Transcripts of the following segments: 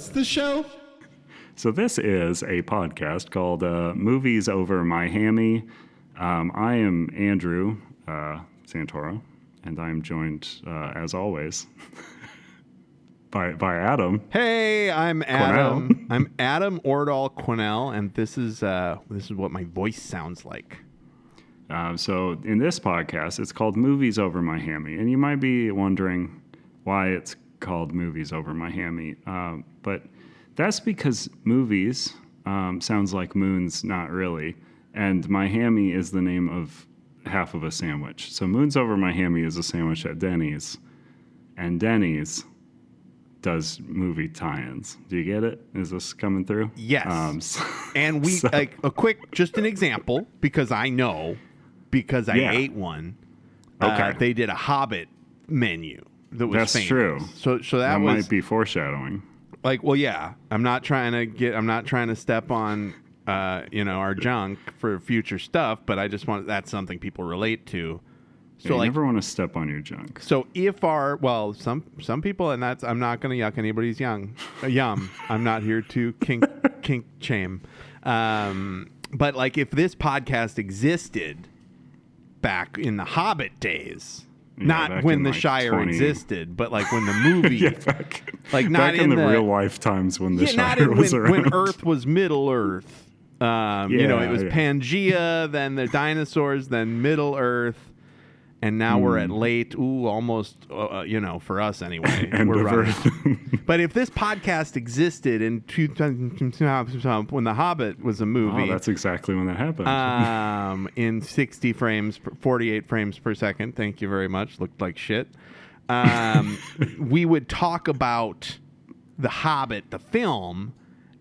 What's the show? So this is a podcast called Movies Over My Hammy. I am Andrew Santoro, and I'm joined, as always, by Adam. Hey, I'm Adam. Quinnell. I'm Adam Ordall Quinnell, and this is what my voice sounds like. So in this podcast, it's called Movies Over My Hammy, and you might be wondering why it's called Movies Over My Hammy, but that's because movies sounds like moons, not really, and my hammy is the name of half of a sandwich. So Moons Over My Hammy is a sandwich at Denny's, and Denny's does movie tie-ins. Do you get it? Is this coming through? Yes. And we like a quick, just an example, because I know, because I ate one. Okay. They did a Hobbit menu that was That's famous. true. So that was might be foreshadowing. like, well, yeah. I'm not trying to step on our junk for future stuff, but I just want that's something people relate to. So You never want to step on your junk. So if some people, and that's, I'm not going to yuck anybody's yum. I'm not here to kink shame. But like if this podcast existed back in the Hobbit days, not when the Shire existed, but like when the movie, back in the real life times when the Shire was around. When Earth was Middle Earth. It was Pangea, then the dinosaurs, then Middle Earth. And now we're at late, almost, for us anyway. We're running. But if this podcast existed in 2000, when The Hobbit was a movie. Oh, that's exactly when that happened. In 48 frames per second. Thank you very much. Looked like shit. We would talk about The Hobbit, the film,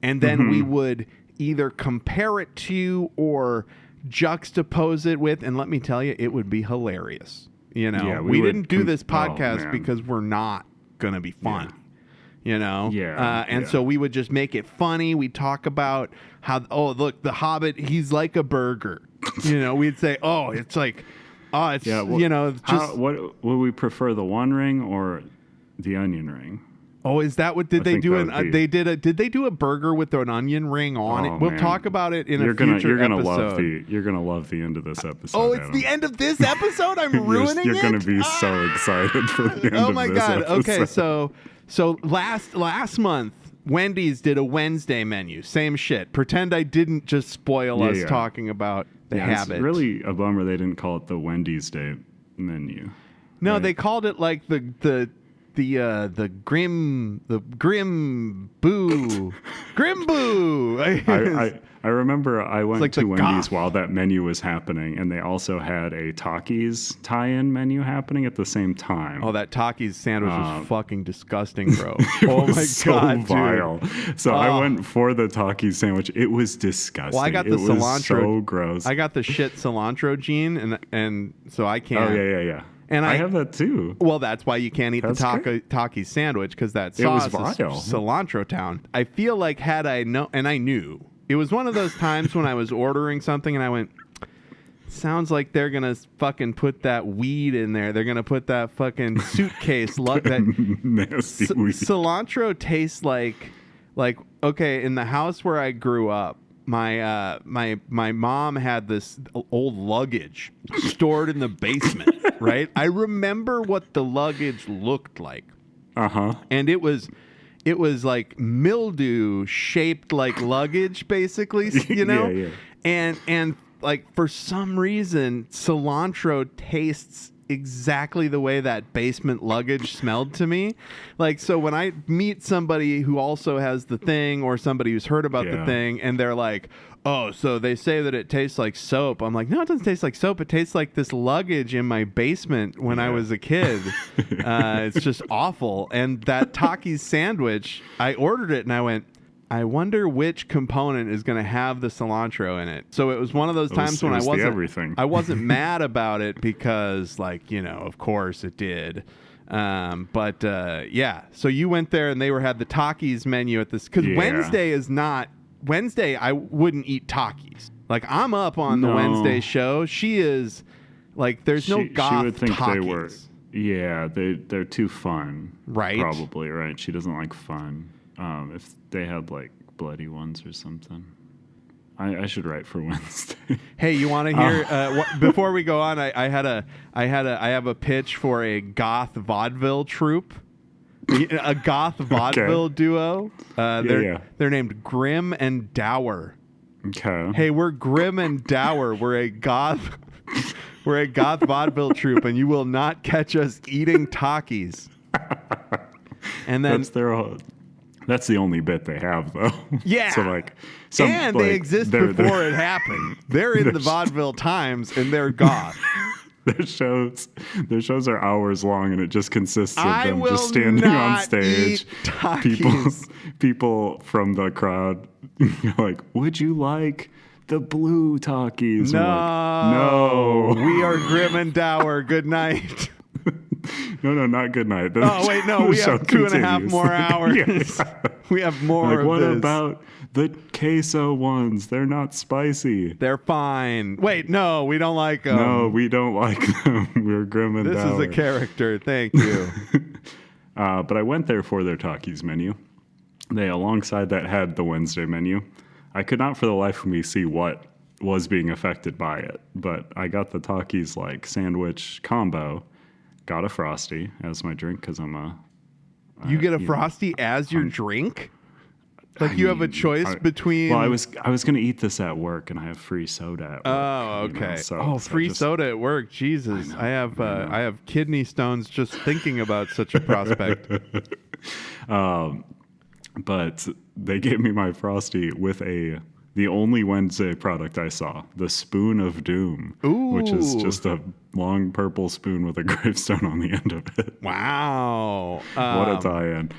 and then we would either compare it to or juxtapose it with, and let me tell you, it would be hilarious. We didn't do this podcast because we're not gonna be fun. So we would just make it funny. We'd talk about how, look, the Hobbit, he's like a burger. We'd say, it's like, what would we prefer, the One Ring or the onion ring? Oh, is that what did they do? Did they do a burger with an onion ring on it? We'll talk about it in a future episode. You're gonna love the end of this episode. Oh, it's the end of this episode. I'm ruining it. You're gonna be so excited for the end of this episode. Oh my god. Okay, so last month, Wendy's did a Wednesday menu. Same shit. Pretend I didn't just spoil us talking about the Habit. It's really a bummer they didn't call it the Wendy's Day menu. No, right? They called it like the grim boo. I remember I went to Wendy's while that menu was happening, and they also had a Takis tie-in menu happening at the same time. Oh, that Takis sandwich was fucking disgusting, bro. Oh my god, vile. Dude. So I went for the Takis sandwich. It was disgusting. Well, I got the cilantro. Was so gross. I got the shit cilantro gene, and so I can't. Oh yeah. And I have that too. Well, that's why you can't eat the Takis sandwich, because that sauce is cilantro town. I feel like had I known, and I knew, it was one of those times when I was ordering something and I went, sounds like they're going to fucking put that weed in there. They're going to put that fucking suitcase. that nasty weed. Cilantro tastes like, okay, in the house where I grew up, my mom had this old luggage stored in the basement, right? I remember what the luggage looked like. And it was like mildew shaped like luggage, basically, Yeah. And like for some reason, cilantro tastes exactly the way that basement luggage smelled to me. Like, so when I meet somebody who also has the thing, or somebody who's heard about the thing, and they're like, oh, so they say that it tastes like soap. I'm like, no, it doesn't taste like soap. It tastes like this luggage in my basement when I was a kid. It's just awful. And that Takis sandwich, I ordered it and I went, I wonder which component is going to have the cilantro in it. So it was one of those times when I wasn't mad about it because, of course it did. So you went there and they had the Takis menu at this, because Wednesday I wouldn't eat Takis. Like, I'm up on the Wednesday show. She is like, there's no goth she would think Takis. They're too fun. Right. Probably, right? She doesn't like fun. if they had like bloody ones or something. I should write for Wednesday. Hey, you want to hear? Before we go on, I have a pitch for a goth vaudeville troupe, a goth vaudeville duo. They're named Grim and Dour. Okay. Hey, we're Grim and Dour. We're a goth vaudeville troupe, and you will not catch us eating Takis. And then that's the only bit they have, though. Yeah. So like, they exist before it happened. They're in the vaudeville times, and they're goth. Their shows are hours long, and it just consists of them just standing on stage. People from the crowd, like, would you like the blue Takis? No, we are Grim and Dour. Good night. No, not good night. We have 2.5 more hours. Yeah. We have more of what this. About the queso ones? They're not spicy. They're fine. Wait, no, we don't like them. No, we don't like them. We're Grim and Dour. This is a character. Thank you. But I went there for their Takis menu. They, alongside that, had the Wednesday menu. I could not for the life of me see what was being affected by it, but I got the Takis like sandwich combo. Got a Frosty as my drink because I'm a... You get a Frosty as your drink? Like you have a choice between... Well, I was going to eat this at work, and I have free soda at work. Oh, okay. Free soda at work. Jesus. I have kidney stones just thinking about such a prospect. But they gave me my Frosty with the only Wednesday product I saw, the Spoon of Doom, which is just a long purple spoon with a gravestone on the end of it. Wow. What a tie-in.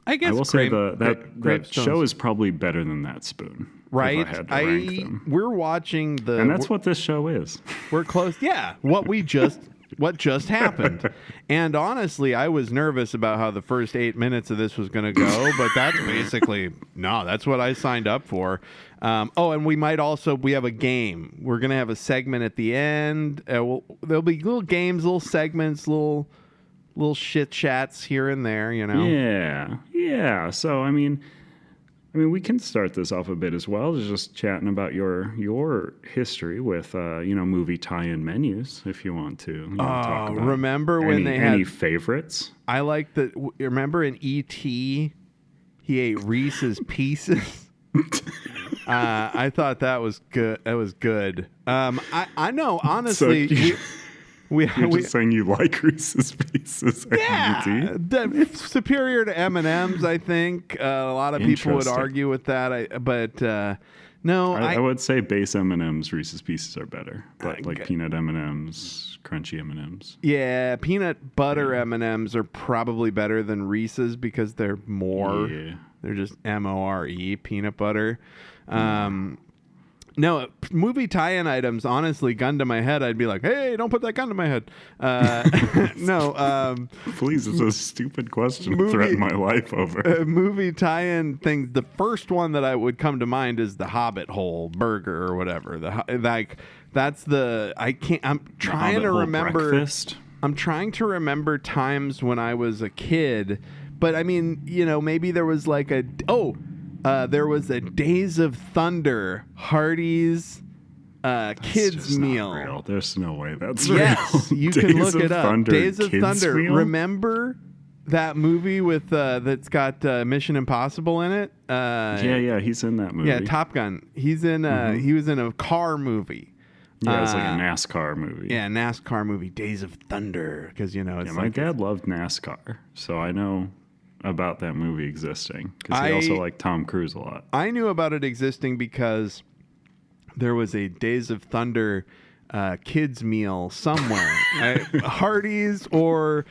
I guess I will say that show is probably better than that spoon. Right? If I had to rank them. We're watching and that's what this show is. We're close. Yeah. What just happened. And honestly, I was nervous about how the first 8 minutes of this was going to go, but that's basically, that's what I signed up for. And we have a game. We're going to have a segment at the end. There'll be little games, little segments, little shit chats here and there, you know? Yeah. So, I mean, we can start this off a bit as well, just chatting about your history with, movie tie-in menus, if you want to. Talk about remember when they had... Any favorites? I like remember in E.T., he ate Reese's Pieces? I thought that was good. That was good. I know, honestly... You're just saying you like Reese's Pieces. Yeah, it's superior to M&M's. I think a lot of people would argue with that. But no, I would say base M&M's Reese's Pieces are better, but like peanut M&M's, crunchy M&M's. Yeah, peanut butter M&M's are probably better than Reese's because they're more. Yeah. They're just MORE peanut butter. No, movie tie-in items, honestly, gun to my head, I'd be like, hey, don't put that gun to my head. No. Please, it's a stupid question to threaten my life over. Movie tie-in things, the first one that I would come to mind is the Hobbit hole burger or whatever. I'm trying to remember. Breakfast? I'm trying to remember times when I was a kid, but I mean, maybe there was like there was a Days of Thunder Hardee's kids meal. Real. There's no way that's yes, real. You can look it up. Days of Thunder. Meal? Remember that movie with that's got Mission Impossible in it? Yeah, he's in that movie. Yeah, Top Gun. He's in. He was in a car movie. Yeah, it's like a NASCAR movie. Yeah, NASCAR movie, Days of Thunder, because it's my dad loved NASCAR, so I know about that movie existing because he also liked Tom Cruise a lot. I knew about it existing because there was a Days of Thunder kids meal somewhere. Hardee's or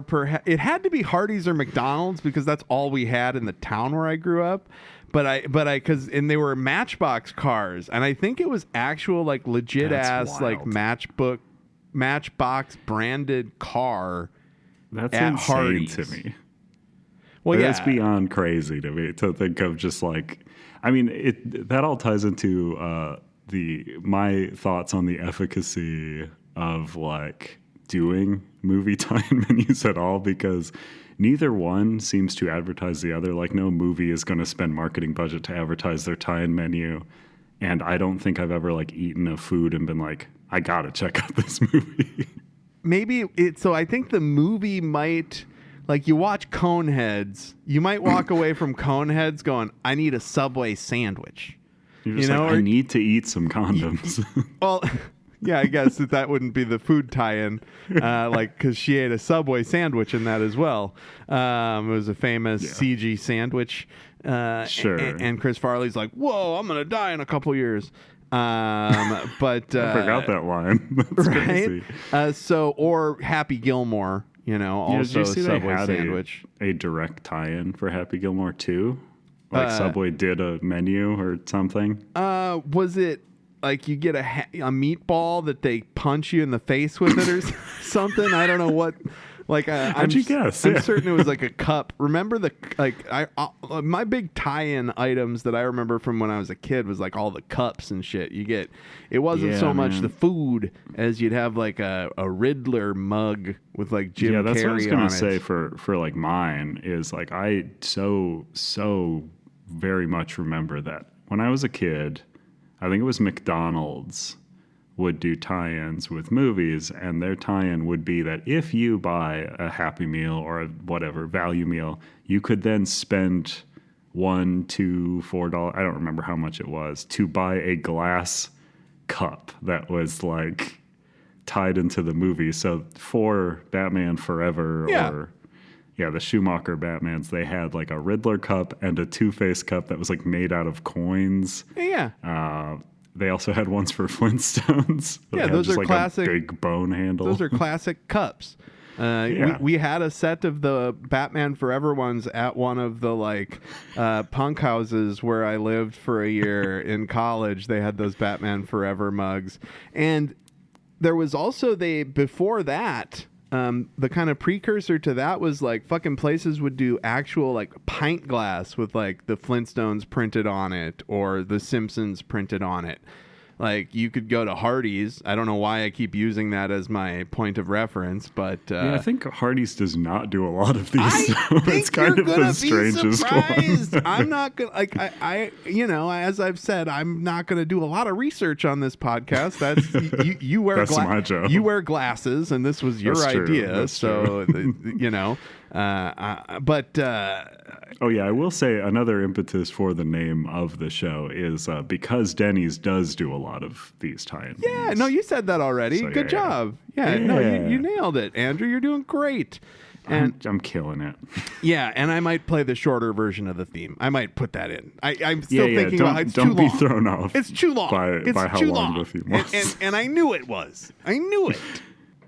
perhaps it had to be Hardee's or McDonald's because that's all we had in the town where I grew up. But they were Matchbox cars, and I think it was actual like legit ass like Matchbox branded car. That's at insane Hardee's. To me. Well, that's beyond crazy to me to think of just like, I mean, that all ties into my thoughts on the efficacy of like doing movie time menus at all, because neither one seems to advertise the other. Like no movie is going to spend marketing budget to advertise their tie-in menu. And I don't think I've ever like eaten a food and been like, I got to check out this movie. Maybe so I think the movie might, like you watch Coneheads, you might walk away from Coneheads going, I need a Subway sandwich. You're just I need to eat some condoms. Well, yeah, I guess that wouldn't be the food tie-in, like because she ate a Subway sandwich in that as well. It was a famous CG sandwich. Sure. And Chris Farley's like, "Whoa, I'm gonna die in a couple years." But I forgot that line. That's right? crazy. Or Happy Gilmore, also a Subway sandwich. A direct tie-in for Happy Gilmore too. Like Subway did a menu or something. Was it like you get a meatball that they punch you in the face with it or something? I don't know what. Like how'd you guess? I'm certain it was like a cup. Remember my big tie-in items that I remember from when I was a kid was like all the cups and shit. It wasn't so much the food as you'd have like a Riddler mug with like Jim Carrey on it. Yeah, that's what I was gonna say for like mine is like I so very much remember that when I was a kid, I think it was McDonald's would do tie-ins with movies, and their tie-in would be that if you buy a Happy Meal or a whatever value meal, you could then spend $1, $2, $4, I don't remember how much it was, to buy a glass cup that was like tied into the movie. So for Batman Forever or the Schumacher Batmans, they had like a Riddler cup and a Two-Face cup that was like made out of coins. Yeah. They also had ones for Flintstones. Yeah, those are like classic. A big bone handle. Those are classic cups. We had a set of the Batman Forever ones at one of the like punk houses where I lived for a year in college. They had those Batman Forever mugs, and there was also before that. The kind of precursor to that was like fucking places would do actual like pint glass with like the Flintstones printed on it or the Simpsons printed on it. Like you could go to Hardee's. I don't know why I keep using that as my point of reference, but I think Hardee's does not do a lot of these. It's kind of the strangest one. I'm not gonna like I as I've said, I'm not gonna do a lot of research on this podcast. That's you wear that's my job. You wear glasses, and this was your idea. That's so but I will say another impetus for the name of the show is because Denny's does do a lot of these tie-ins. Yeah, no, you said that already. So, Good job. Yeah, no, you nailed it, Andrew. You're doing great. And I'm killing it. Yeah, and I might play the shorter version of the theme. I might put that in. I'm still thinking about it's don't too be long. thrown off. It's too long. By how long the theme was. And I knew it was. I knew it.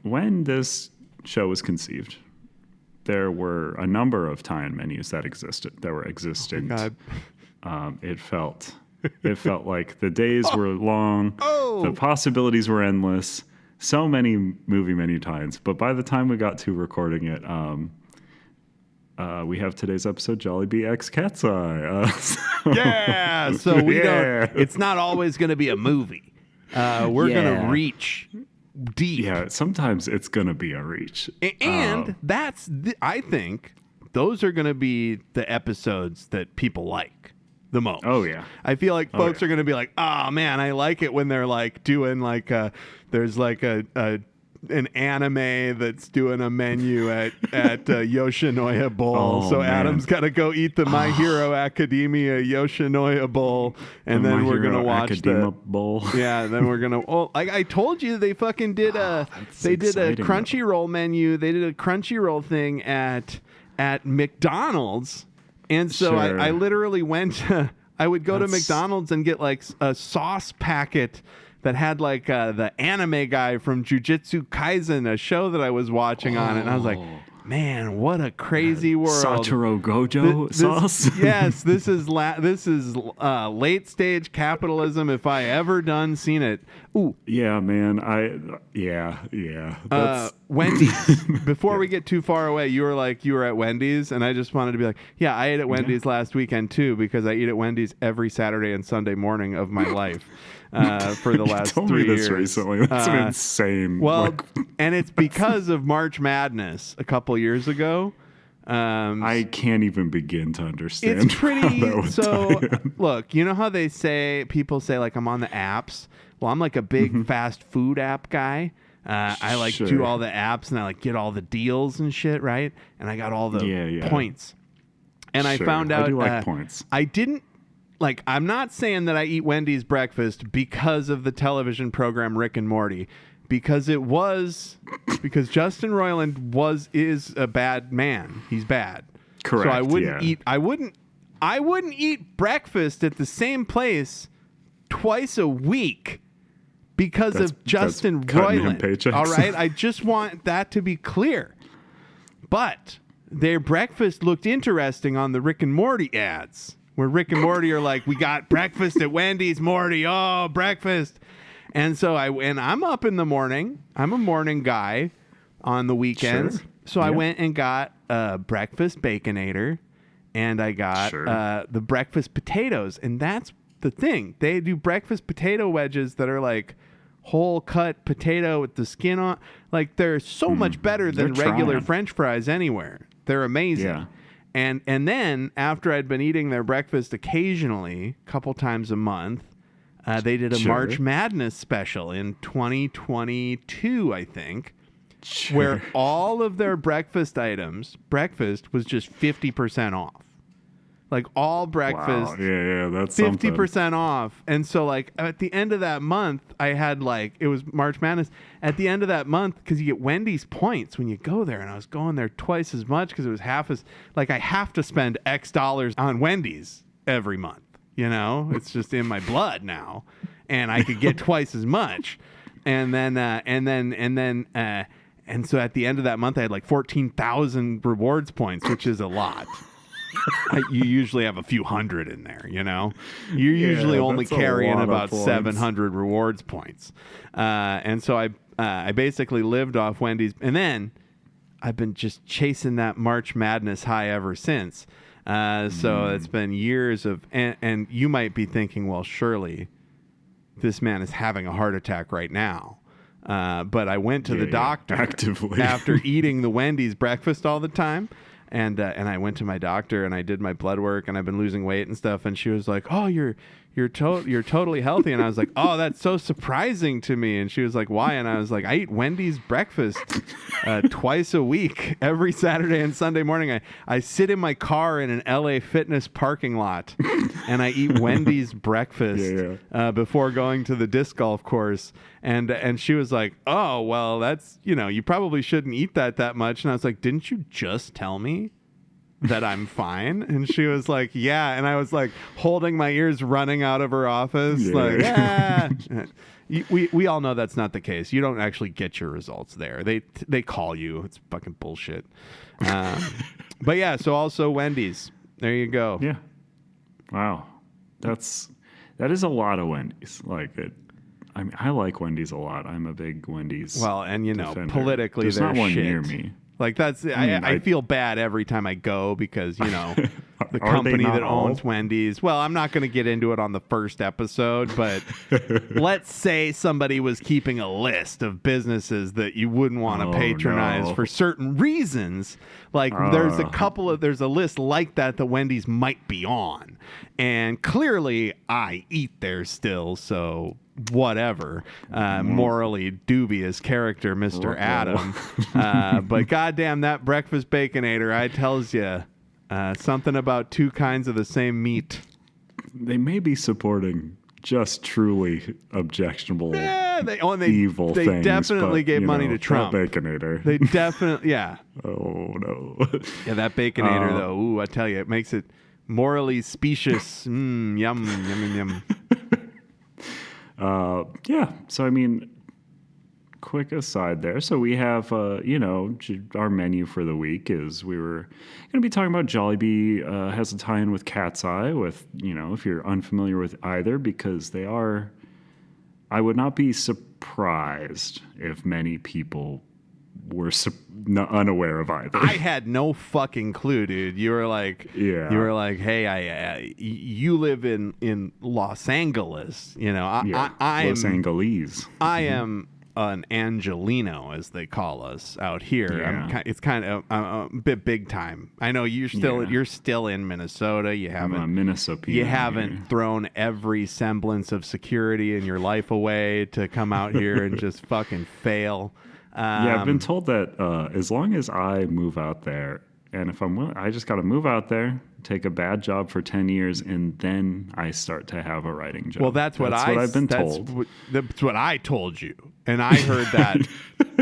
When this show was conceived, there were a number of tie-in menus that were existent. Oh God. It felt like the days were long. Oh. The possibilities were endless. So many movie menu tie-ins. But by the time we got to recording it, we have today's episode, Jollibee X Katseye. So we don't. It's not always going to be a movie. We're going to reach deep. Yeah, sometimes it's going to be a reach. And I think those are going to be the episodes that people like the most. Oh, yeah. I feel like folks are going to be like, oh, man, I like it when they're like doing like there's like an anime that's doing a menu at Yoshinoya Bowl. Oh, so man. Adam's got to go eat the My Hero Academia Yoshinoya Bowl, and then we're gonna watch Academia Bowl. Yeah, then we're gonna. Well, like I told you, they fucking did did a Crunchyroll menu. They did a Crunchyroll thing at McDonald's, and so Sure. I literally went. I would go to McDonald's and get like a sauce packet that had like the anime guy from Jujutsu Kaisen, a show that I was watching on it. And I was like, man, what a crazy world. Satoru Gojo sauce? Yes, this is late stage capitalism if I ever seen it. Ooh. Yeah, man. Yeah. Wendy's. Before we get too far away, you were at Wendy's, and I just wanted to be like, yeah, I ate at Wendy's last weekend too, because I eat at Wendy's every Saturday and Sunday morning of my life. For the last 3 years. You told me this recently. That's insane. Well, and it's because of March Madness a couple years ago. I can't even begin to understand. It's pretty. How that would So, tie in. look, you know how people say like I'm on the apps. Well, I'm like a big fast food app guy. I like do Sure. all the apps and I like get all the deals and shit, right? And I got all the Yeah. points. And I Sure. found out I do like points. I didn't like. I'm not saying that I eat Wendy's breakfast because of the television program Rick and Morty, because because Justin Roiland is a bad man. He's bad. Correct. So I wouldn't yeah. eat. I wouldn't eat breakfast at the same place twice a week because of Justin cutting him Roiland. paychecks. All right, I just want that to be clear. But their breakfast looked interesting on the Rick and Morty ads, where Rick and Morty are like, "We got breakfast at Wendy's, Morty. Oh, breakfast!" And so I'm up in the morning. I'm a morning guy on the weekends. Sure. So I Yeah. went and got a breakfast Baconator, and I got Sure. the breakfast potatoes. And that's the thing. They do breakfast potato wedges that are like whole cut potato with the skin on. Like they're so much better than They're regular trying. French fries anywhere. They're amazing. Yeah. And then after I'd been eating their breakfast occasionally, a couple times a month, they did a Sure. March Madness special in 2022, I think, Sure. where all of their breakfast was just 50% off. Like all breakfast, Wow. Yeah, that's something. 50% off. And so like at the end of that month, I had it was March Madness. At the end of that month, because you get Wendy's points when you go there, and I was going there twice as much because it was half as, like I have to spend X dollars on Wendy's every month. You know, it's just in my blood now, and I could get twice as much. And so at the end of that month, I had like 14,000 rewards points, which is a lot. You usually have a few hundred in there, you know. You're usually only that's a carrying lot of about points. 700 rewards points, and so I basically lived off Wendy's, and then I've been just chasing that March Madness high ever since. So it's been years of, and you might be thinking, well, surely this man is having a heart attack right now. But I went to the doctor actively after eating the Wendy's breakfast all the time. And I went to my doctor and I did my blood work and I've been losing weight and stuff. And she was like, "Oh, you're totally healthy." And I was like, "Oh, that's so surprising to me." And she was like, "Why?" And I was like, "I eat Wendy's breakfast twice a week, every Saturday and Sunday morning. I sit in my car in an LA Fitness parking lot and I eat Wendy's breakfast before going to the disc golf course." And she was like, "Oh, well, that's, you probably shouldn't eat that much." And I was like, "Didn't you just tell me that I'm fine?" And she was like, "Yeah." And I was like holding my ears, running out of her office. Yeah. Like, we all know that's not the case. You don't actually get your results there. They call you. It's fucking bullshit. But yeah, so also Wendy's. There you go. Yeah. Wow. That is a lot of Wendy's. Like it. I mean, I like Wendy's a lot. I'm a big Wendy's. Well, and defender. politically, there's they're not one shit. near me. Like that's, I feel bad every time I go because, the Are company they not that all? owns Wendy's. Well, I'm not going to get into it on the first episode, but let's say somebody was keeping a list of businesses that you wouldn't want to patronize for certain reasons. Like there's a list like that Wendy's might be on. And clearly I eat there still, so whatever. Morally dubious character, Mr. Adam. But goddamn, that breakfast Baconator, I tells you, something about two kinds of the same meat. They may be supporting just truly objectionable, evil they things. definitely but, gave money to Trump. That Baconator. They definitely, yeah. Oh no. Yeah, that Baconator though. Ooh, I tell you, it makes it morally specious. Yum, yum, yum. Yeah. So, I mean, quick aside there. So we have, our menu for the week is we were going to be talking about Jollibee has a tie-in with Katseye with, if you're unfamiliar with either, because they are, I would not be surprised if many people were unaware of either. I had no fucking clue, dude. You were like, hey, you live in Los Angeles, Los Angeles. I am an Angelino, as they call us out here. Yeah. It's kind of a bit big time. I know you're still in Minnesota. You haven't Minnesota. You haven't thrown every semblance of security in your life away to come out here and just fucking fail. Yeah, I've been told that as long as I move out there, and if I'm willing, I just got to move out there, take a bad job for 10 years, and then I start to have a writing job. Well, that's what I've been told. That's what I told you. And I heard that,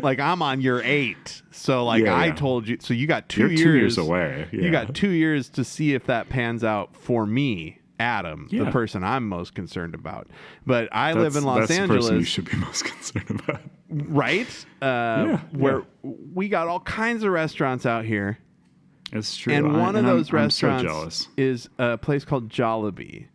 like, I'm on year 8. So, like, I told you. So you got 2 years. 2 years away. Yeah. You got 2 years to see if that pans out for me, Adam, the person I'm most concerned about. But I live in Los Angeles. That's the person you should be most concerned about. Right? Where we got all kinds of restaurants out here. It's true. And one of those restaurants so jealous. Is a place called Jollibee,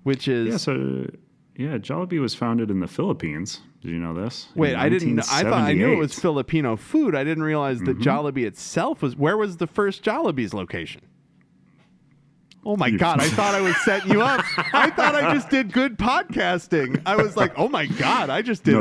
which is... Jollibee was founded in the Philippines. Did you know this? Wait, I didn't. I thought I knew it was Filipino food. I didn't realize that Jollibee itself was... Where was the first Jollibee's location? Oh my God, I thought I was setting you up. I thought I just did good podcasting. I was like, oh my God, I just did. No,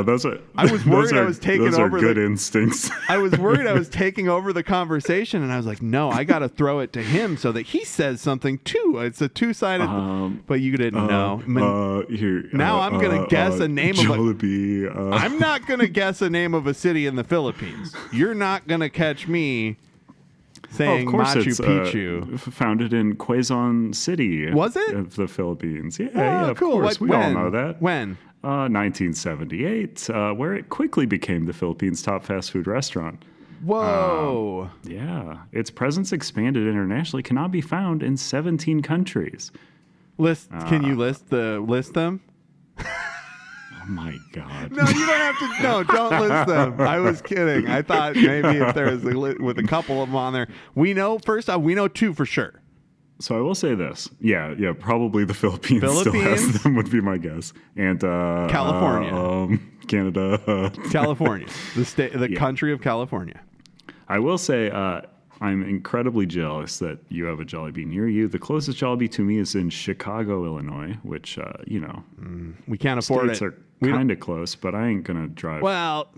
I was worried I was taking over good instincts. I was worried I was taking over the conversation, and I was like, no, I got to throw it to him so that he says something too. It's a two-sided, but you didn't know. Now I'm going to guess a name Jollibee, of a... I'm not going to guess a name of a city in the Philippines. You're not going to catch me saying Machu Picchu. Founded in Quezon City. Was it? Of the Philippines. Yeah, of cool. course. We all know that. When? 1978, where it quickly became the Philippines' top fast food restaurant. Whoa. Yeah. Its presence expanded internationally, can now be found in 17 countries. Can you list them? Oh my God. No, you don't have to. No, don't list them. I was kidding. I thought maybe if there was with a couple of them on there. First off, we know 2 for sure. So I will say this. Yeah, probably the Philippines still has them, would be my guess. And California. Canada. California. The country of California. I will say I'm incredibly jealous that you have a Jollibee near you. The closest Jollibee to me is in Chicago, Illinois, which, we can't afford it. Are kind of close, but I ain't going to drive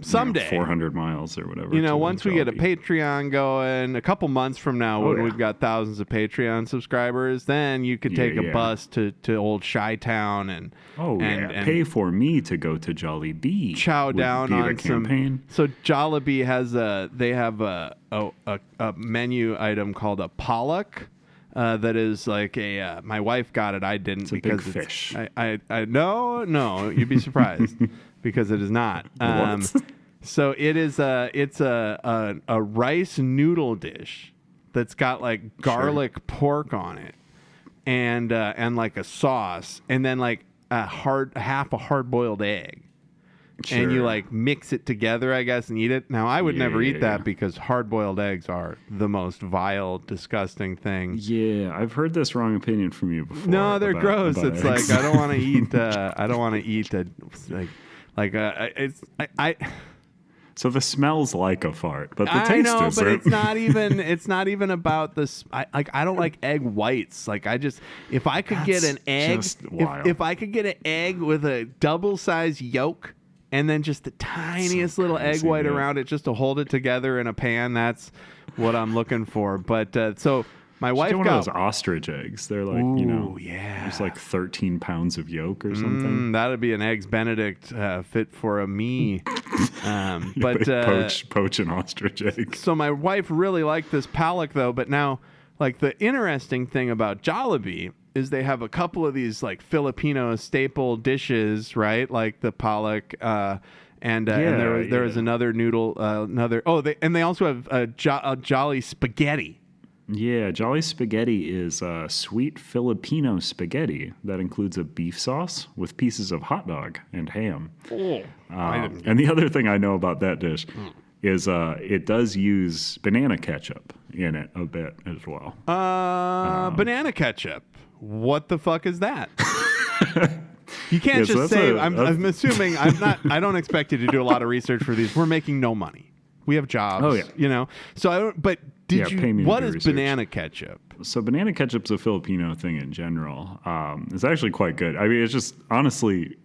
someday 400 miles or whatever. Once we get a Patreon going, a couple months from now, when we've got thousands of Patreon subscribers, then you could take a bus to old Chi-Town and pay for me to go to Jollibee. Chow down on some campaign. So Jollibee has they have a menu item called a pollock. That is like my wife got it. I didn't. It's a big fish. No, you'd be surprised because it is not. So it is it's a rice noodle dish that's got like garlic pork on it and like a sauce and then like half a hard boiled egg. Sure. And you like mix it together, I guess, and eat it. Now, I would never eat that because hard-boiled eggs are the most vile, disgusting thing. Yeah, I've heard this wrong opinion from you before. No, they're gross. It's eggs. Like I don't want to eat. So the smell's like a fart, but the taste isn't. But it's not even. It's not even about this. I don't like egg whites. Like if I could get an egg, if I could get an egg with a double-sized yolk. And then just the tiniest little egg white around it just to hold it together in a pan. That's what I'm looking for. But so my wife got one of those ostrich eggs. They're like, there's like 13 pounds of yolk or something. That'd be an Eggs Benedict fit for a me. But poach an ostrich egg. So my wife really liked this pollock though. But now, like the interesting thing about Jollibee is they have a couple of these like Filipino staple dishes, right? Like the pollock, and there was another noodle, they also have a Jolly spaghetti. Yeah, Jolly spaghetti is sweet Filipino spaghetti that includes a beef sauce with pieces of hot dog and ham. And the other thing I know about that dish is it does use banana ketchup in it a bit as well. Banana ketchup. What the fuck is that? You can't just say. I'm assuming. I don't expect you to do a lot of research for these. We're making no money. We have jobs. Oh yeah. So I don't. But what is banana ketchup? So banana ketchup's a Filipino thing in general. It's actually quite good. I mean, it's just honestly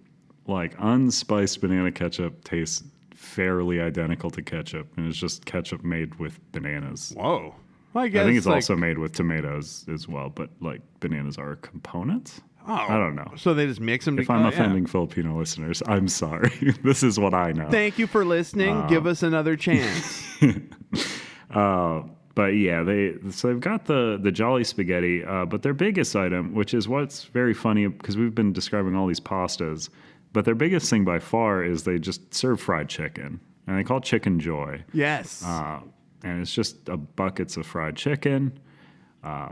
like unspiced banana ketchup tastes fairly identical to ketchup, and it's just ketchup made with bananas. Whoa. Well, I guess I think it's also made with tomatoes as well, but like bananas are a component. Oh, I don't know. So they just mix them If together. I'm offending Filipino listeners, I'm sorry. This is what I know. Thank you for listening. Give us another chance. But yeah, they've got the Jolly spaghetti, but their biggest item, which is what's very funny because we've been describing all these pastas, but their biggest thing by far is they just serve fried chicken, and they call it Chickenjoy. Yes. And it's just buckets of fried chicken.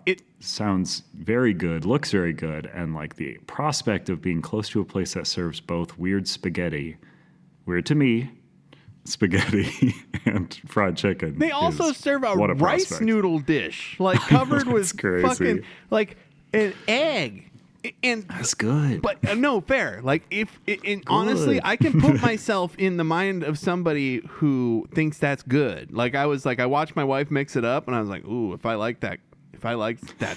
It sounds very good, looks very good, and like the prospect of being close to a place that serves both weird spaghetti, weird to me, spaghetti and fried chicken. They also serve a what rice prospect. noodle dish, like covered with crazy. fucking like an egg. And That's good. but no, fair. Like honestly, I can put myself in the mind of somebody who thinks that's good. Like I watched my wife mix it up, and I was like, ooh, if I liked that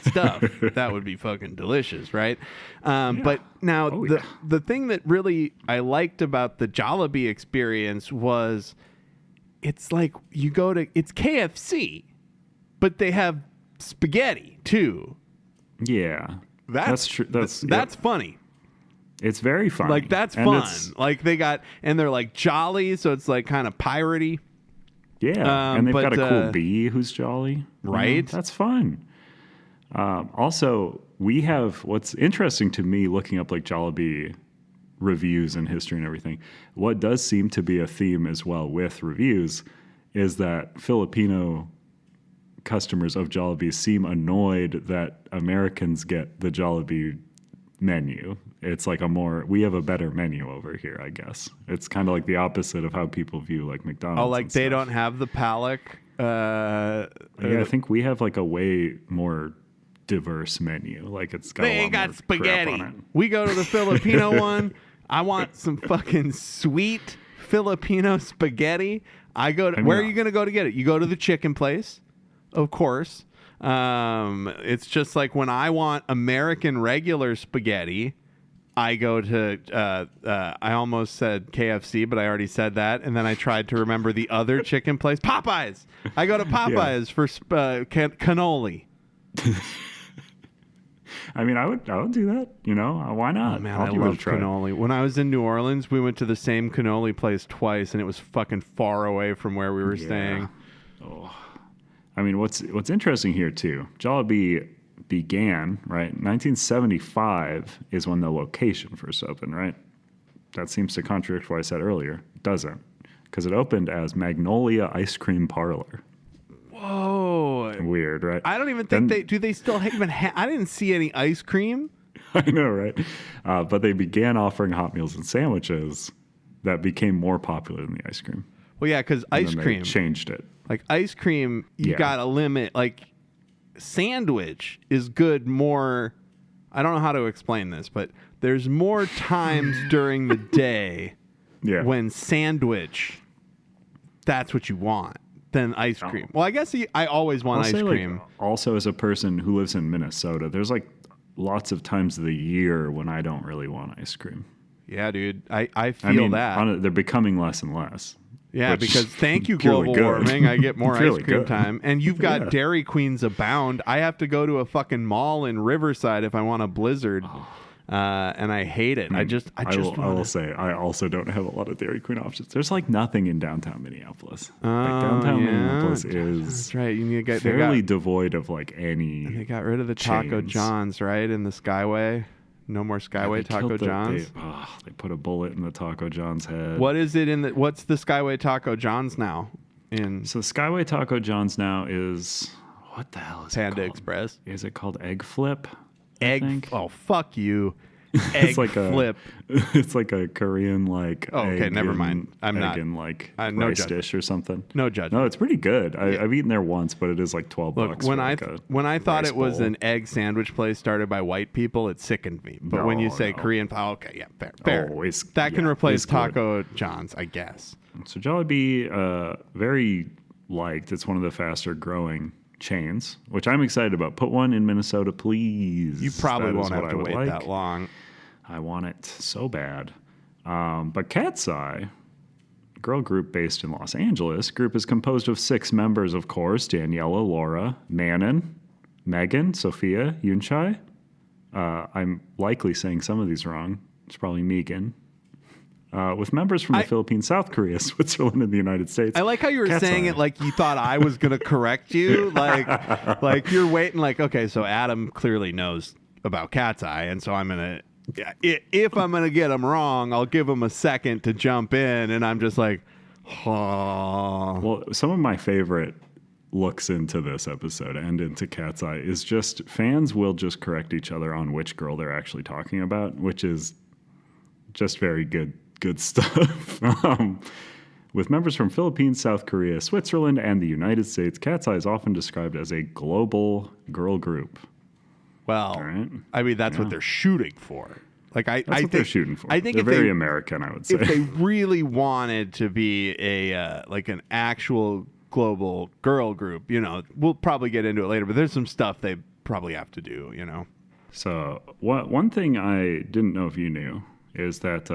stuff, that would be fucking delicious, right? But now the thing that really I liked about the Jollibee experience was it's like it's KFC, but they have spaghetti too. Yeah. That's true. That's funny. It's very fun. Like that's fun. Like they're like jolly, so it's like kind of piratey. Yeah, and they've got a cool bee who's jolly. Right. That's fun. Also, we have what's interesting to me looking up like Jollibee reviews and history and everything. What does seem to be a theme as well with reviews is that Filipino customers of Jollibee seem annoyed that Americans get the Jollibee menu. It's like we have a better menu over here, I guess. It's kind of like the opposite of how people view like McDonald's. Oh, like they don't have the Palak. I think we have like a way more diverse menu. Like it's got They a lot ain't got more spaghetti. crap on it. We go to the Filipino one. I want some fucking sweet Filipino spaghetti. Where are you going to go to get it? You go to the chicken place, of course. It's just like when I want American regular spaghetti, I go to, I almost said KFC, but I already said that. And then I tried to remember the other chicken place, Popeyes. I go to Popeyes for cannoli. I mean, I would do that. You know, why not? Oh, man, I love cannoli. When I was in New Orleans, we went to the same cannoli place twice, and it was fucking far away from where we were staying. Oh. I mean, what's interesting here, too, Jollibee began, right? 1975 is when the location first opened, right? That seems to contradict what I said earlier. It doesn't, because it opened as Magnolia Ice Cream Parlor. Whoa. Weird, right? I don't even think they still even I didn't see any ice cream. I know, right? But they began offering hot meals and sandwiches that became more popular than the ice cream. Well, yeah, because ice cream. They changed it. Like ice cream, you got a limit. Like sandwich is good more. I don't know how to explain this, but there's more times during the day when sandwich, that's what you want. Than ice cream. Well, I guess I always want ice cream. Like, also, as a person who lives in Minnesota, there's like lots of times of the year when I don't really want ice cream. Yeah, dude. I feel that. They're becoming less and less. Yeah, because thank you, global warming. I get more really ice cream good. time. And you've got Dairy Queens abound. I have to go to a fucking mall in Riverside if I want a Blizzard. And I hate it. I will say I also don't have a lot of Dairy Queen options. There's like nothing in downtown Minneapolis. Downtown Minneapolis is that's right. You need to get fairly devoid of like any. They got rid of the Taco John's, right? In the Skyway. No more Skyway Taco John's. They put a bullet in the Taco John's head. What is it what's the Skyway Taco John's now? So Skyway Taco John's now is what the hell is Panda it called? Express. Is it called Egg Flip? Oh, fuck you. Egg flip. It's like a Korean like. Oh, okay, never mind. I'm not in like no rice judgment. dish or something. No judgment. No, it's pretty good. I've eaten there once, but it is like $12. When I thought it was an egg sandwich place started by white people, it sickened me. But when you say Korean, okay, yeah, fair. Oh, that can replace Taco John's, I guess. So Jollibee, very liked. It's one of the faster growing chains, which I'm excited about. Put one in Minnesota, please. You probably won't have to wait that long. I want it so bad. But Katseye girl group based in Los Angeles. Group is composed of 6 members, of course: Daniela, Laura, Manon, Megan, Sophia, Yunchai. I'm likely saying some of these wrong. It's probably Megan. With members from the Philippines, South Korea, Switzerland, and the United States. I like how you were Katseye. saying it like you thought I was going to correct you. Like you're waiting like, okay, so Adam clearly knows about Katseye, and so I'm going to, if I'm going to get him wrong, I'll give him a second to jump in, and I'm just like, oh. Well, some of my favorite looks into this episode and into Katseye is just fans will just correct each other on which girl they're actually talking about, which is just very good stuff. With members from Philippines, South Korea, Switzerland, and the United States, Katseye is often described as a global girl group. Well, right. I mean, that's what they're shooting for. Like I That's what they're shooting for. I think they're very American, I would say. If they really wanted to be a like an actual global girl group, we'll probably get into it later, but there's some stuff they probably have to do, So one thing I didn't know if you knew is that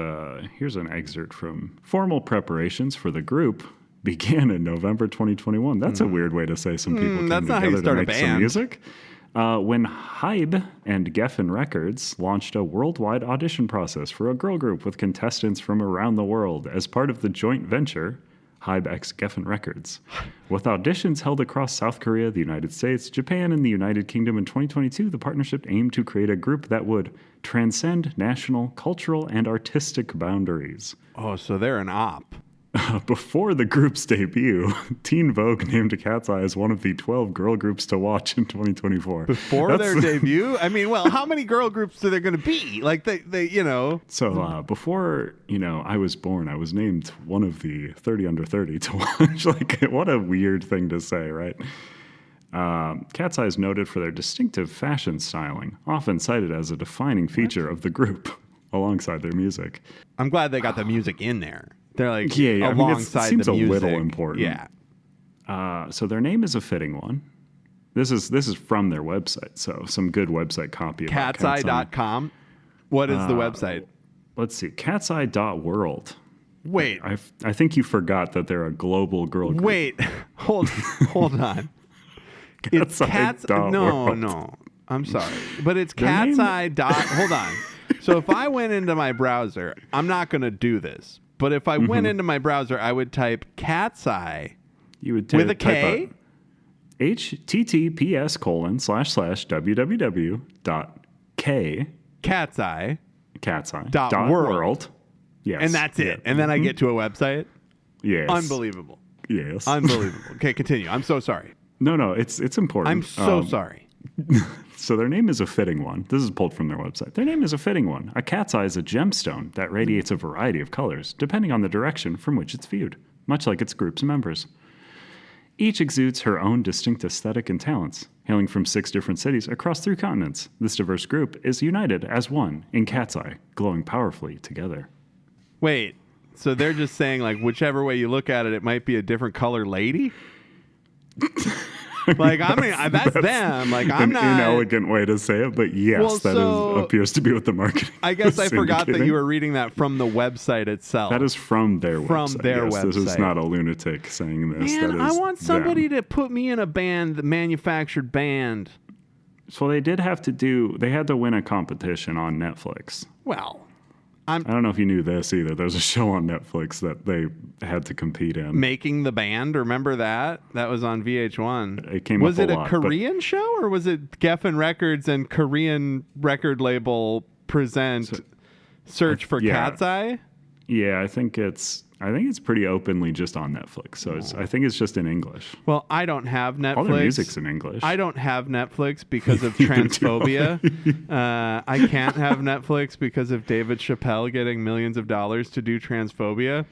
here's an excerpt from formal preparations for the group began in November 2021. That's a weird way to say some people came that's not how you together start to a make some band. music. When Hybe and Geffen Records launched a worldwide audition process for a girl group with contestants from around the world as part of the joint venture, Hybe x Geffen Records. With auditions held across South Korea, the United States, Japan, and the United Kingdom in 2022, the partnership aimed to create a group that would transcend national, cultural, and artistic boundaries. Oh, so they're an op. Before the group's debut, Teen Vogue named Katseye as one of the 12 girl groups to watch in 2024. Before their debut? I mean, well, how many girl groups are there going to be? Like, they. So before, I was born, I was named one of the 30 under 30 to watch. Like, what a weird thing to say, right? Katseye is noted for their distinctive fashion styling, often cited as a defining feature of the group alongside their music. I'm glad they got the music in there. They're like yeah. alongside it seems the music. a little important. Yeah. So their name is a fitting one. This is from their website, so some good website copy. Katseye.com. What is the website? Let's see, katseye.world. Wait. I think you forgot that they're a global girl group. Wait. Hold on. It's No. I'm sorry. But it's Katseye. Hold on. So if I went into my browser, I'm not going to do this. But if I went into my browser, I would type Katseye with a K. https://www.k Katseye.world. Yes. And that's it. And then I get to a website. Yes. Unbelievable. Yes. Unbelievable. Okay, continue. I'm so sorry. No, it's important. I'm so sorry. So their name is a fitting one. This is pulled from their website. Their name is a fitting one. A cat's eye is a gemstone that radiates a variety of colors, depending on the direction from which it's viewed, much like its group's members. Each exudes her own distinct aesthetic and talents. Hailing from 6 different cities across 3 continents, this diverse group is united as one in Katseye, glowing powerfully together. Wait, so they're just saying, like, whichever way you look at it, it might be a different color lady? Like, I mean, that's them. Like, I'm not. An inelegant way to say it, but yes, appears to be what the marketing. I guess I is forgot that indicating. you were reading that from the website itself. That is from their website. Website. This is not a lunatic saying this. Man, I want somebody to put me in a band, the manufactured band. So they did have to they had to win a competition on Netflix. Well, I don't know if you knew this either. There's a show on Netflix that they had to compete in. Making the Band, remember that? That was on VH1. It came was up it a lot, Korean show, or was it Geffen Records and Korean record label present Search for Katseye? Yeah, I think it's pretty openly just on Netflix. So I think it's just in English. Well, I don't have Netflix. All their music's in English. I don't have Netflix because of transphobia. I can't have Netflix because of David Chappelle getting millions of dollars to do transphobia.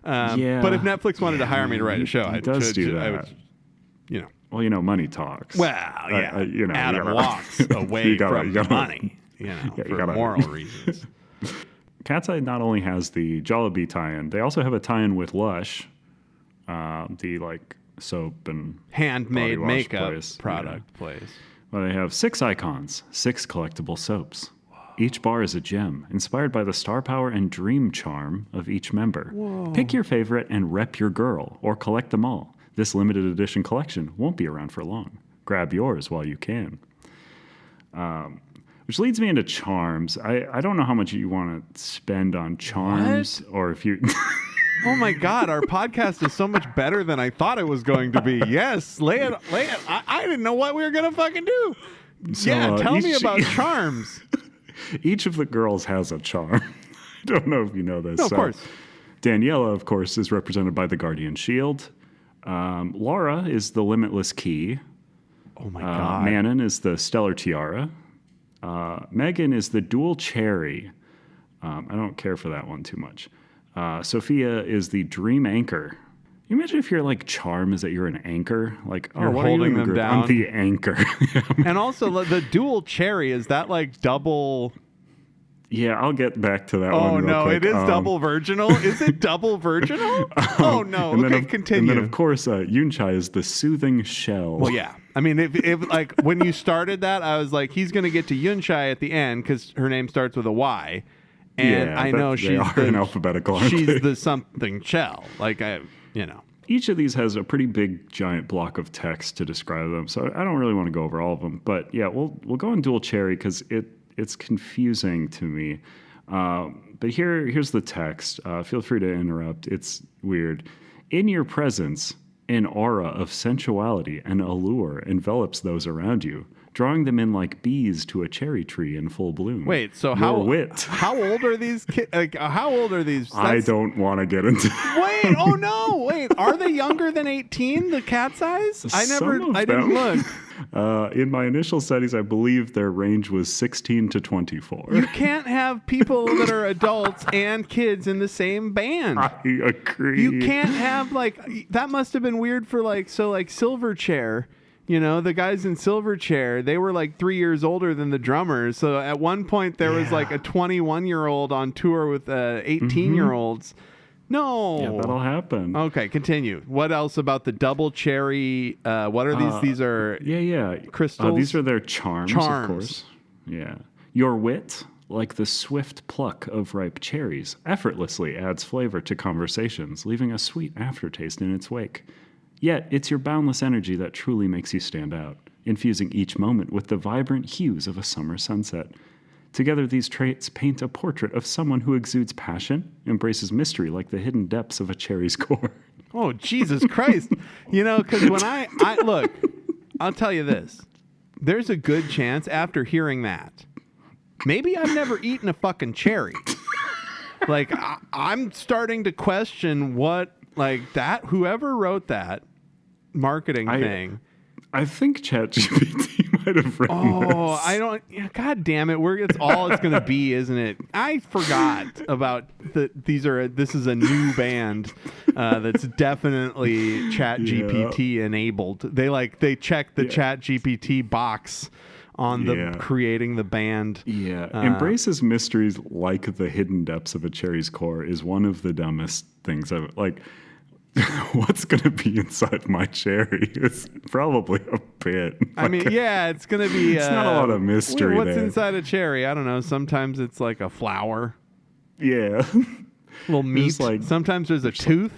But if Netflix wanted to hire me to write a show, I would. Well, money talks. Well, yeah. Adam walks away from money, for moral reasons. Katseye not only has the Jollibee tie-in, they also have a tie-in with Lush, the soap and handmade makeup place. product place. Well, they have 6 icons, 6 collectible soaps. Each bar is a gem, inspired by the star power and dream charm of each member. Whoa. Pick your favorite and rep your girl, or collect them all. This limited edition collection won't be around for long. Grab yours while you can. Which leads me into charms. I don't know how much you want to spend on charms, or if you... Oh my God, our podcast is so much better than I thought it was going to be. Yes, lay it. I didn't know what we were going to fucking do. So, yeah, tell me about charms. Each of the girls has a charm. I don't know if you know this. No, of course. Daniela, of course, is represented by the Guardian Shield. Laura is the Limitless Key. Oh my God. Manon is the Stellar Tiara. Megan is the Dual Cherry. I don't care for that one too much. Sophia is the Dream Anchor. You imagine if your like charm is that you're an anchor, like You're what are you holding in the them group? down. I'm the anchor. And also the dual cherry, is that like double? Yeah, I'll get back to that one. Oh real no, quick. it is double virginal. Is it double virginal? Oh no. And Okay, then continue. And then of course, Yunchai is the Soothing Shell. Well, yeah. I mean, if like when you started that, I was like, he's gonna get to Yunchai at the end because her name starts with a Y, and Yeah, I know they she's are in alphabetical. Aren't she's they? the something shell. Like Each of these has a pretty big giant block of text to describe them, so I don't really want to go over all of them. But yeah, we'll go on Dual Cherry because it's confusing to me. But here's the text. Feel free to interrupt. It's weird. In your presence, an aura of sensuality and allure envelops those around you, drawing them in like bees to a cherry tree in full bloom. Wait, so Your wit. how old are these kids? Like, how old are these? I don't want to get into. Wait, oh no, wait, are they younger than 18? The Catzeys? I didn't look. In my initial studies, I believe their range was 16 to 24. You can't have people that are adults and kids in the same band. I agree. You can't have that must have been weird for Silverchair. You know, the guys in Silverchair, they were like 3 years older than the drummers. So at one point there was like a 21-year-old on tour with 18-year-olds. No. Yeah, that'll happen. Okay, continue. What else about the double cherry? What are these? These are crystals. These are their charms, of course. Yeah. Your wit, like the swift pluck of ripe cherries, effortlessly adds flavor to conversations, leaving a sweet aftertaste in its wake. Yet, it's your boundless energy that truly makes you stand out, infusing each moment with the vibrant hues of a summer sunset. Together, these traits paint a portrait of someone who exudes passion, embraces mystery like the hidden depths of a cherry's core. Oh, Jesus Christ. You know, because when I look, I'll tell you this. There's a good chance after hearing that, maybe I've never eaten a fucking cherry. Like, I'm starting to question what, like, that, whoever wrote that marketing thing. I think ChatGPT might have written this. Oh, I don't. Yeah, God damn it! It's all it's going to be, isn't it? I forgot about this is a new band that's definitely ChatGPT enabled. They check the ChatGPT box on the creating the band. Yeah, embraces mysteries like the hidden depths of a cherry's core is one of the dumbest things I've like. What's going to be inside my cherry is probably a bit. I mean, it's going to be... It's not a lot of mystery what's there. inside a cherry? I don't know. Sometimes it's like a flower. Yeah. Little meat. Sometimes there's a tooth.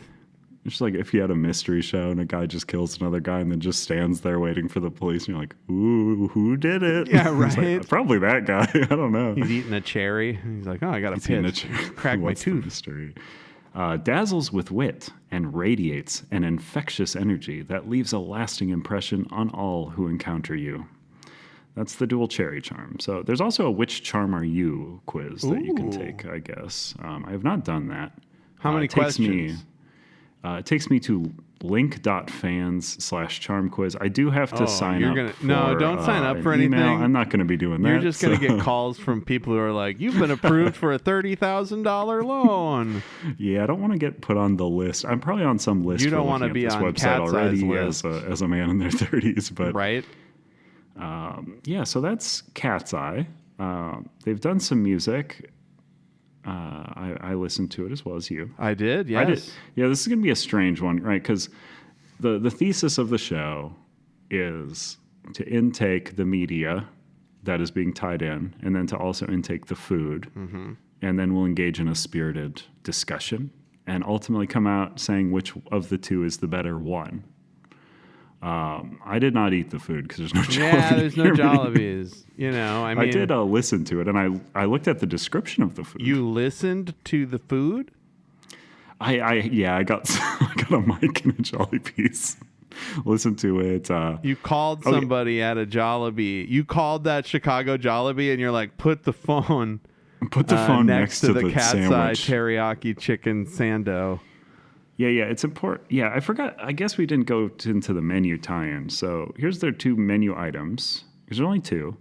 It's like if you had a mystery show and a guy just kills another guy and then just stands there waiting for the police and you're like, ooh, who did it? Yeah, right. Like, probably that guy. I don't know. He's eating a cherry. He's like, I got a pitch. Crack my tooth. Mystery? Dazzles with wit and radiates an infectious energy that leaves a lasting impression on all who encounter you. That's the dual cherry charm. So there's also a which charm are you quiz that you can take, I guess. I have not done that. How many questions? It takes me to link.fans/charm quiz. I do have to sign up for No, don't sign up for anything. Email. I'm not going to be doing that. You're just going to get calls from people who are like, you've been approved for a $30,000 loan. Yeah, I don't want to get put on the list. I'm probably on some list. You don't want to be on website already list. as a man in their 30s. But right. So that's Katseye. They've done some music. I listened to it as well as you. I did, yes. I did. Yeah, this is going to be a strange one, right? Because the thesis of the show is to intake the media that is being tied in, and then to also intake the food. Mm-hmm. And then we'll engage in a spirited discussion and ultimately come out saying which of the two is the better one. I did not eat the food because there's no Jollibee. Yeah, there's no near me. Jollibees. You know, I mean, I did listen to it, and I looked at the description of the food. You listened to the food? I got I got a mic and a Jollibees. Listen to it. You called somebody at a Jollibee. You called that Chicago Jollibee, and you're like, put the phone next to the Katseye sandwich. teriyaki chicken sando. Yeah, it's important. Yeah, I forgot. I guess we didn't go into the menu tie-in. So here's their 2 menu items. There's only 2.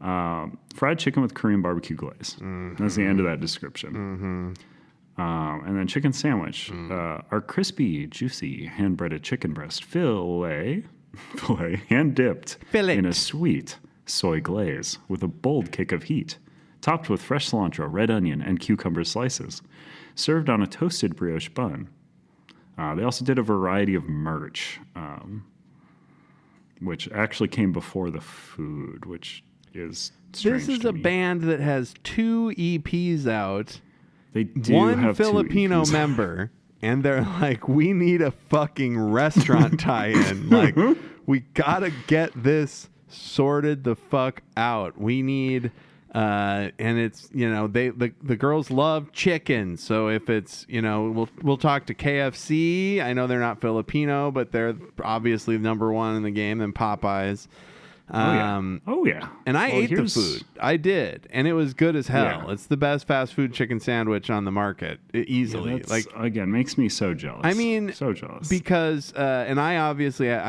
Fried chicken with Korean barbecue glaze. Mm-hmm. That's the end of that description. Mm-hmm. And then chicken sandwich. Our crispy, juicy, hand-breaded chicken breast fillet hand-dipped in a sweet soy glaze with a bold kick of heat, topped with fresh cilantro, red onion, and cucumber slices, served on a toasted brioche bun. They also did a variety of merch, which actually came before the food, which is strange. This is to a me. band that has 2 EPs out. They do One have Filipino 2 EPs. member, and they're like, we need a fucking restaurant tie-in. Like, we gotta get this sorted the fuck out. We need... and it's, you know, the girls love chicken. So if it's, you know, we'll talk to KFC. I know they're not Filipino, but they're obviously number 1 in the game than Popeyes. Oh yeah. And I ate the food. I did, and it was good as hell. Yeah. It's the best fast food chicken sandwich on the market, easily. Yeah, again, makes me so jealous. I mean, so jealous because and I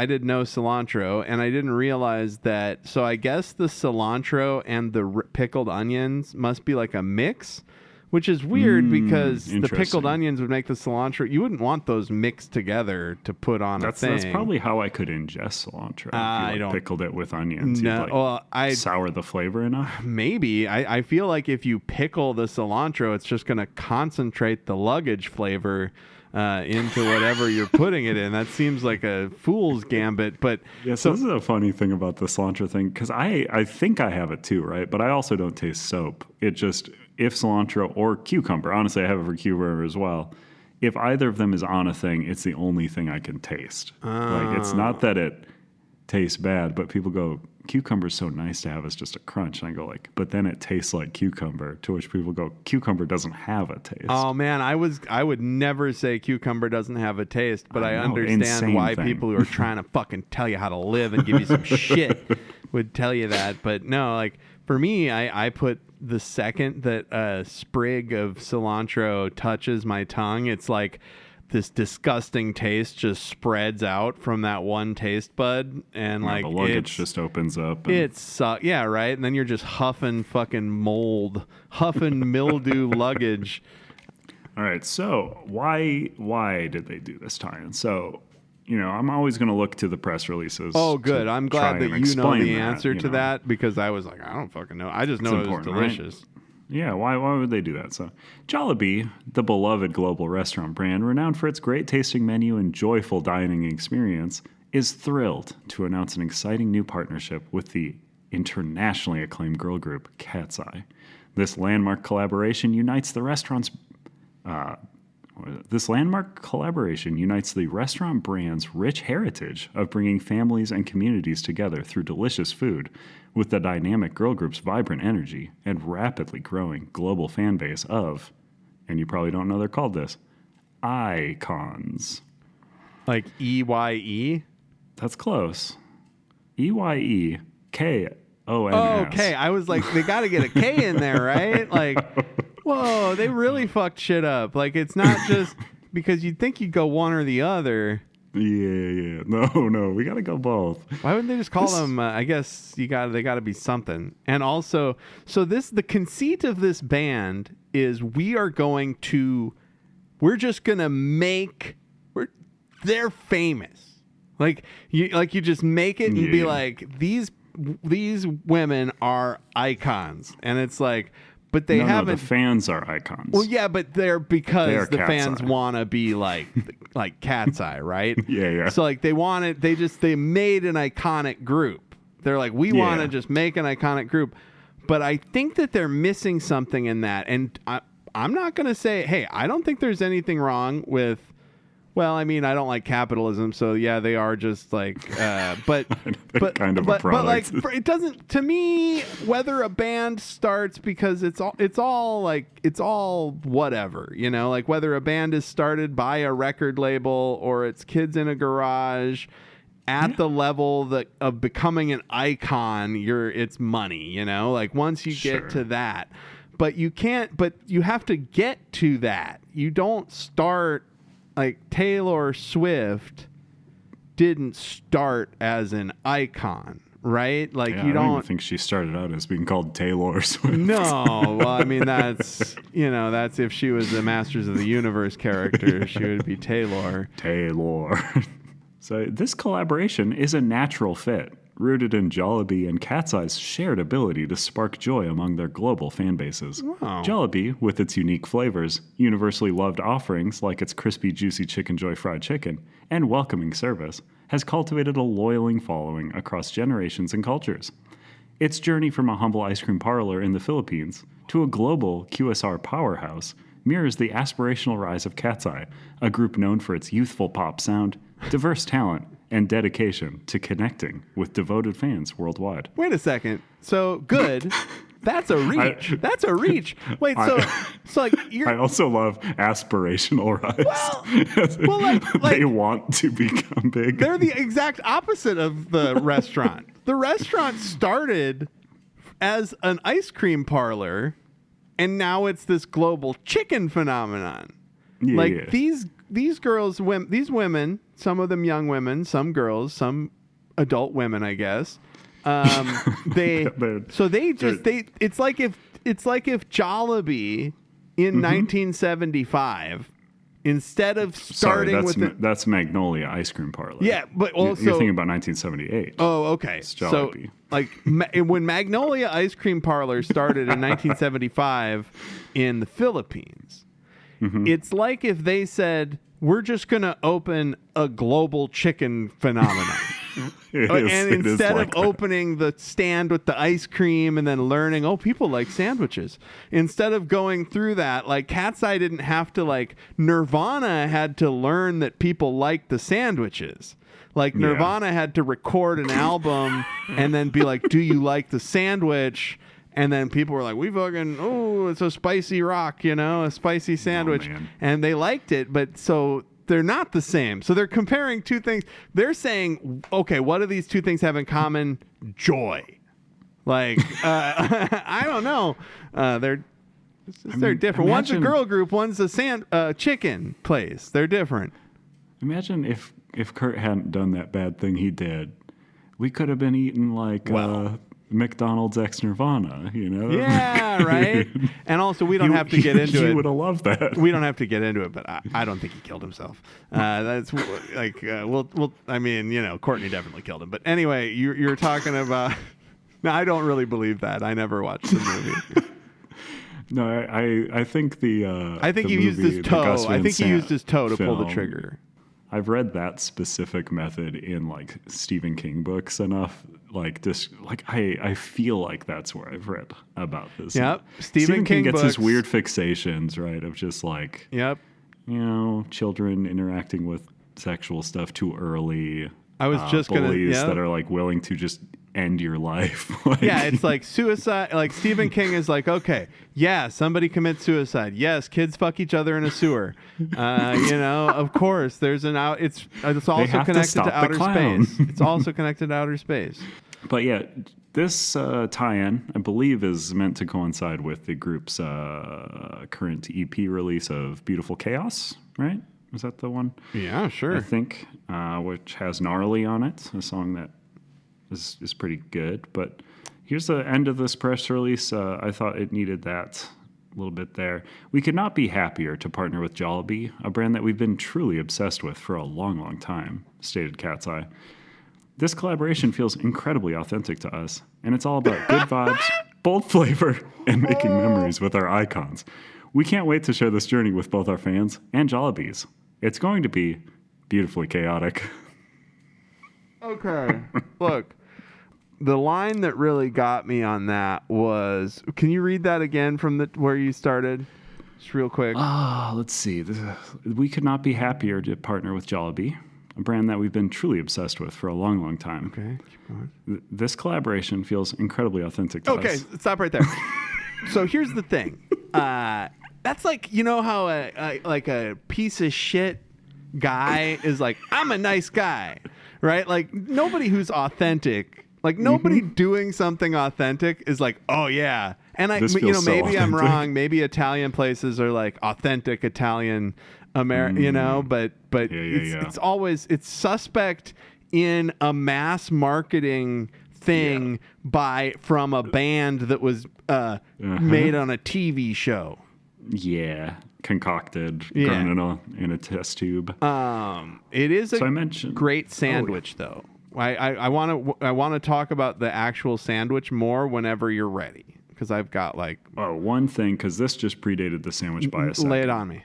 did no cilantro, and I didn't realize that. So I guess the cilantro and the pickled onions must be like a mix, which is weird because the pickled onions would make the cilantro. You wouldn't want those mixed together to put on a thing. That's probably how I could ingest cilantro. If you pickled it with onions. No, sour the flavor enough. Maybe. I feel like if you pickle the cilantro, it's just going to concentrate the luggage flavor into whatever you're putting it in. That seems like a fool's gambit. But yes, this is a funny thing about the cilantro thing, because I think I have it too, right? But I also don't taste soap. It just, if cilantro or cucumber, honestly, I have it for cucumber as well. If either of them is on a thing, it's the only thing I can taste. Like, it's not that it tastes bad, but people go, cucumber's so nice to have as just a crunch. And I go like, but then it tastes like cucumber, to which people go, cucumber doesn't have a taste. Oh man, I would never say cucumber doesn't have a taste, but I understand why people who are trying to fucking tell you how to live and give you some shit would tell you that. But no, like for me, I put the second that a sprig of cilantro touches my tongue, it's like this disgusting taste just spreads out from that one taste bud, and like the luggage just opens up. Yeah, right. And then you're just huffing fucking mold, huffing mildew luggage. All right, so why did they do this tie-in? So, you know, I'm always going to look to the press releases. Oh, good. I'm glad that you know the answer to know. that, because I was like, I don't fucking know. I just know it was delicious. Right? Yeah, why would they do that? So, Jollibee, the beloved global restaurant brand, renowned for its great tasting menu and joyful dining experience, is thrilled to announce an exciting new partnership with the internationally acclaimed girl group Katseye. This landmark collaboration unites the restaurant brand's rich heritage of bringing families and communities together through delicious food, with the dynamic girl group's vibrant energy and rapidly growing global fan base of, and you probably don't know they're called this, icons. Like EYE? That's close. EYEKONS. Oh, okay. I was like, they got to get a K in there, right? Like, whoa, they really fucked shit up. Like, it's not just because you'd think you'd go one or the other. Yeah. No, we got to go both. Why wouldn't they just call them? I guess they got to be something. And also, the conceit of this band is we're just gonna they're famous. Like you just make it and be like, these women are icons, and it's like. But they haven't. No, the fans are icons. Well, yeah, but they're the fans want to be like Katseye, right? Yeah. So like they made an iconic group, They're like, we want to just make an iconic group. But I think that they're missing something in that. And I'm not going to say, hey, I don't think there's anything wrong with, well, I mean, I don't like capitalism. So, yeah, they are just like, but kind of a product. But like, it doesn't, to me, whether a band starts because it's all whatever, you know, like whether a band is started by a record label or it's kids in a garage. At the level of becoming an icon, it's money, you know? Like once you get to that. But you have to get to that. You don't start like Taylor Swift didn't start as an icon, right? Like I don't even think she started out as being called Taylor Swift. No, well, I mean that's if she was a Masters of the Universe character, she would be Taylor. So this collaboration is a natural fit, rooted in Jollibee and Katseye's shared ability to spark joy among their global fan bases. Wow. Jollibee, with its unique flavors, universally loved offerings like its crispy, juicy Chickenjoy fried chicken, and welcoming service, has cultivated a loyal following across generations and cultures. Its journey from a humble ice cream parlor in the Philippines to a global QSR powerhouse mirrors the aspirational rise of Katseye, a group known for its youthful pop sound, diverse talent, and dedication to connecting with devoted fans worldwide. Wait a second. So good. That's a reach. That's a reach. Wait, so like you're. I also love aspirational rise. Well, like they want to become big. They're the exact opposite of the restaurant. The restaurant started as an ice cream parlor, and now it's this global chicken phenomenon. These girls, these women, some of them young women, some girls, some adult women, I guess. It's like if Jollibee in 1975, instead of starting that's Magnolia Ice Cream Parlor. Yeah, but also you're thinking about 1978. Oh, okay. It's Jollibee. So like when Magnolia Ice Cream Parlor started in 1975 in the Philippines, it's like if they said, we're just going to open a global chicken phenomenon. Instead of opening the stand with the ice cream and then learning, people like sandwiches. Instead of going through that, like Katseye didn't have to, like Nirvana had to learn that people liked the sandwiches. Like Nirvana had to record an album and then be like, do you like the sandwich? And then people were like, it's a spicy rock, a spicy sandwich. And they liked it, but so they're not the same. So they're comparing two things. They're saying, okay, what do these two things have in common? Joy. Like, I don't know. They're different. One's a girl group, one's a chicken place. They're different. Imagine if Kurt hadn't done that bad thing he did. We could have been eating like... McDonald's ex Nirvana, Yeah, right. And also, we don't have to get into it. You would have loved that. We don't have to get into it, but I don't think he killed himself. That's like I mean, Courtney definitely killed him. But anyway, you're talking about. No, I don't really believe that. I never watched the movie. No, I think I think he used his toe. I think he used his toe to pull the trigger. I've read that specific method in like Stephen King books enough. I feel like that's where I've read about this. Yep. Stephen King gets books. his weird fixations, right? Of just like, children interacting with sexual stuff too early. I was just bullies that are like willing to just end your life. It's like suicide. Like Stephen King is like, okay, somebody commits suicide. Yes, kids fuck each other in a sewer. Of course, there's it's also connected to outer space. It's also connected to outer space. But this tie-in, I believe, is meant to coincide with the group's current EP release of Beautiful Chaos, right? Is that the one? Yeah, sure. I think, which has GNARLY on it, a song that is pretty good. But here's the end of this press release. I thought it needed that a little bit there. We could not be happier to partner with Jollibee, a brand that we've been truly obsessed with for a long, long time, stated Katseye. This collaboration feels incredibly authentic to us, and it's all about good vibes, bold flavor, and making memories with our icons. We can't wait to share this journey with both our fans and Jollibees. It's going to be beautifully chaotic. Okay. Look, the line that really got me on that was, can you read that again from where you started? Just real quick. Let's see. We could not be happier to partner with Jollibee, a brand that we've been truly obsessed with for a long, long time. Okay, keep going. This collaboration feels incredibly authentic to us. Okay, stop right there. So here's the thing. That's like, you know how a piece of shit guy is like, I'm a nice guy, right? Like nobody who's authentic, like nobody doing something authentic is like, oh yeah. And maybe I'm wrong. Maybe Italian places are like authentic Italian but it's always, it's suspect in a mass marketing thing from a band that was made on a TV show. Yeah, concocted, grown in a test tube. It is a great sandwich, though. I want to talk about the actual sandwich more whenever you're ready, because I've got one thing, because this just predated the sandwich by a second. Lay it on me.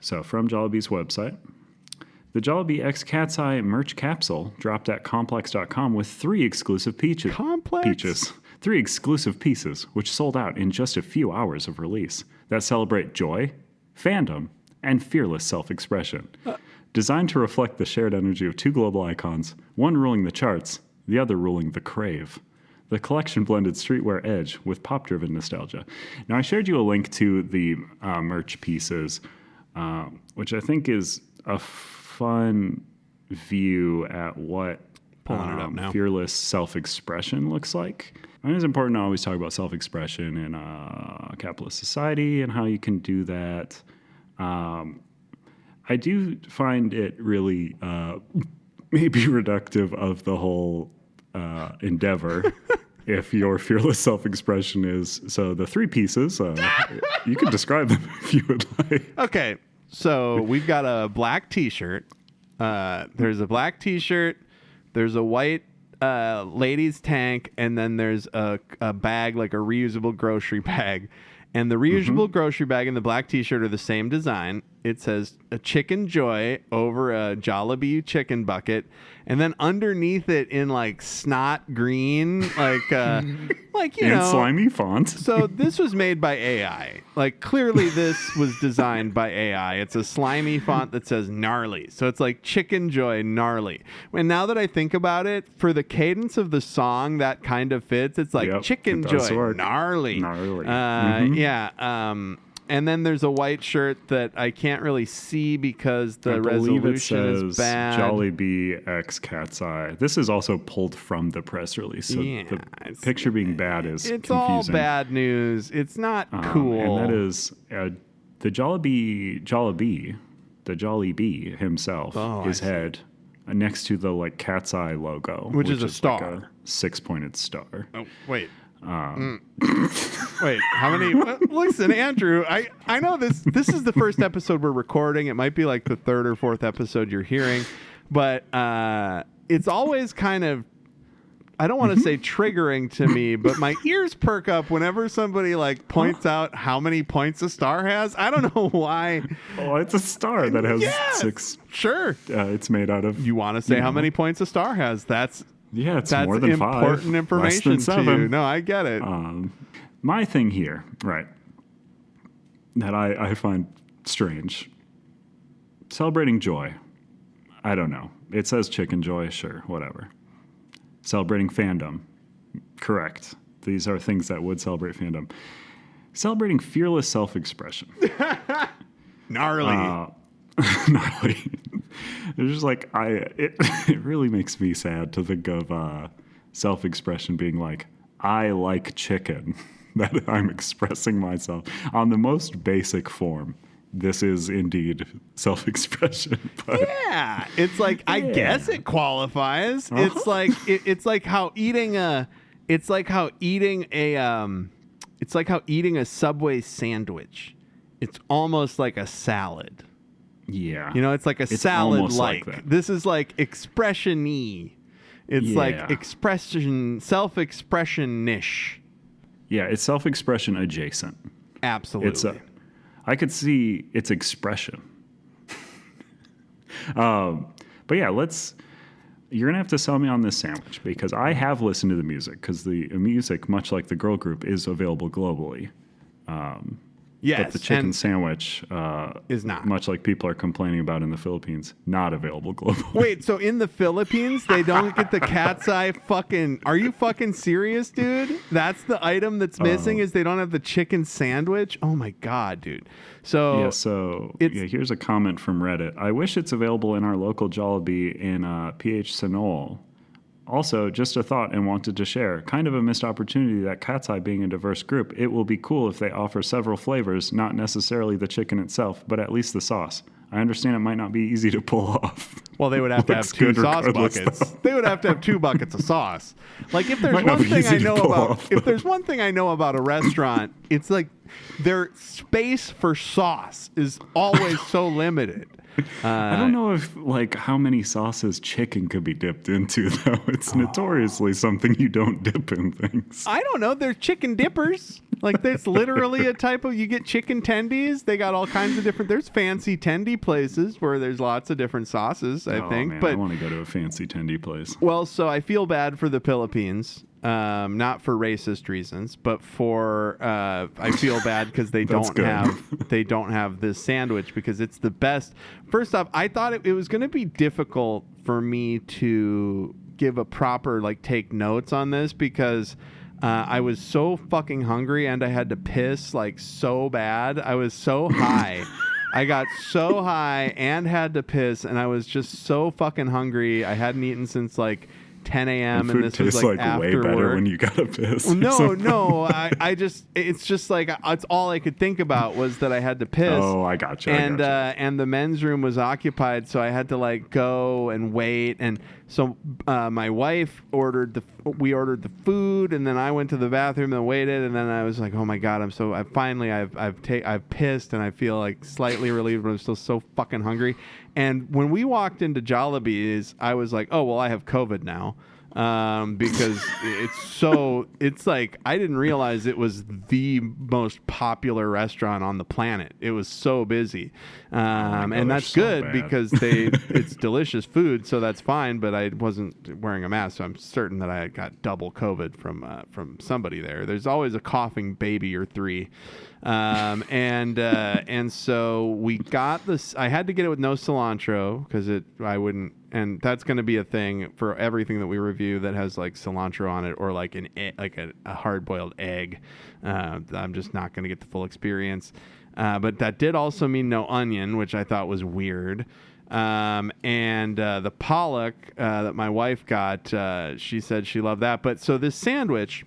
So from Jollibee's website, the Jollibee X Katseye merch capsule dropped at complex.com with 3 exclusive peaches. Complex? 3 exclusive pieces, which sold out in just a few hours of release, that celebrate joy, fandom, and fearless self-expression. Designed to reflect the shared energy of 2 global icons, one ruling the charts, the other ruling the crave. The collection blended streetwear edge with pop-driven nostalgia. Now, I shared you a link to the merch pieces, which I think is a fun view at what Pulling it up now. Fearless self-expression looks like. I think it's important to always talk about self-expression in a capitalist society and how you can do that. I do find it really maybe reductive of the whole endeavor if your fearless self-expression is. So the 3 pieces, you can describe them if you would like. Okay, so we've got a black T-shirt. There's a black T-shirt. There's a white ladies tank, and then there's a bag, like a reusable grocery bag. And the reusable grocery bag and the black T-shirt are the same design. It says a Chickenjoy over a Jollibee chicken bucket, and then underneath it in like snot green, like slimy font. So this was made by AI. Like clearly this was designed by AI. It's a slimy font that says gnarly. So it's like Chickenjoy gnarly. And now that I think about it, for the cadence of the song, that kind of fits. It's like Chickenjoy gnarly. And then there's a white shirt that I can't really see because the resolution is bad. Jollibee X Katseye. This is also pulled from the press release. So the picture being bad is it's confusing. All bad news. It's not cool. And that is the Jollibee, the Jollibee himself, his head next to the like Katseye logo, which is a star, like a 6-pointed star. Oh wait. Wait, how many? Listen, Andrew, I know this is the first episode we're recording. It might be like the 3rd or 4th episode you're hearing, but it's always kind of, I don't want to say triggering to me, but my ears perk up whenever somebody like points out how many points a star has. I don't know why. Oh, it's a star that has 6. Sure. It's made out of. You want to say how many points a star has? That's more than 5. Important information less than 7. to you. No, I get it. My thing here, right, that I find strange, celebrating joy. I don't know. It says Chickenjoy, sure, whatever. Celebrating fandom, correct. These are things that would celebrate fandom. Celebrating fearless self-expression. Gnarly. Gnarly. It's just like it really makes me sad to think of self-expression being like, I like chicken, that I'm expressing myself on the most basic form. This is indeed self-expression. But yeah, it's like I guess it qualifies. It's like it's like how eating a Subway sandwich. It's almost like a salad. Yeah. You know, it's like a salad like. This is like expression-y. It's like self-expression-ish. Yeah, it's self-expression adjacent. Absolutely. I could see its expression. But yeah, let's you're going to have to sell me on this sandwich because I have listened to the music because the music, much like the girl group, is available globally. Yes, but the chicken sandwich is not. Much like people are complaining about in the Philippines, not available globally. Wait, so in the Philippines, they don't get the Katseye fucking... Are you fucking serious, dude? That's the item that's missing is they don't have the chicken sandwich? Oh, my God, dude. So... Here's a comment from Reddit. I wish it's available in our local Jollibee in PH Sanol. Also, just a thought and wanted to share. Kind of a missed opportunity that Katseye being a diverse group. It will be cool if they offer several flavors, not necessarily the chicken itself, but at least the sauce. I understand it might not be easy to pull off. Well, they would have to have 2 sauce buckets. They would have to have 2 buckets of sauce. Like if there's one thing I know about, if there's one thing I know about a restaurant, it's like their space for sauce is always so limited. I don't know if how many sauces chicken could be dipped into though. It's notoriously something you don't dip in things. I don't know. They're chicken dippers. Like that's literally a type of, you get chicken tendies. They got all kinds of different, there's fancy tendy places where there's lots of different sauces, I think. Man, but I want to go to a fancy tendy place. Well, so I feel bad for the Philippines. Not for racist reasons, but for I feel bad because they don't have this sandwich because it's the best. First off, I thought it was going to be difficult for me to give a proper take notes on this because I was so fucking hungry and I had to piss so bad. I was so high. I got so high and had to piss, and I was just so fucking hungry. I hadn't eaten since 10 a.m. and this was after way better work. When you gotta piss. No. I just it's just it's all I could think about was that I had to piss. Oh, I gotcha. And the men's room was occupied, so I had to go and wait. And so my wife ordered the food, and then I went to the bathroom and waited, and then I was like, oh my God, I've pissed, and I feel slightly relieved, but I'm still so fucking hungry. And when we walked into Jollibee's, I was like, oh, well, I have COVID now. Because it's I didn't realize it was the most popular restaurant on the planet. It was so busy. And that's good because it's delicious food, so that's fine, but I wasn't wearing a mask, so I'm certain that I got double COVID from somebody there. There's always a coughing baby or 3. And so we got this. I had to get it with no cilantro because I wouldn't, and that's going to be a thing for everything that we review that has cilantro on it or a hard boiled egg. I'm just not going to get the full experience. But that did also mean no onion, which I thought was weird. And the pollock that my wife got, she said she loved that. But so this sandwich.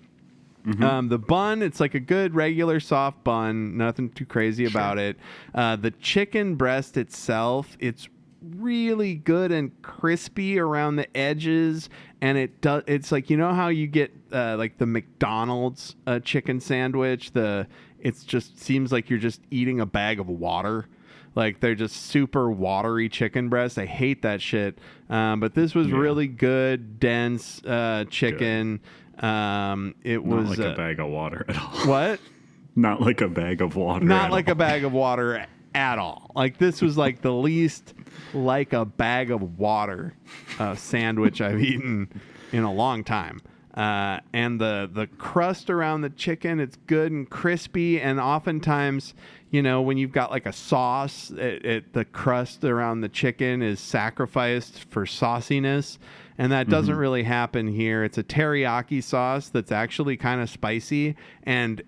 Mm-hmm. The bun, it's a good regular soft bun, nothing too crazy about it. The chicken breast itself, it's really good and crispy around the edges, and it's how you get the McDonald's chicken sandwich, it just seems like you're just eating a bag of water. They're just super watery chicken breasts. I hate that shit. But this was really good, dense chicken. Good. It was not a bag of water at all. What? Not like a bag of water. Not like a bag of water at all. This was the least like a bag of water sandwich I've eaten in a long time. And the crust around the chicken, it's good and crispy. And oftentimes, when you've got a sauce, the crust around the chicken is sacrificed for sauciness. And that doesn't really happen here. It's a teriyaki sauce that's actually kind of spicy. And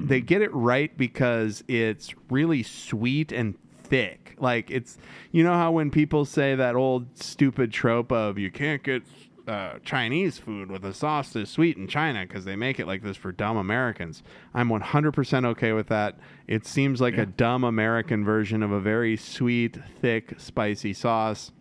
they get it right because it's really sweet and thick. It's, how when people say that old stupid trope of you can't get Chinese food with a sauce that's sweet in China because they make it like this for dumb Americans. I'm 100% okay with that. It seems like a dumb American version of a very sweet, thick, spicy sauce.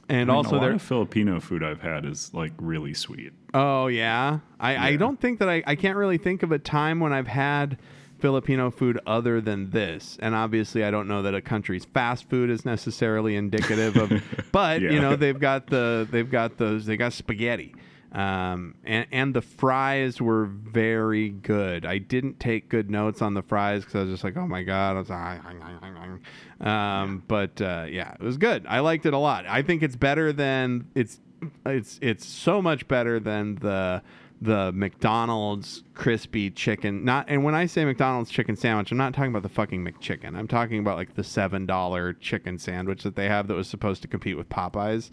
And also, a lot of Filipino food I've had is really sweet. Oh yeah, I don't think that I can't really think of a time when I've had Filipino food other than this. And obviously, I don't know that a country's fast food is necessarily indicative of, but they've got spaghetti. And the fries were very good. I didn't take good notes on the fries because I was just oh my God. I was but it was good. I liked it a lot. I think it's better than, it's it's so much better than the McDonald's crispy chicken. And when I say McDonald's chicken sandwich, I'm not talking about the fucking McChicken. I'm talking about like the $7 chicken sandwich that they have that was supposed to compete with Popeyes.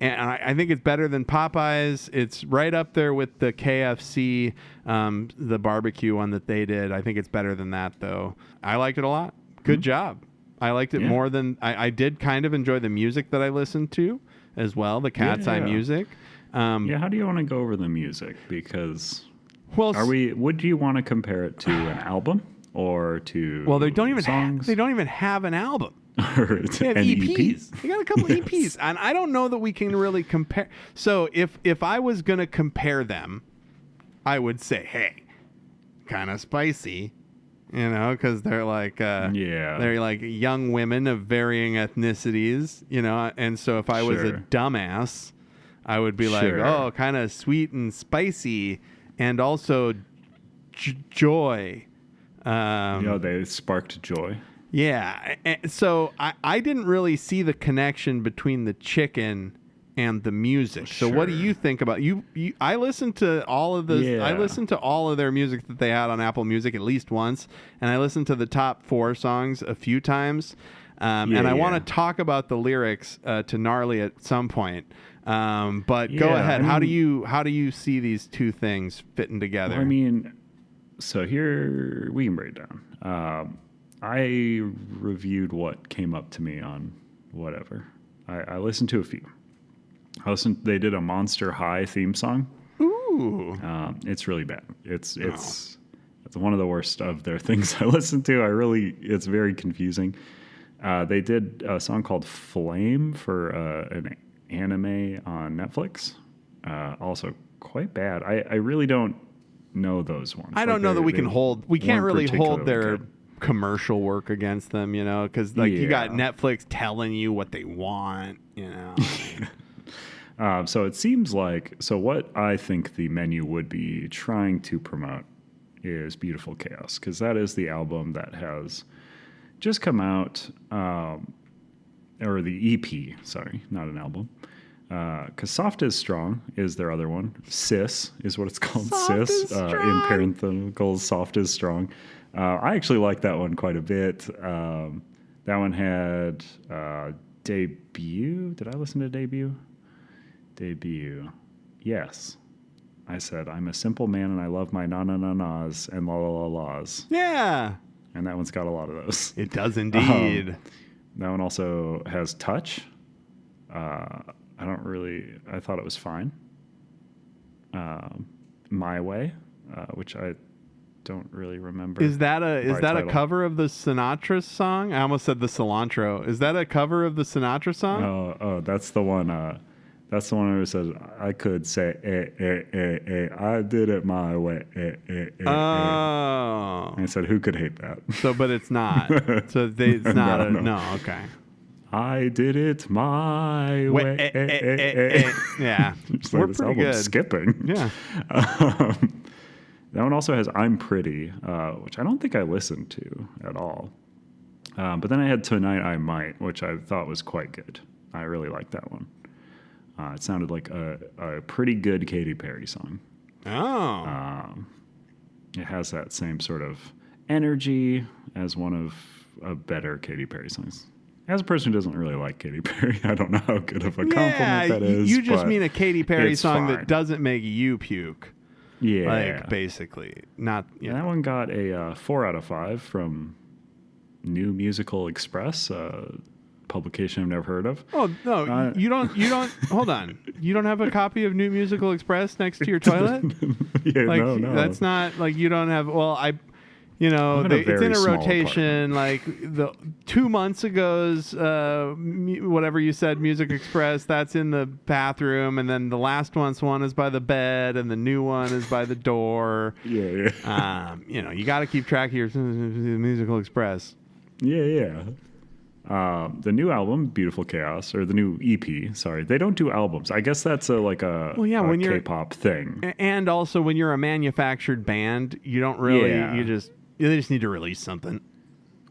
And I think it's better than Popeyes. It's right up there with the KFC, the barbecue one that they did. I think it's better than that, though. I liked it a lot. Good job. I liked it more than... I did kind of enjoy the music that I listened to as well, the Katseye music. How do you want to go over the music? Because would you want to compare it to an album or to they don't even songs? They don't even have an album. Or they have EPs. They got a couple EPs, and I don't know that we can really compare. So if I was gonna compare them, I would say, hey, kind of spicy, because they're like they're like young women of varying ethnicities, and so if I was a dumbass, I would be like, oh, kind of sweet and spicy, and also joy. They sparked joy. Yeah. So I didn't really see the connection between the chicken and the music. So what do you think about you? I listened to all of the. I listened to all of their music that they had on Apple Music at least once, and I listened to the top 4 songs a few times. And I want to talk about the lyrics to Gnarly at some point. But go ahead. How do you see these two things fitting together? So here we can break it down. I reviewed what came up to me on whatever. I listened to a few. They did a Monster High theme song. Ooh. It's really bad. It's one of the worst of their things I listened to. It's very confusing. They did a song called Flame for an anime on Netflix. Also quite bad. I really don't know those ones. I don't know that we can't really hold their commercial work against them, because you got Netflix telling you what they want, So it seems like, what I think the menu would be trying to promote is Beautiful Chaos, because that is the album that has just come out, or the EP, sorry, not an album. Because Soft is Strong is their other one. Sis is what it's called. Sis, in parentheticals, Soft is Strong. I actually like that one quite a bit. That one had Debut. Did I listen to Debut? Debut. Yes. I said, I'm a simple man and I love my na-na-na-nas and la-la-la-las. Yeah. And that one's got a lot of those. It does indeed. That one also has Touch. I thought it was fine. My Way, which I don't really remember. Is that a cover of the Sinatra song? I almost said the cilantro. Is that a cover of the Sinatra song? Oh, that's the one. That's the one where it says, I could say, I did it my way. Oh. And I said, who could hate that? So, but it's not. So it's not no, okay. I did it my way. Yeah. We're pretty good. Skipping. Yeah. That one also has I'm Pretty, which I don't think I listened to at all. But then I had Tonight I Might, which I thought was quite good. I really liked that one. It sounded like a pretty good Katy Perry song. Oh. It has that same sort of energy as one of a better Katy Perry songs. As a person who doesn't really like Katy Perry, I don't know how good of a compliment that is. You just mean a Katy Perry song that doesn't make you puke. Yeah. Like, basically. Not. That one got a 4 out of 5 from New Musical Express, publication I've never heard of. Oh, no. You don't. Hold on. You don't have a copy of New Musical Express next to your toilet? No. That's not, you don't have. Well, it's in a rotation. Apartment. The 2 months ago's whatever you said, Music Express, that's in the bathroom, and then the last one is by the bed, and the new one is by the door. Yeah. You got to keep track of your Musical Express. Yeah. The new album, Beautiful Chaos, or the new EP. Sorry, they don't do albums. I guess that's a K-pop thing. And also, when you're a manufactured band, you don't really. They just need to release something.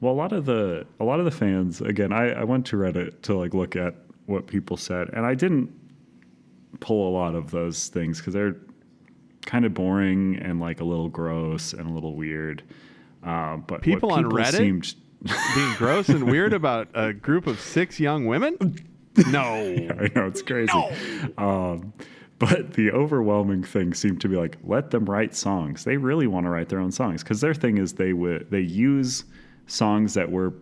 Well, a lot of the fans, again, I went to Reddit to look at what people said, and I didn't pull a lot of those things because they're kind of boring and like a little gross and a little weird. But people on Reddit seemed being gross and weird about a group of 6 young women? No. I know, it's crazy. No. But the overwhelming thing seemed to be like, let them write songs. They really want to write their own songs because their thing is they use songs that were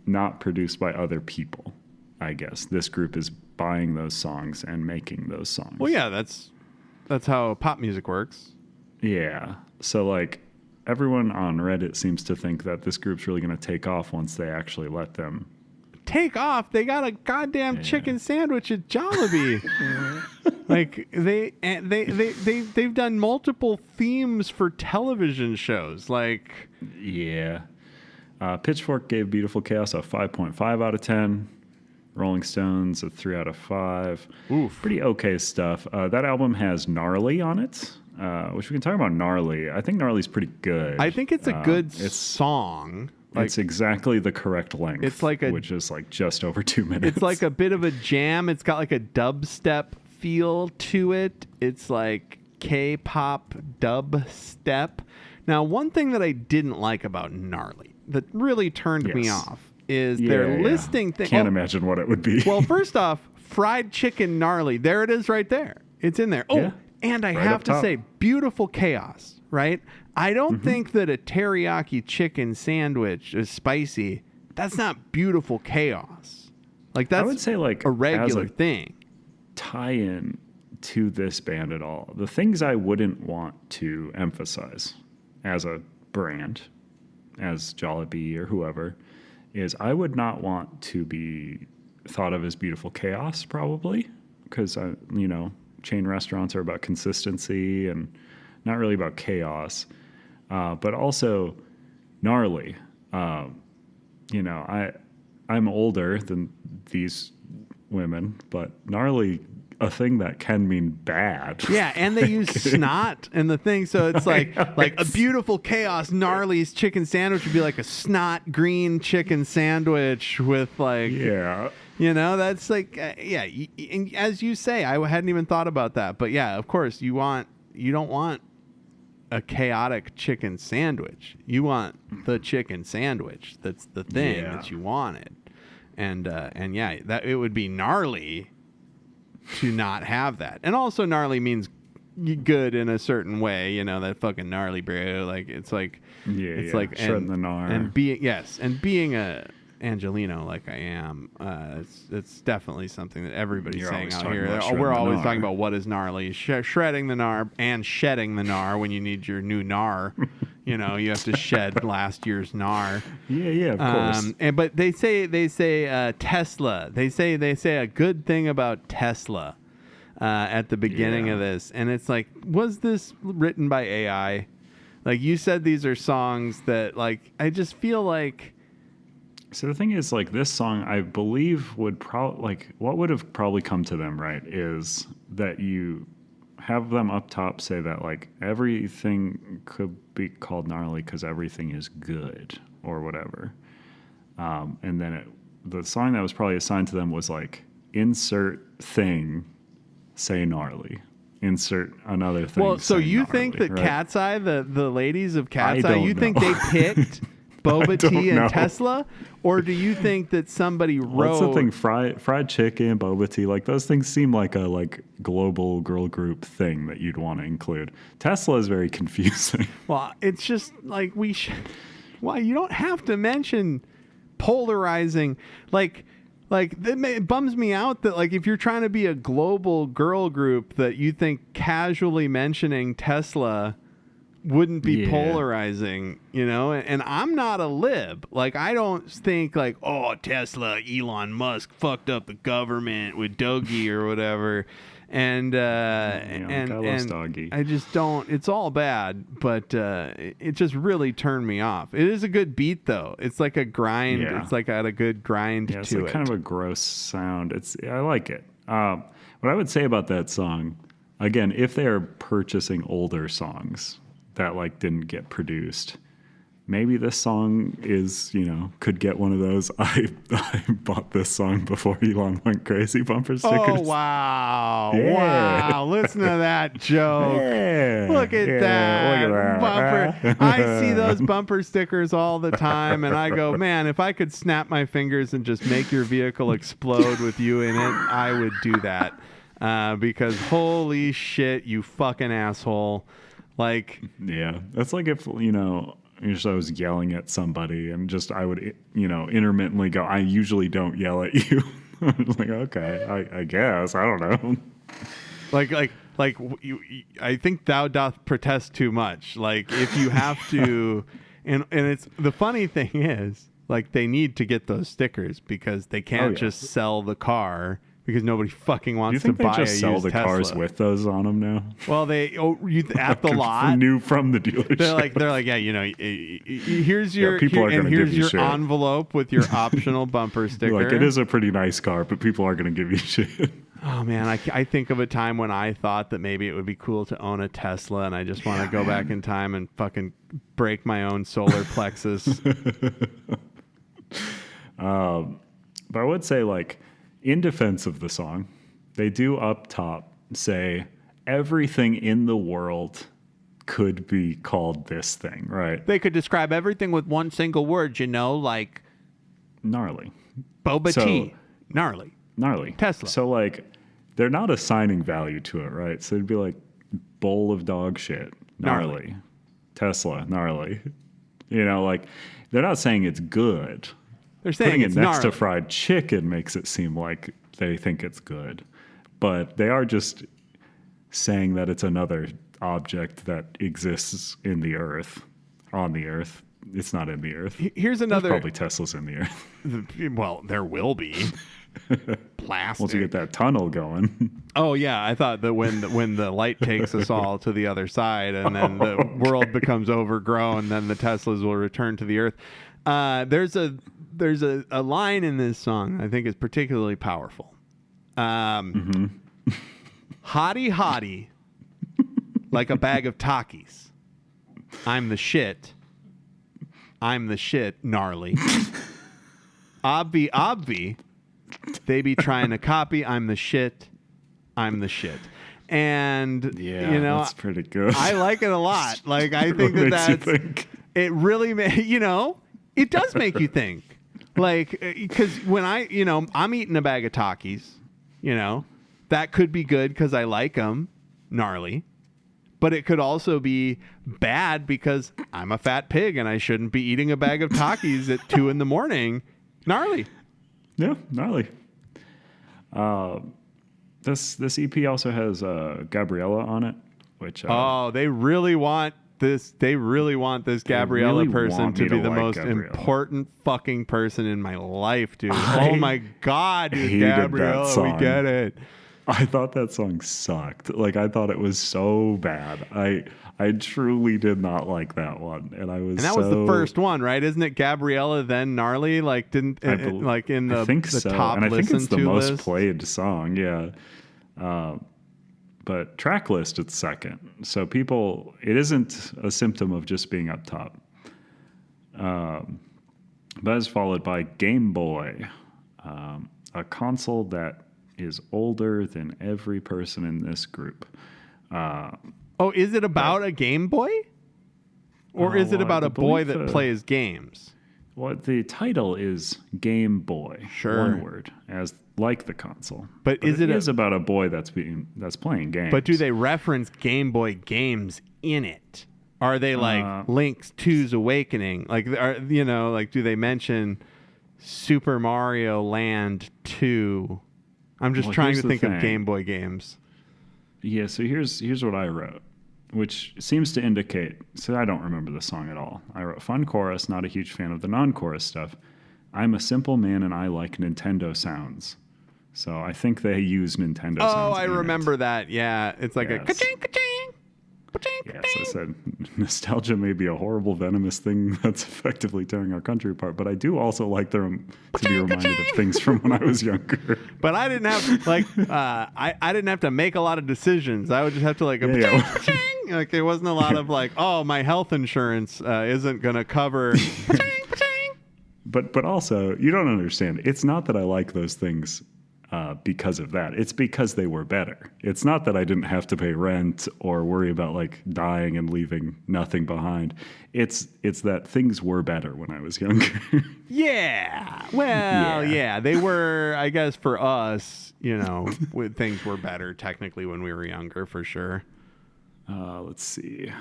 not produced by other people. I guess this group is buying those songs and making those songs. Well, yeah, that's how pop music works. Yeah. So like everyone on Reddit seems to think that this group's really going to take off once they actually let them take off. They got a goddamn chicken sandwich at Jollibee. Like they've done multiple themes for television shows. Like, yeah. Pitchfork gave Beautiful Chaos a 5.5 out of 10. Rolling Stones a 3 out of 5. Oof. Pretty okay stuff. That album has Gnarly on it, which we can talk about Gnarly. I think Gnarly's pretty good. I think it's a good song. Like, it's exactly the correct length. It's like which is like just over 2 minutes. It's like a bit of a jam. It's got like a dubstep feel to it. It's like K-pop dubstep. Now, one thing that I didn't like about Gnarly that really turned me off is they're listing things. Can't imagine what it would be. Well, first off, fried chicken Gnarly. There it is right there. It's in there. Oh, and I have to say, Beautiful Chaos, right? I don't think that a teriyaki chicken sandwich is spicy. That's not Beautiful Chaos. Like, that's I would say like a regular thing. Tie-in to this band at all. The things I wouldn't want to emphasize as a brand, as Jollibee or whoever, is I would not want to be thought of as Beautiful Chaos, probably, because, chain restaurants are about consistency and not really about chaos. But also Gnarly. I'm older than these women, but Gnarly, a thing that can mean bad. Yeah, and they use snot in the thing, so it's like a Beautiful Chaos Gnarly's chicken sandwich would be like a snot green chicken sandwich with like that's like and as you say, I hadn't even thought about that, but yeah, of course you don't want a chaotic chicken sandwich. You want the chicken sandwich. That's the thing that you wanted, and that it would be gnarly to not have that. And also gnarly means good in a certain way, that fucking gnarly bro. Like it's like like shredding the gnar. And being a Angelino like I am, it's definitely something that everybody's saying out here. We're always talking about what is gnarly, shredding the gnar and shedding the gnar when you need your new gnar. You have to shed last year's gnar. Yeah, of course. But they say Tesla. They say a good thing about Tesla at the beginning of this, and it's like, was this written by AI? Like you said, these are songs that like I just feel like. So the thing is, like, this song, I believe would what would have probably come to them, right, is that you have them up top say that, like, everything could be called gnarly because everything is good or whatever. And then the song that was probably assigned to them was, like, insert thing, say gnarly. Insert another thing. Well, so you gnarly, think that right? Katseye, the ladies of Katseye, think they picked boba tea and Tesla? Or do you think that somebody wrote... What's the thing? Fried chicken, boba tea. Like, those things seem like a global girl group thing that you'd want to include. Tesla is very confusing. Well, it's just like well, you don't have to mention polarizing. It bums me out that, like, if you're trying to be a global girl group, that you think casually mentioning Tesla wouldn't be polarizing, and I'm not a lib. Like, I don't think like, oh, Tesla, Elon Musk fucked up the government with Doggy or whatever. And Doggy. I just don't. It's all bad, but it just really turned me off. It is a good beat though. It's like a grind. Yeah. It's like got a good grind to it's like it. Kind of a gross sound. I like it. What I would say about that song, again, if they are purchasing older songs that like didn't get produced, maybe this song is, could get one of those I bought this song before Elon went crazy bumper stickers. Oh, wow. Yeah. Wow. Listen to that joke. Yeah. Look at that. Look at that. Bumper. I see those bumper stickers all the time, and I go, man, if I could snap my fingers and just make your vehicle explode with you in it, I would do that. Because holy shit, you fucking asshole. Like, yeah, that's like if, I was yelling at somebody and I would, intermittently go, I usually don't yell at you. I was like, okay, I guess, I don't know. Like I think thou doth protest too much. Like, if you have to, and it's, the funny thing is, like, they need to get those stickers because they can't just sell the car. Because nobody fucking wants to buy a used Tesla. Do you think they just sell the cars with those on them now? Well, at the lot. New from the dealership. They're like, yeah, here's your here's your shit. Envelope with your optional bumper sticker. Like, it is a pretty nice car, but people are going to give you shit. Oh man, I think of a time when I thought that maybe it would be cool to own a Tesla, and I just want to go back in time and fucking break my own solar plexus. But I would say, like, in defense of the song, they do up top say everything in the world could be called this thing, right? They could describe everything with one single word, like gnarly. Boba tea. Gnarly. Tesla. So, like, they're not assigning value to it, right? So it'd be like bowl of dog shit. Gnarly. Tesla. Gnarly. Like, they're not saying it's good. They're saying putting it's it next gnarly. to fried chicken makes it seem like they think it's good, but they are just saying that it's another object that exists in the earth, on the earth. It's not in the earth. Here's another. There's probably Teslas in the earth. Well, there will be. Plastic. Once you get that tunnel going. Oh yeah, I thought that when the light takes us all to the other side, and then the world becomes overgrown, then the Teslas will return to the earth. There's a line in this song I think is particularly powerful. Hottie hottie, like a bag of Takis. I'm the shit, gnarly. Obvi, they be trying to copy. I'm the shit. And that's pretty good. I like it a lot. Like, I think that's it really it does make you think. Like, because when I'm eating a bag of Takis, that could be good because I like them, gnarly. But it could also be bad because I'm a fat pig and I shouldn't be eating a bag of Takis at 2 a.m, gnarly. Yeah, gnarly. This EP also has Gabriella on it, which they really want this. They really want this Gabriella really person to be the like most Gabriella. Important fucking person in my life, dude. Oh my god, dude, Gabriella, song. we get it. I thought that song sucked. Like, I thought it was so bad. I truly did not like that one, and that was the first one, right? Isn't it Gabriella then gnarly? Like, like in the I think the so. top and I think it's the most list? played song, yeah. But track list, it's second. So it isn't a symptom of just being up top. But it's followed by Game Boy, a console that is older than every person in this group. Is it about a Game Boy? Or is it about a boy that plays games? Well, the title is Game Boy. Sure. One word, as like the console. But it is about a boy that's playing games. But do they reference Game Boy games in it? Are they like Link's 2's Awakening? Like, do they mention Super Mario Land 2? I'm just trying to think of Game Boy games. Yeah, so here's what I wrote, which seems to indicate, so I don't remember the song at all. I wrote, fun chorus, not a huge fan of the non-chorus stuff. I'm a simple man and I like Nintendo sounds. So I think they use Nintendo sounds. Oh, I remember that. Yeah, it's like a ka-ching, ka-ching. Yes, I said nostalgia may be a horrible, venomous thing that's effectively tearing our country apart, but I do also like them to be reminded of things from when I was younger. But I didn't have I didn't have to make a lot of decisions. I would just have to Like it wasn't a lot of like, oh, my health insurance isn't gonna cover. But also, you don't understand. It's not that I like those things because of that. It's because they were better. It's not that I didn't have to pay rent or worry about like dying and leaving nothing behind. It's that things were better when I was younger. Yeah. Well, yeah, they were. I guess for us, things were better technically when we were younger, for sure. Let's see.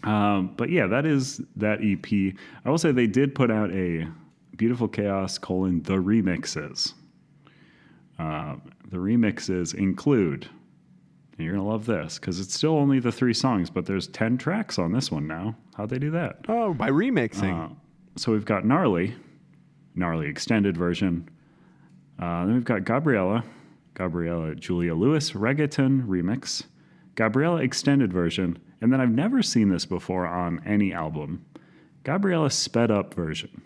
But yeah, that is that EP. I will say they did put out a Beautiful Chaos: the remixes. The remixes include, and you're gonna love this because it's still only the 3 songs, but there's 10 tracks on this one now. How'd they do that? Oh, by remixing. So we've got Gnarly extended version. Then we've got Gabriella Julia Lewis reggaeton remix, Gabriella extended version, and then I've never seen this before on any album, Gabriella sped up version.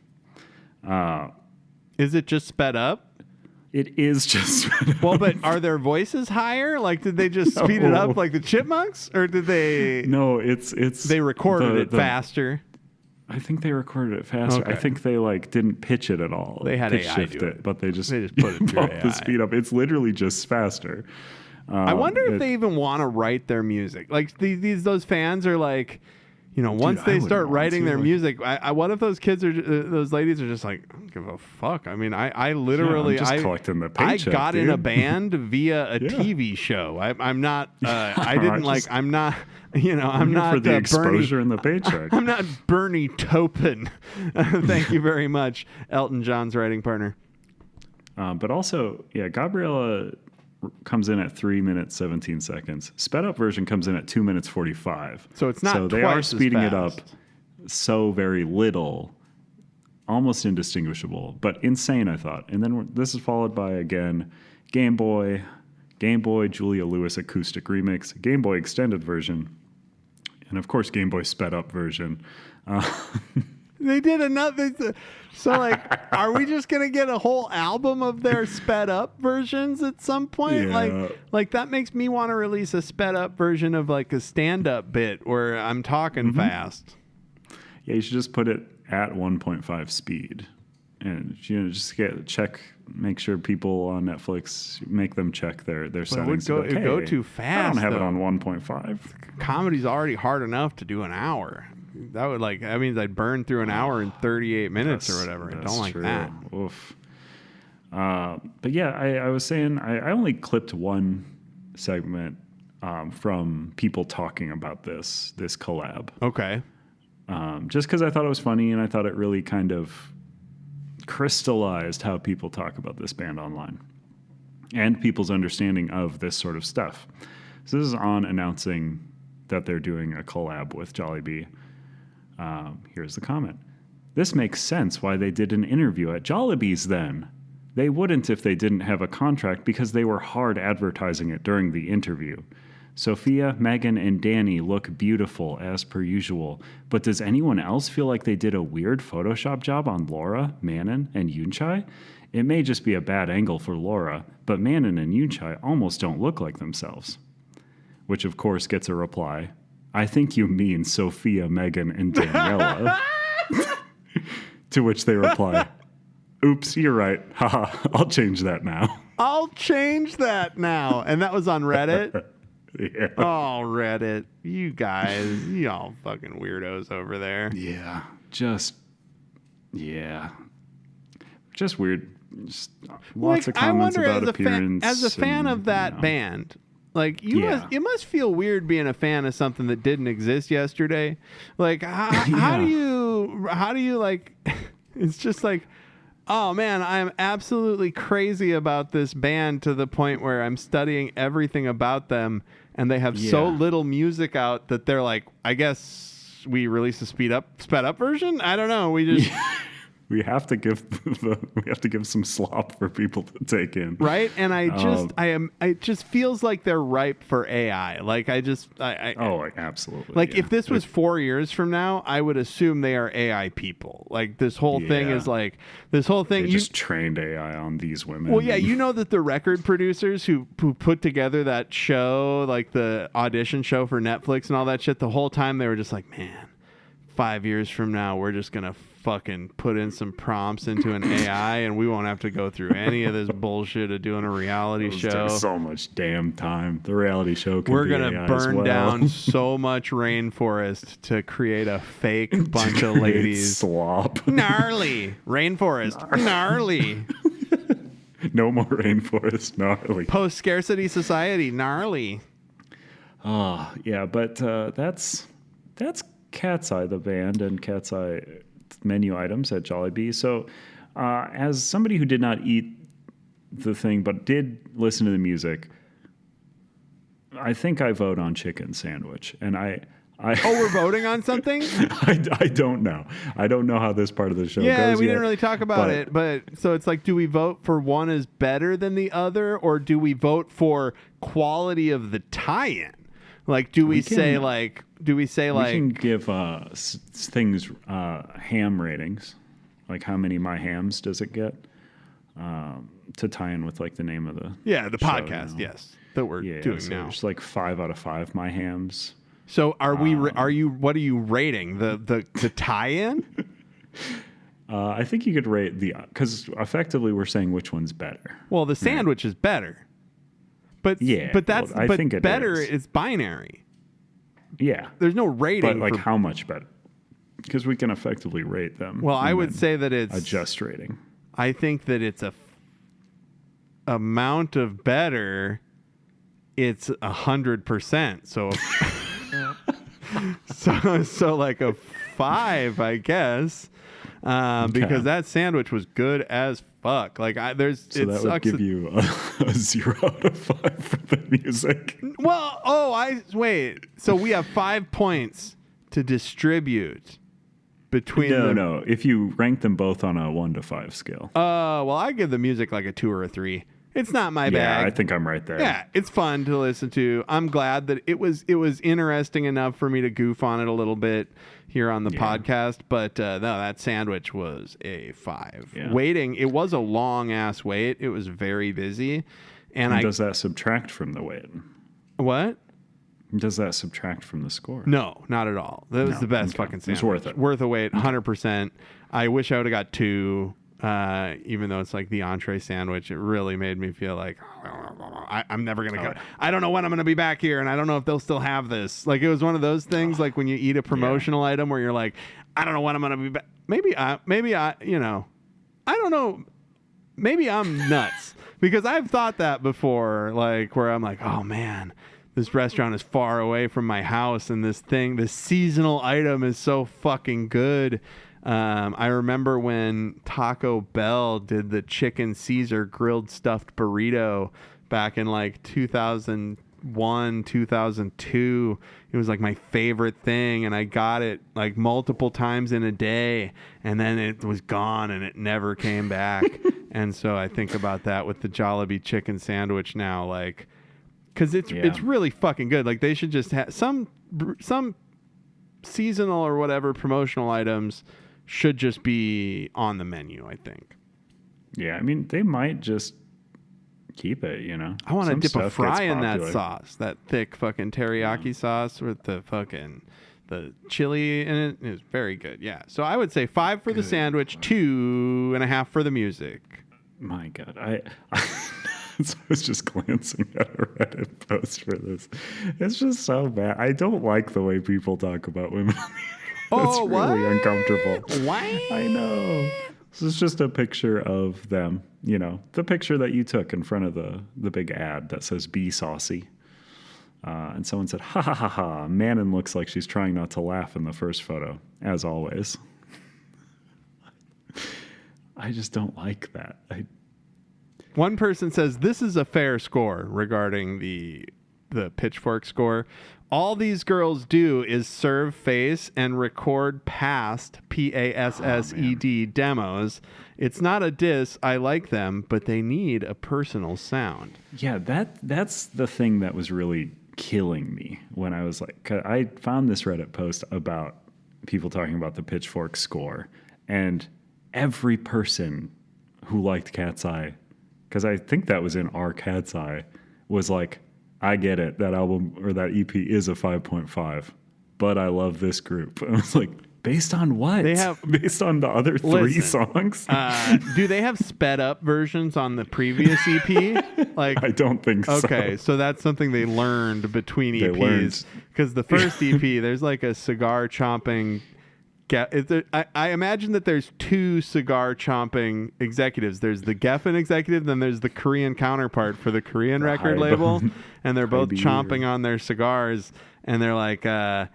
Is it just sped up? It is just sped up. Well, but are their voices higher? Like, did they just speed it up like the Chipmunks, or did they? No, it's they recorded it faster. I think they recorded it faster. Okay. I think they didn't pitch it at all. They had pitch AI shift do it, but they just put it through bumped AI. the speed up. It's literally just faster. I wonder if they even want to write their music. Like those fans are like, once they start writing their music, what if those kids are, those ladies are just like, I don't give a fuck. I mean, I literally, I'm just collecting the paycheck, I got in a band via a TV show. I'm not, I didn't I'm not, I'm not for the exposure Bernie, and the paycheck. I'm not Bernie Taupin. Thank you very much, Elton John's writing partner. But also, Gabriella comes in at 3 minutes 17 seconds. Sped up version comes in at 2 minutes 45. So it's not. So they are speeding it up so very little, almost indistinguishable, but insane, I thought. And then this is followed by again Game Boy Julia Lewis acoustic remix, Game Boy extended version, and of course Game Boy sped up version. They did another. So, are we just gonna get a whole album of their sped up versions at some point? Yeah. Like that makes me want to release a sped up version of like a stand up bit where I'm talking fast. Yeah, you should just put it at 1.5 speed, and just make sure people on Netflix make them check their settings. It would go too fast. I don't have it on 1.5. Comedy's already hard enough to do an hour. That would that means I'd burn through an hour and 38 minutes or whatever. I don't like true. that. Oof. But yeah, I was saying I only clipped one segment from people talking about this collab. Okay. Just because I thought it was funny and I thought it really kind of crystallized how people talk about this band online and people's understanding of this sort of stuff. So this is on announcing that they're doing a collab with Jollibee. Here's the comment. This makes sense why they did an interview at Jollibee's then. They wouldn't if they didn't have a contract because they were hard advertising it during the interview. Sophia, Megan, and Danny look beautiful as per usual, but does anyone else feel like they did a weird Photoshop job on Laura, Manon, and Yunchai? It may just be a bad angle for Laura, but Manon and Yunchai almost don't look like themselves. Which of course gets a reply. I think you mean Sophia, Megan, and Daniela. To which they reply, oops, you're right. Haha, I'll change that now. I'll change that now. And that was on Reddit? Yeah. Oh, Reddit. You guys, y'all fucking weirdos over there. Yeah. Just weird. Just lots of comments about appearance. As a fan of that band, you must feel weird being a fan of something that didn't exist yesterday. Like, how do you like? It's just like, oh man, I'm absolutely crazy about this band to the point where I'm studying everything about them, and they have so little music out that they're like, I guess we release a sped up version. I don't know. We just we have to give some slop for people to take in. Right? And it just feels like they're ripe for AI. Like Oh, absolutely. like if this was 4 years from now, I would assume they are AI people. Like this whole thing is like this whole thing. They just trained AI on these women. Well, yeah, you know that the record producers who put together that show, like the audition show for Netflix and all that shit, the whole time they were just like, man, 5 years from now, we're just gonna fucking put in some prompts into an AI and we won't have to go through any of this bullshit of doing a reality show. Takes so much damn time. The reality show can We're be gonna AI burn down so much rainforest to create a fake bunch of ladies. Slop. Gnarly rainforest. Gnarly. No more rainforest. Gnarly. Post scarcity society. Gnarly. Oh yeah, but that's Katseye, the band, and Katseye menu items at Jollibee. So, as somebody who did not eat the thing but did listen to the music, I think I vote on chicken sandwich. And I we're voting on something? I don't know. I don't know how this part of the show goes. Yeah, we didn't really talk about it. But so it's like, do we vote for one is better than the other, or do we vote for quality of the tie-in? Like, do we say we can give things ham ratings, like how many my hams does it get, to tie in with like the name of the the show, podcast, yes, that we're doing so now. It's like 5 out of 5 my hams. So what are you rating the tie-in? I think you could rate because effectively we're saying which one's better. Well, the sandwich is better. But I think better is binary. Yeah. There's no rating. But like how much better? Because we can effectively rate them. Well, I would say that it's a just rating. I think that it's amount of better. It's 100%. So like a 5, I guess. Because that sandwich was good as fuck. Like that would give you a 0 out of 5 for the music. Well, wait. So we have 5 points to distribute between. No. If you rank them both on a 1 to 5 scale. Well, I give the music like a 2 or a 3. It's not my bag. Yeah, I think I'm right there. Yeah, it's fun to listen to. I'm glad that it was interesting enough for me to goof on it a little bit here on the podcast. But no, that sandwich was a 5. Yeah. Waiting, it was a long ass wait. It was very busy. And does that subtract from the wait? What? Does that subtract from the score? No, not at all. That was the best fucking sandwich. It's worth it. Worth a wait, 100%. I wish I would have got 2. Even though it's like the entree sandwich, it really made me feel like I'm never going to go. I don't know when I'm going to be back here, and I don't know if they'll still have this. Like, it was one of those things, like when you eat a promotional item where you're like, I don't know when I'm going to be back. Maybe I, I don't know. Maybe I'm nuts because I've thought that before, like where I'm like, oh man, this restaurant is far away from my house, and this seasonal item is so fucking good. I remember when Taco Bell did the chicken Caesar grilled stuffed burrito back in like 2001, 2002. It was like my favorite thing, and I got it like multiple times in a day, and then it was gone and it never came back. And so I think about that with the Jollibee chicken sandwich now, like, because it's really fucking good. Like, they should just have some seasonal or whatever promotional items should just be on the menu, I think. Yeah, I mean, they might just keep it, I want to dip a fry in that popular. sauce, that thick fucking teriyaki sauce with the chili in it. It was very good, yeah. So I would say 5 for the sandwich, 2.5 for the music. My God, I was just glancing at a Reddit post for this. It's just so bad. I don't like the way people talk about women. It's really uncomfortable. What? I know. This is just a picture of them, the picture that you took in front of the big ad that says "Be saucy." And someone said, "Ha ha ha ha! Manon looks like she's trying not to laugh in the first photo, as always." I just don't like that. One person says this is a fair score regarding the the Pitchfork score. All these girls do is serve face and record past PASSED demos. It's not a diss. I like them, but they need a personal sound. Yeah, that's the thing that was really killing me when I was like, 'cause I found this Reddit post about people talking about the Pitchfork score, and every person who liked Katseye, because I think that was in our Katseye, was like, I get it. That album or that EP is a 5.5, but I love this group. And I was like, based on what? They have based on the other three songs. Do they have sped up versions on the previous EP? Like, I don't think so. Okay, so that's something they learned between EPs. Because the first EP, there's like a cigar chomping. I imagine that there's two cigar chomping executives. There's the Geffen executive, then there's the Korean counterpart for the Korean record label, and they're both chomping on their cigars, and they're like, that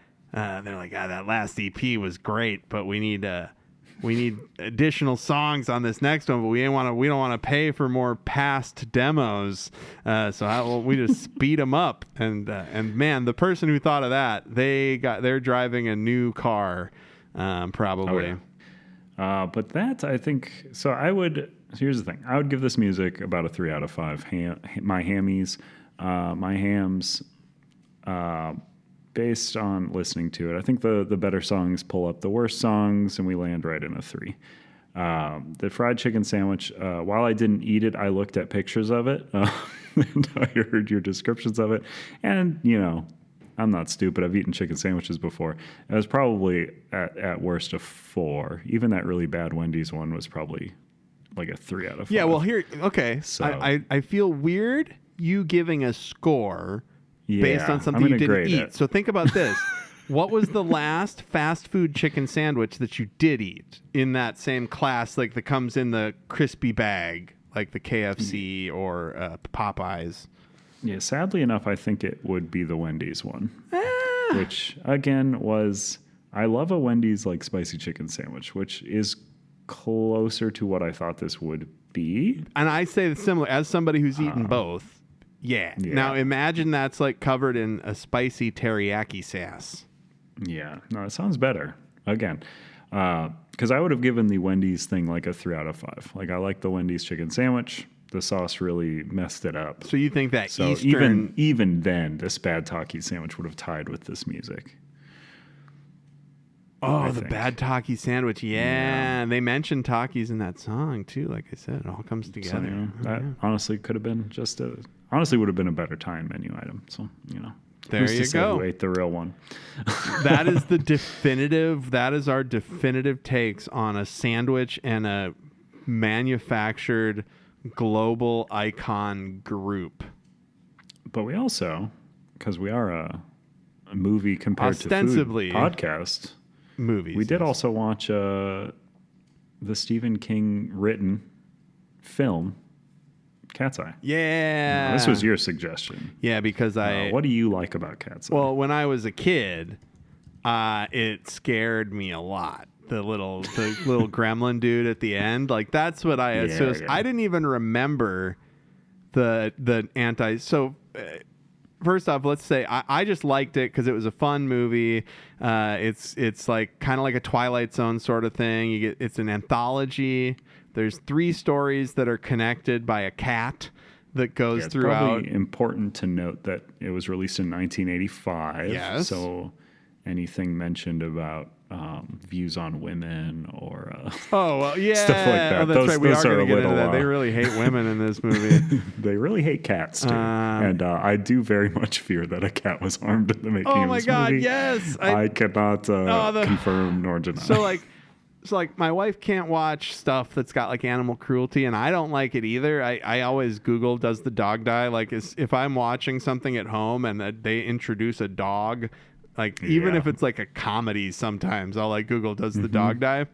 last EP was great, but we need additional songs on this next one, but we don't want to pay for more past demos, so we just speed them up, and man, the person who thought of that, they're driving a new car. Probably. Oh, yeah. But that, I think, so here's the thing. I would give this music about a 3 out of 5. My hams, based on listening to it. I think the better songs pull up the worst songs, and we land right in a 3. The fried chicken sandwich, while I didn't eat it, I looked at pictures of it, and I heard your descriptions of it. And, I'm not stupid. I've eaten chicken sandwiches before. It was probably at worst a 4. Even that really bad Wendy's one was probably like a 3 out of 5. Yeah, well, okay. So, I feel weird you giving a score based on something you didn't eat. So think about this. What was the last fast food chicken sandwich that you did eat in that same class, like that comes in the crispy bag, like the KFC or Popeyes? Yeah, sadly enough, I think it would be the Wendy's one, which again I love a Wendy's like spicy chicken sandwich, which is closer to what I thought this would be. And I say similar as somebody who's eaten both. Yeah. Now imagine that's like covered in a spicy teriyaki sauce. Yeah, no, it sounds better again. Because I would have given the Wendy's thing like a 3 out of 5. Like I like the Wendy's chicken sandwich. The sauce really messed it up. So you think that even then, this bad Taki sandwich would have tied with this music. Oh, the bad Taki sandwich. Yeah. They mentioned Takis in that song too. Like I said, it all comes together. So, that honestly could have been honestly would have been a better time menu item. So, there you go. Who ate the real one? That is our definitive takes on a sandwich and a manufactured global icon group. But we also, because we are a movie compared to food podcast, movies. We did also watch the Stephen King written film, Katseye. Yeah. This was your suggestion. Yeah, because what do you like about Katseye? Well, when I was a kid, it scared me a lot. The little gremlin dude at the end, like that's what I associate. I didn't even remember the anti. So first off, let's say I just liked it because it was a fun movie. It's like kind of like a Twilight Zone sort of thing. It's an anthology. There's 3 stories that are connected by a cat that goes throughout. Probably important to note that it was released in 1985. Yes. So anything mentioned about views on women or stuff like that. Oh, that's right. We are going to get into that. They really hate women in this movie. They really hate cats too. And I do very much fear that a cat was harmed in the making of this movie. Oh my God, yes. I cannot confirm nor deny. So like my wife can't watch stuff that's got like animal cruelty, and I don't like it either. I always Google, does the dog die? Like if I'm watching something at home and they introduce a dog, like even if it's like a comedy, sometimes I'll like Google, does the dog die?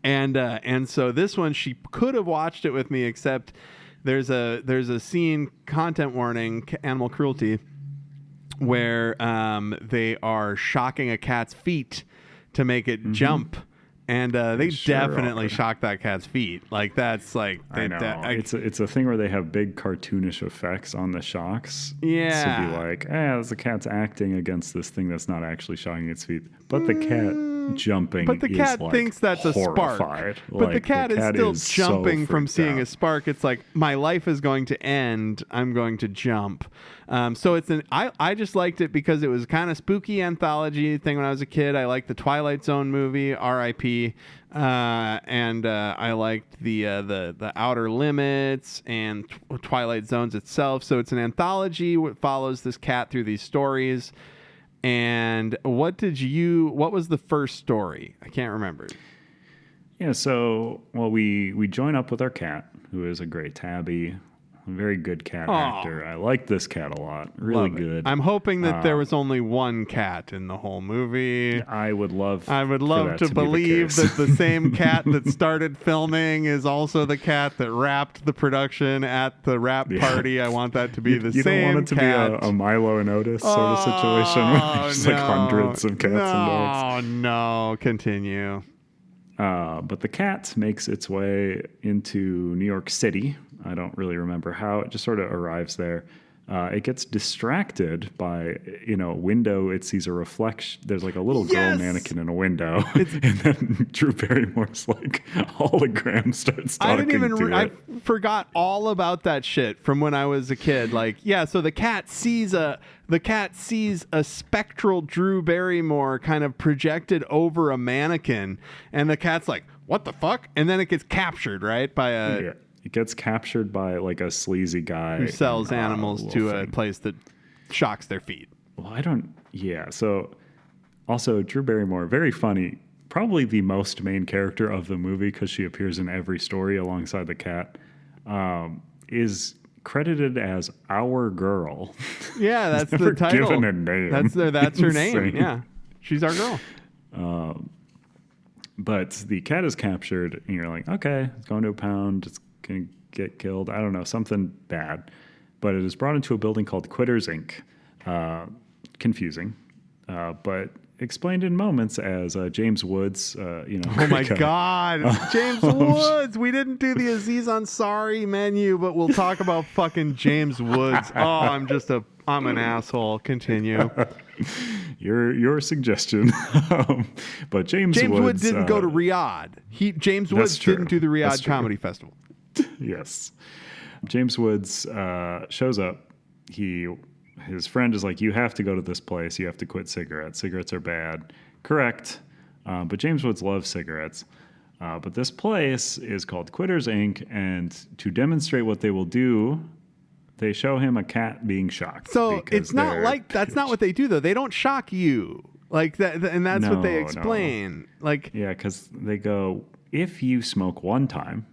And so this one, she could have watched it with me, except there's a scene, content warning, animal cruelty, where they are shocking a cat's feet to make it jump. And they Sure definitely are. shocked that cat's feet. Like that's like I know. It's a thing where they have big cartoonish effects on the shocks. Yeah. To be like, the cat's acting against this thing that's not actually shocking its feet. But the cat jumping but the is cat like thinks that's a spark. horrified. But the cat is still so jumping from freaked seeing out. a spark. It's like, my life is going to end. I'm going to jump. So I just liked it because it was kind of spooky anthology thing when I was a kid. I liked the Twilight Zone movie, R.I.P. And I liked the Outer Limits and Twilight Zones itself. So it's an anthology. It follows this cat through these stories. And what was the first story? I can't remember. Yeah, so, we join up with our cat, who is a great tabby, a very good cat actor. I like this cat a lot. Really Love it. good. I'm hoping that there was only one cat in the whole movie. I would love to believe that the same cat that started filming is also the cat that wrapped the production at the wrap party. I want that to be the you same don't want it to cat. be a Milo and Otis sort of situation where there's like hundreds of cats and dogs. Oh, no. Continue. But the cat makes its way into New York City. I don't really remember how. It just sort of arrives there. It gets distracted by, a window. It sees a reflection. There's like a little girl mannequin in a window. And then Drew Barrymore's like hologram starts talking to it. I forgot all about that shit from when I was a kid. Like, yeah, so the cat sees a spectral Drew Barrymore kind of projected over a mannequin, and the cat's like, what the fuck? And then it gets captured, right? By a... Yeah. It gets captured by like a sleazy guy who sells animals to a place that shocks their feet. Well, so also Drew Barrymore, very funny, probably the most main character of the movie because she appears in every story alongside the cat, is credited as Our Girl. Yeah, that's never the title. Given a name. That's her name. Yeah, she's our girl. But the cat is captured, and you're like, okay, it's going to a pound. It's going to get killed. I don't know, something bad. But it is brought into a building called Quitters, Inc. Confusing, but explained in moments as James Woods. Oh my God, James Woods! We didn't do the Aziz Ansari menu, but we'll talk about fucking James Woods. Oh, I'm an asshole. Continue. Your suggestion. But James Woods didn't go to Riyadh. James Woods didn't do the Riyadh Comedy Festival. Yes. James Woods shows up. His friend is like, you have to go to this place. You have to quit cigarettes. Cigarettes are bad. Correct. But James Woods loves cigarettes. But this place is called Quitters, Inc. And to demonstrate what they will do, they show him a cat being shocked. So it's not like that's not what they do, though. They don't shock you like that. And that's what they explain. No. Like, yeah, because they go, if you smoke one time,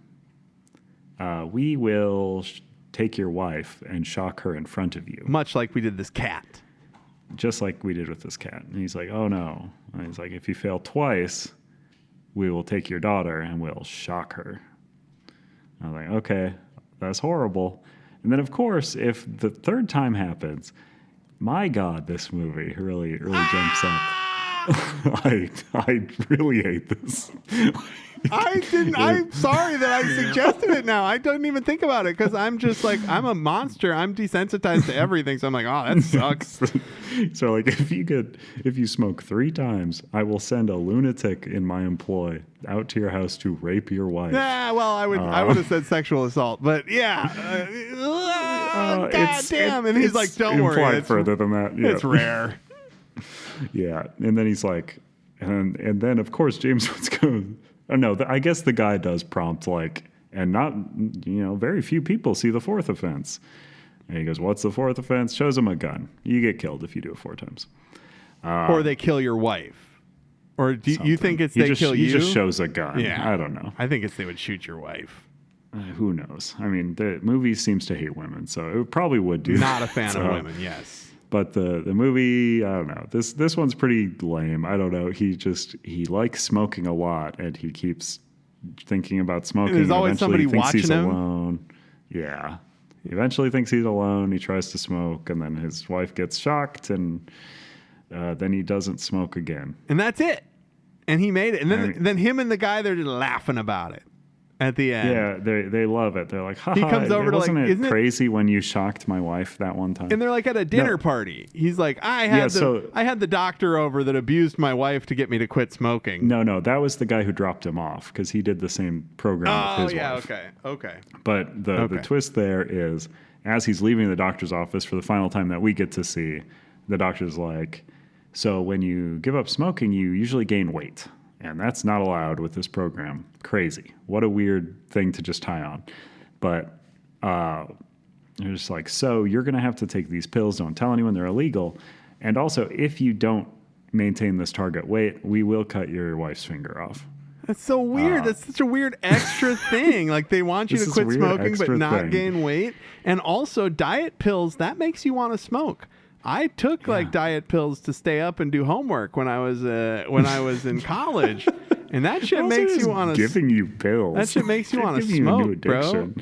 we will take your wife and shock her in front of you. Much like we did this cat. Just like we did with this cat. And he's like, oh no. And he's like, if you fail twice, we will take your daughter and we'll shock her. I was like, okay, that's horrible. And then, of course, if the third time happens, my God, this movie really jumps up. I really hate this. I'm sorry that I suggested it now. I don't even think about it because I'm just like, I'm a monster. I'm desensitized to everything. So I'm like, oh, that sucks. So like if you smoke 3 times, I will send a lunatic in my employ out to your house to rape your wife. Yeah, well, I would have said sexual assault, but yeah. God damn. And he's like, don't worry. Implied further than that. Yeah. It's rare. Yeah. And then he's like, and then of course James Woods goes, oh no, I guess the guy does prompt like, and not, very few people see the 4th offense. And he goes, what's the 4th offense? Shows him a gun. You get killed if you do it 4 times. Or they kill your wife. Or do you think it's they kill you? He just shows a gun. Yeah. I don't know. I think it's they would shoot your wife. Who knows? I mean, the movie seems to hate women, so it probably would do Not that. a fan of women, yes. But the movie, I don't know. This one's pretty lame. I don't know. He likes smoking a lot, and he keeps thinking about smoking. And there's always somebody watching him. Alone. Yeah. He eventually thinks he's alone. He tries to smoke, and then his wife gets shocked, and then he doesn't smoke again. And that's it. And he made it. And then him and the guy, they're just laughing about it at the end. Yeah, they love it. They're like, ha, He comes over to wasn't like, it isn't crazy when you shocked my wife that one time? And they're like at a dinner party. He's like, I had the doctor over that abused my wife to get me to quit smoking. No, that was the guy who dropped him off because he did the same program with his wife. Okay. But the twist there is, as he's leaving the doctor's office for the final time that we get to see, the doctor's like, so when you give up smoking, you usually gain weight. And that's not allowed with this program. Crazy. What a weird thing to just tie on. But they're just like, so you're going to have to take these pills. Don't tell anyone they're illegal. And also, if you don't maintain this target weight, we will cut your wife's finger off. That's so weird. That's such a weird extra thing. Like they want you to quit smoking but not gain weight. And also diet pills, that makes you want to smoke. I took diet pills to stay up and do homework when I was in college, and that shit makes you want to giving you pills. That shit makes you want to smoke, bro.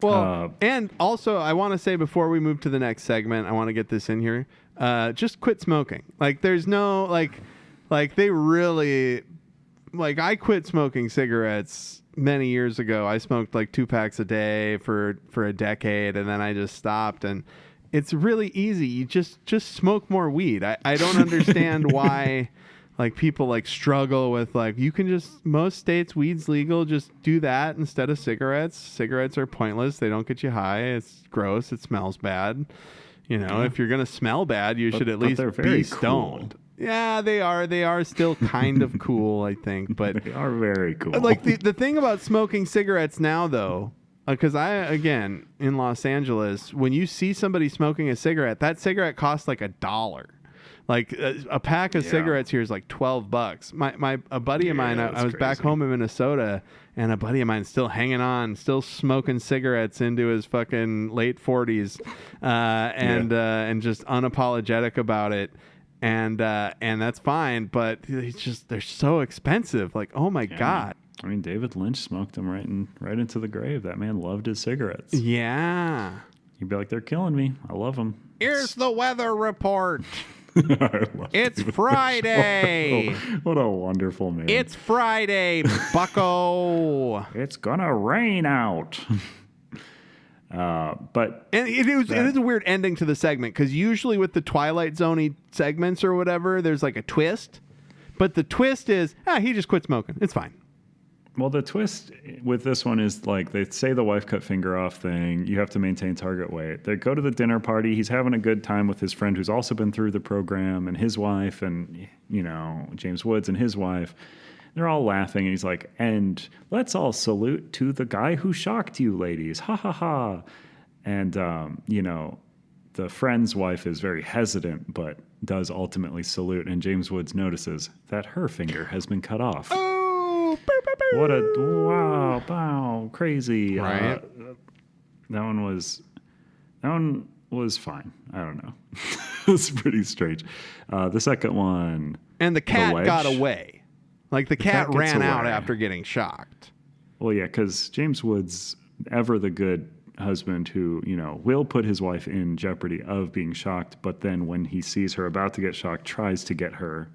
Well, and also I want to say before we move to the next segment, I want to get this in here. Just quit smoking. Like there's no like they really I quit smoking cigarettes many years ago. I smoked like 2 packs a day for a decade, and then I just stopped. And it's really easy. You just smoke more weed. I don't understand why people struggle with you can just, most states weed's legal, just do that instead of cigarettes. Cigarettes are pointless. They don't get you high. It's gross. It smells bad. If you're going to smell bad, you should at least be stoned. Cool. Yeah, they are. They are still kind of cool, I think, but they are very cool. The thing about smoking cigarettes now though, because again, in Los Angeles, when you see somebody smoking a cigarette, that cigarette costs like $1. Like a pack of cigarettes here is like $12. A buddy of mine, I was back home in Minnesota, and a buddy of mine still hanging on, still smoking cigarettes into his fucking late 40s, and just unapologetic about it. And that's fine, but they're so expensive. Like, oh my God. I mean, David Lynch smoked them right into the grave. That man loved his cigarettes. Yeah. You'd be like, they're killing me. I love them. Here's the weather report. It's Friday. What a wonderful man. It's Friday, bucko. It's gonna rain out. But it is a weird ending to the segment, because usually with the Twilight Zone-y segments or whatever, there's like a twist. But the twist is, he just quit smoking. It's fine. Well, the twist with this one is they say the wife cut finger off thing. You have to maintain target weight. They go to the dinner party. He's having a good time with his friend who's also been through the program, and his wife, and James Woods and his wife. They're all laughing, and he's like, and let's all salute to the guy who shocked you, ladies. Ha ha ha. And the friend's wife is very hesitant, but does ultimately salute. And James Woods notices that her finger has been cut off. What a wow, crazy. Right. That one was fine. I don't know. It's pretty strange. The second one. And the cat got away. Like the cat ran out after getting shocked. Well, yeah, because James Woods, ever the good husband who, will put his wife in jeopardy of being shocked, but then when he sees her about to get shocked, tries to get her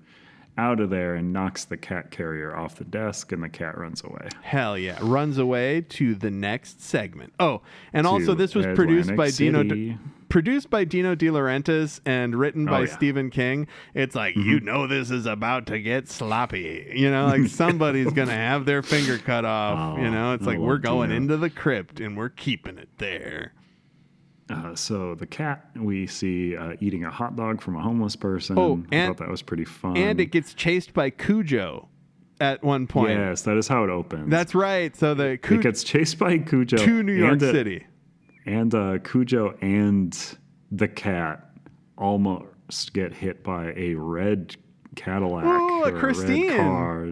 out of there and knocks the cat carrier off the desk, and the cat runs away. Hell yeah. Runs away to the next segment. Oh, and also this was produced by Dino De Laurentiis and written by Stephen King. It's like, this is about to get sloppy. Somebody's going to have their finger cut off. It's like, we're going into the crypt and we're keeping it there. So the cat we see eating a hot dog from a homeless person. I thought that was pretty fun. And it gets chased by Cujo at one point. Yes, that is how it opens. That's right. So it gets chased by Cujo to New York City. And Cujo and the cat almost get hit by a red Cadillac or a Christine. Red car.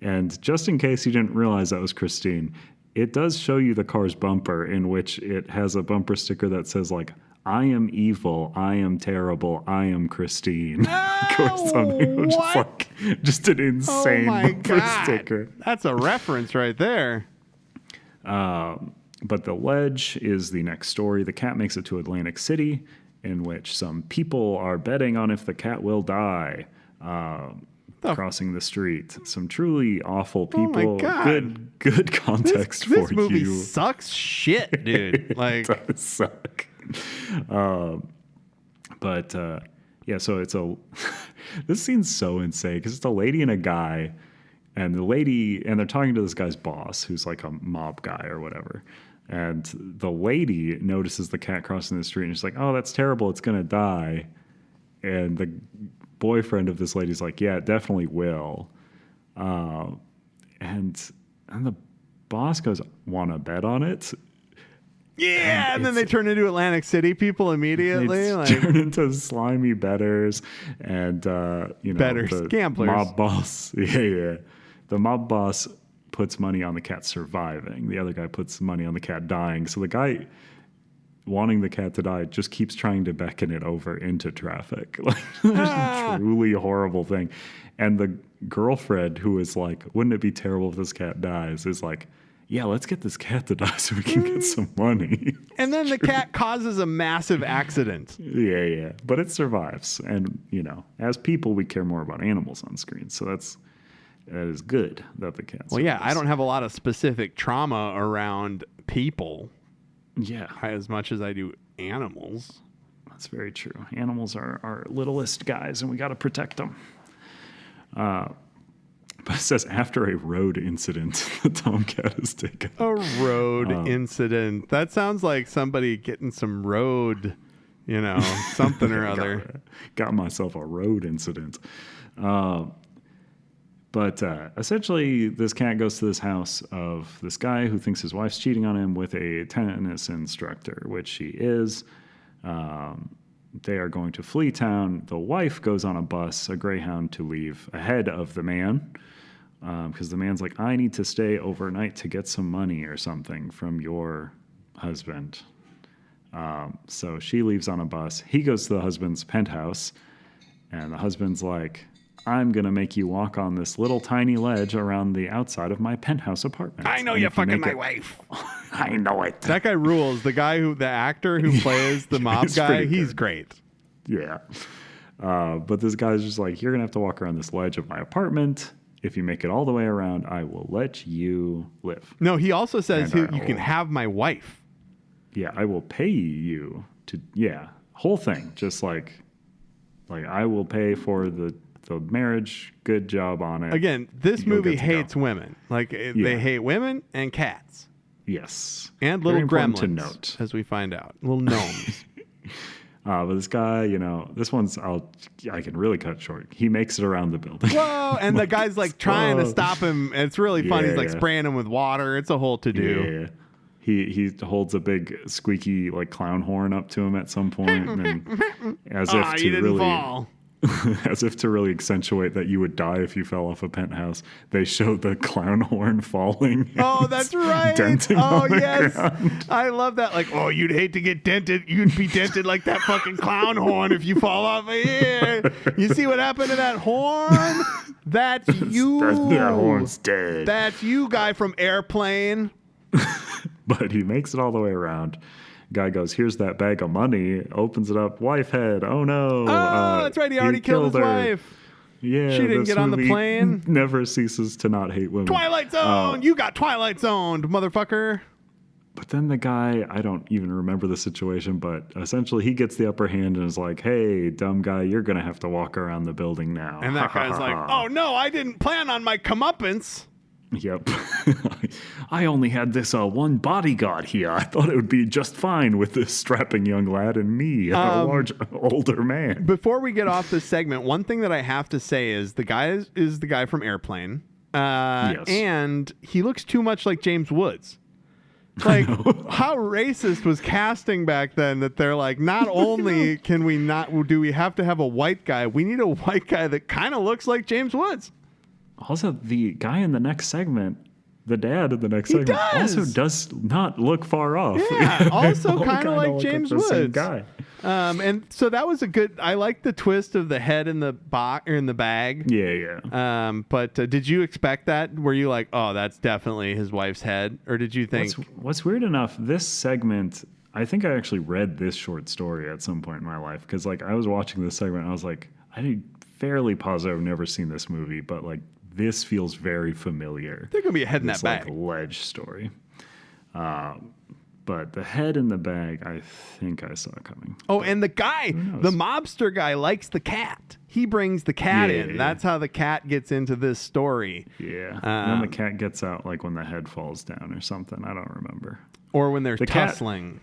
And just in case you didn't realize that was Christine, it does show you the car's bumper, in which it has a bumper sticker that says I am evil, I am terrible, I am Christine. Or something. Just an insane bumper sticker. That's a reference right there. But the ledge is the next story. The cat makes it to Atlantic City, in which some people are betting on if the cat will die. crossing the street. Some truly awful Oh my people. God. Good context for This movie you. sucks shit, dude. Like, It does suck. Yeah, so it's this scene's so insane because it's a lady and a guy, and they're talking to this guy's boss who's like a mob guy or whatever. And the lady notices the cat crossing the street and she's like, "Oh, that's terrible. It's going to die." And the boyfriend of this lady's like, "Yeah, it definitely will." And the boss goes, "Want to bet on it?" yeah, and then they turn into Atlantic City people immediately. They Like, turn into slimy betters and Betters, the gamblers. mob boss. Yeah. The mob boss puts money on the cat surviving. The other guy puts money on the cat dying. So the guy wanting the cat to die just keeps trying to beckon it over into traffic. Like, there's a truly horrible thing. And the girlfriend, who is like, "Wouldn't it be terrible if this cat dies?" is like, "Yeah, let's get this cat to die so we can get some money." and then the cat causes a massive accident. Yeah. But it survives. And, as people, we care more about animals on screen. So that is good that the cat survives. Well, yeah, I don't have a lot of specific trauma around people Yeah, as much as I do animals. that's very true. Animals are our littlest guys, and we got to protect them. But it says, after a road incident, the tomcat is taken. A road incident. That sounds like somebody getting some road, something or other. Got myself a road incident. But essentially, this cat goes to this house of this guy who thinks his wife's cheating on him with a tennis instructor, which she is. They are going to flee town. The wife goes on a bus, a Greyhound, to leave ahead of the man. Because the man's like, "I need to stay overnight to get some money or something from your husband." So she leaves on a bus. He goes to the husband's penthouse, and the husband's like, "I'm going to make you walk on this little tiny ledge around the outside of my penthouse apartment." I know you're fucking my wife. I know it. That guy rules. The actor who plays the mob He's guy, pretty he's good. great. Yeah. But this guy's just like, "You're going to have to walk around this ledge of my apartment. If you make it all the way around, I will let you live." No, he also says And you can have my wife. Yeah, I will pay you to, whole thing. Just like I will pay for the marriage. Good job on it. Again, this You'll movie get to go. hates women. Like, they hate women and cats. Yes. And Very little important gremlins, to note. as we find out. Little gnomes. But this guy, this one's, I can really cut short. He makes it around the building. Whoa! And the guy's like trying to stop him. And it's really funny. He's like Yeah. spraying him with water. It's a whole to-do. Yeah. He holds a big squeaky like clown horn up to him at some point, and as if You to didn't really fall. as if to really accentuate that you would die if you fell off a penthouse, they show the clown horn falling. Oh, that's right. denting Oh, on the yes. ground. I love that. Like, oh, you'd hate to get dented. You'd be dented like that fucking clown horn if you fall off of here. You see what happened to that horn? That's you. That horn's dead. That's you, guy from Airplane. But he makes it all the way around. Guy goes, "Here's that bag of money." Opens it up. Wife head. Oh no. Oh, that's right. He already killed his her. wife. Yeah. She didn't this get on the movie plane. Never ceases to not hate women. Twilight Zone. You got Twilight Zoned, motherfucker. But then the guy, I don't even remember the situation, but essentially he gets the upper hand and is like, "Hey, dumb guy, you're going to have to walk around the building now." And that guy's like, oh, no, I didn't plan on my comeuppance. Yep. "I only had this one bodyguard here. I thought it would be just fine with this strapping young lad and me, a large older man." Before we get off this segment, one thing that I have to say is the guy is the guy from Airplane. Yes. And he looks too much like James Woods. Like, how racist was casting back then that they're like, not only do we have to have a white guy, we need a white guy that kind of looks like James Woods. Also, the guy in the next segment, the dad in the next segment, also does not look far off. Yeah, also All kind of like look James the same Woods. guy. And so that was I like the twist of the head in the box or in the bag. Yeah. But did you expect that? Were you like, oh, that's definitely his wife's head? Or did you think? What's weird enough, this segment, I think I actually read this short story at some point in my life because like I was watching this segment and I was like, I fairly positive I've never seen this movie, but like this feels very familiar. There could be a head in that bag. Like ledge story. But the head in the bag, I think I saw coming. Oh, and the guy, the mobster guy, likes the cat. He brings the cat in. Yeah. That's how the cat gets into this story. Yeah. And then the cat gets out like when the head falls down or something. I don't remember. Or when they're The cat- tussling.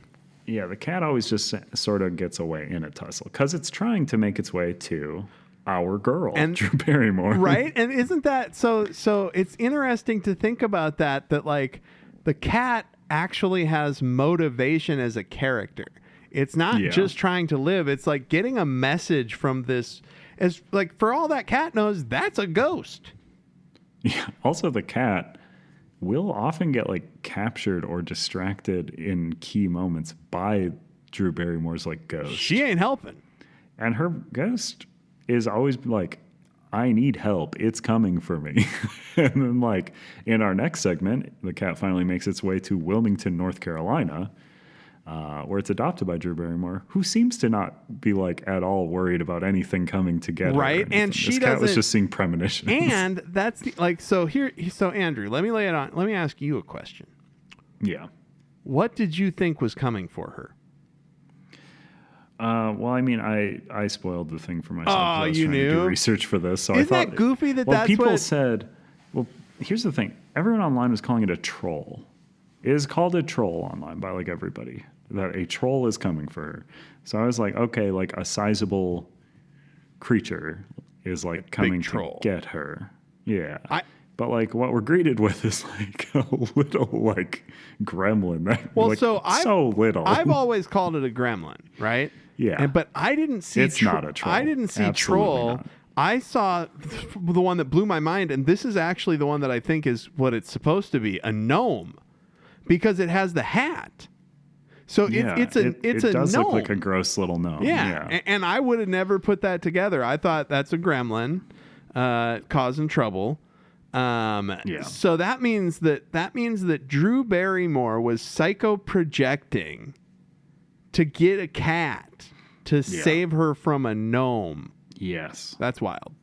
Yeah, the cat always just sort of gets away in a tussle because it's trying to make its way to our girl, And- Drew Barrymore. Right? And isn't that so it's interesting to think about that like the cat actually has motivation as a character. It's not just trying to live. It's like getting a message from this. As like for all that cat knows, that's a ghost. Yeah. Also, the cat will often get like captured or distracted in key moments by Drew Barrymore's like ghost. She ain't helping. And her ghost is always like, I need help. It's coming for me. And then, like, in our next segment, the cat finally makes its way to Wilmington, North Carolina, where it's adopted by Drew Barrymore, who seems to not be, like, at all worried about anything coming to get her. Right. And she this cat was just seeing premonitions. And that's so Andrew, let me lay it on. Let me ask you a question. Yeah. What did you think was coming for her? Well, I mean, I spoiled the thing for myself. I was you trying to knew? do research for this, so Isn't I thought that goofy that well, that's people what... said. Well, here's the thing: everyone online was calling it a troll. It is called a troll online by like everybody. That a troll is coming for her. So I was like, okay, like a sizable creature is like coming to get her. Yeah. But like what we're greeted with is like a little like gremlin. Well, like, so little. I've always called it a gremlin, right? Yeah. But I didn't see It's not a troll. I didn't see Absolutely troll. not. I saw the one that blew my mind, and this is actually the one that I think is what it's supposed to be, a gnome, because it has the hat. So it's a it does gnome. look like a gross little gnome. Yeah. And I would have never put that together. I thought that's a gremlin causing trouble. So that means that Drew Barrymore was psycho projecting to get a cat to save her from a gnome. Yes. That's wild.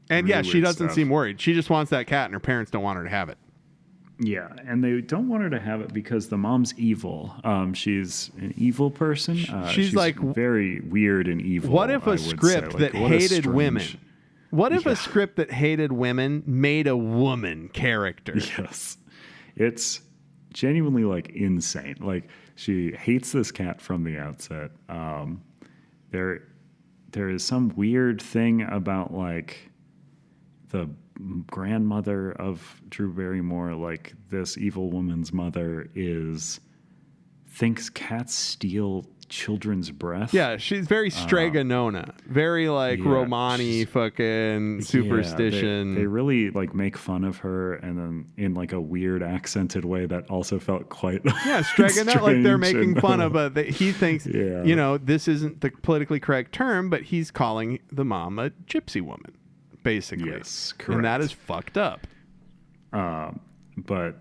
And Really she weird doesn't stuff. seem worried. She just wants that cat and her parents don't want her to have it. Yeah, and they don't want her to have it because the mom's evil. She's an evil person. She's like very weird and evil. What if I a would script say. that Like, what a hated strange- women? What if a script that hated women made a woman character? Yes. It's genuinely like insane. Like she hates this cat from the outset. There is some weird thing about like the grandmother of Drew Barrymore, like this evil woman's mother thinks cats steal children's breath. Yeah, she's very Strega Nona, very like Romani fucking superstition. They really like make fun of her, and then in like a weird accented way that also felt quite Strega Nona, like they're making fun of he thinks Yeah. This isn't the politically correct term, but he's calling the mom a gypsy woman, basically. Yes, correct. And that is fucked up. But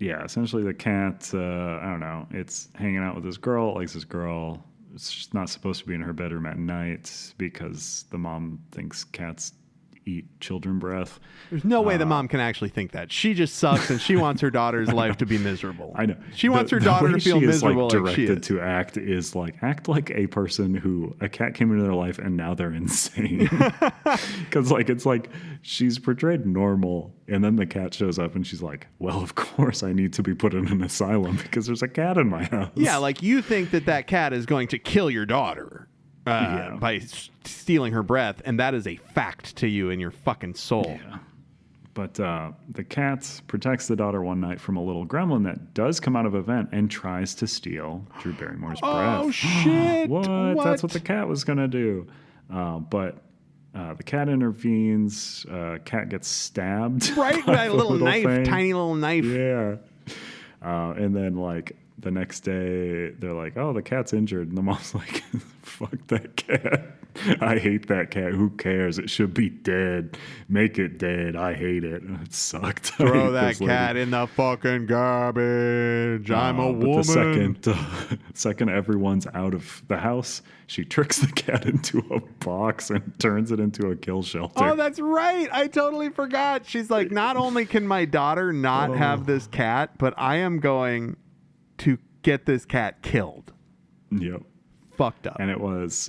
yeah, essentially the cat, I don't know, it's hanging out with this girl, it likes this girl. It's just not supposed to be in her bedroom at night because the mom thinks cats eat children breath. There's no way the mom can actually think that. She just sucks and she wants her daughter's life to be miserable. I know. She wants her daughter to feel miserable Like like she directed is. to act is like act like a person who a cat came into their life and now they're insane. Because like it's like she's portrayed normal and then the cat shows up and she's like, well, of course I need to be put in an asylum because there's a cat in my house. Yeah, like you think that cat is going to kill your daughter by stealing her breath, and that is a fact to you in your fucking soul. Yeah. But the cat protects the daughter one night from a little gremlin that does come out of a vent and tries to steal Drew Barrymore's breath. Oh, shit. What? That's what the cat was going to do. But the cat intervenes. Cat gets stabbed. Right? by With a little knife, thing. tiny little knife. Yeah. And then, like, the next day, they're like, oh, the cat's injured. And the mom's like, fuck that cat. I hate that cat. Who cares? It should be dead. Make it dead. I hate it. It sucked. Throw that cat in the fucking garbage. I'm a woman. But the second everyone's out of the house, she tricks the cat into a box and turns it into a kill shelter. Oh, that's right. I totally forgot. She's like, not only can my daughter not have this cat, but I am going to get this cat killed. Yep. Fucked up. And it was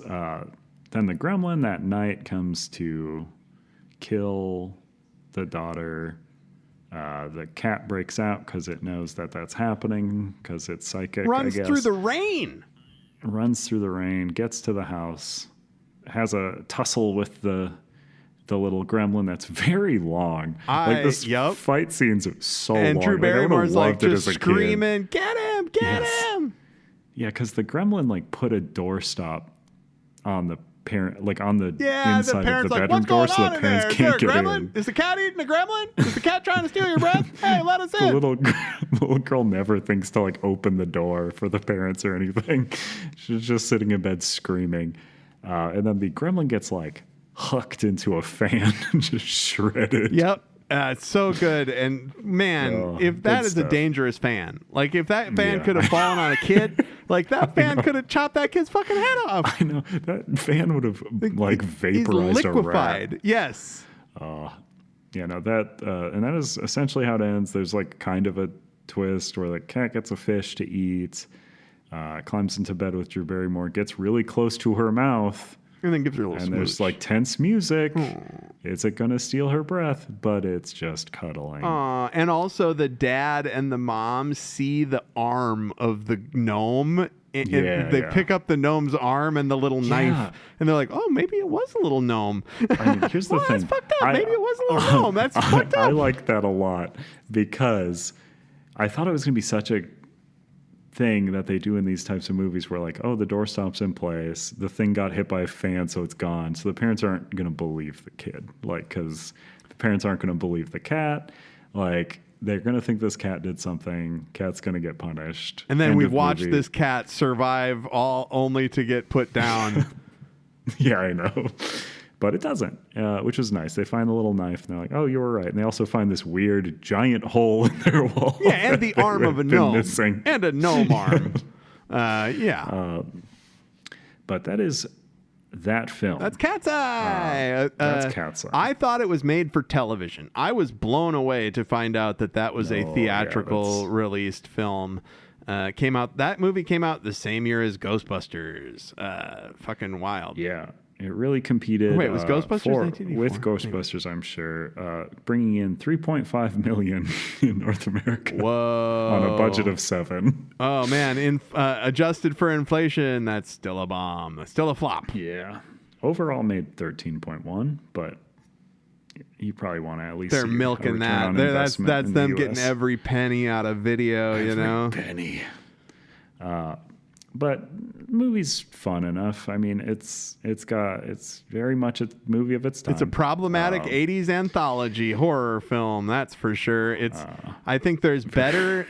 then the gremlin that night comes to kill the daughter. The cat breaks out because it knows that that's happening because it's psychic. Runs I guess. through the rain. Runs through the rain, gets to the house, has a tussle with the little gremlin that's very long. This fight scene's so long. And Drew Barrymore's like just screaming, "Get him! Get him!" Yeah, because the gremlin like put a doorstop on the parent, like on the the inside parents of the like, bedroom "What's door, going so on the in parents there? Is can't there a get gremlin? in. Is the cat eating a gremlin? Is the cat trying to steal your breath? Hey, let us The in." little girl never thinks to like open the door for the parents or anything. She's just sitting in bed screaming, and then the gremlin gets like hucked into a fan and just shredded. Yep. It's so good. And man, if that is a dangerous fan, like if that fan could have fallen on a kid, like that fan could have chopped that kid's fucking head off. I know. That fan would have like vaporized He's liquefied. a rat. Yes. Yeah, no, and that is essentially how it ends. There's like kind of a twist where the cat gets a fish to eat, climbs into bed with Drew Barrymore, gets really close to her mouth. And then gives her a little And smooch. there's like tense music. Is it going to steal her breath? But it's just cuddling. And also the dad and the mom see the arm of the gnome. And they pick up the gnome's arm and the little knife. And they're like, oh, maybe it was a little gnome. I mean, here's the thing. That's fucked up. Maybe it was a little gnome. That's fucked up. I like that a lot because I thought it was going to be such a thing that they do in these types of movies where like, oh, the doorstop's in place, the thing got hit by a fan, so it's gone. So the parents aren't going to believe the kid, like, because the parents aren't going to believe the cat. Like, they're going to think this cat did something. Cat's going to get punished. And then we watch this cat survive all only to get put down. Yeah, I know. But it doesn't, which is nice. They find the little knife, and they're like, oh, you were right. And they also find this weird giant hole in their wall. Yeah, and the arm of a gnome. Missing. And a gnome arm. But that is that film. That's Katseye. That's Katseye. I thought it was made for television. I was blown away to find out that was a theatrical released film. That movie came out the same year as Ghostbusters. Fucking wild. Yeah. It really competed. Wait, was Ghostbusters 1984? With Ghostbusters, I'm sure, bringing in $3.5 million in North America. Whoa! On a budget of $7 million. Oh man, adjusted for inflation, that's still a bomb. That's still a flop. Yeah. Overall, made 13.1, but you probably want to at least. They're milking that. That's them getting every penny out of video. Every penny. But movie's fun enough. I mean, it's very much a movie of its time. It's a problematic 80s anthology horror film, that's for sure. I think there's better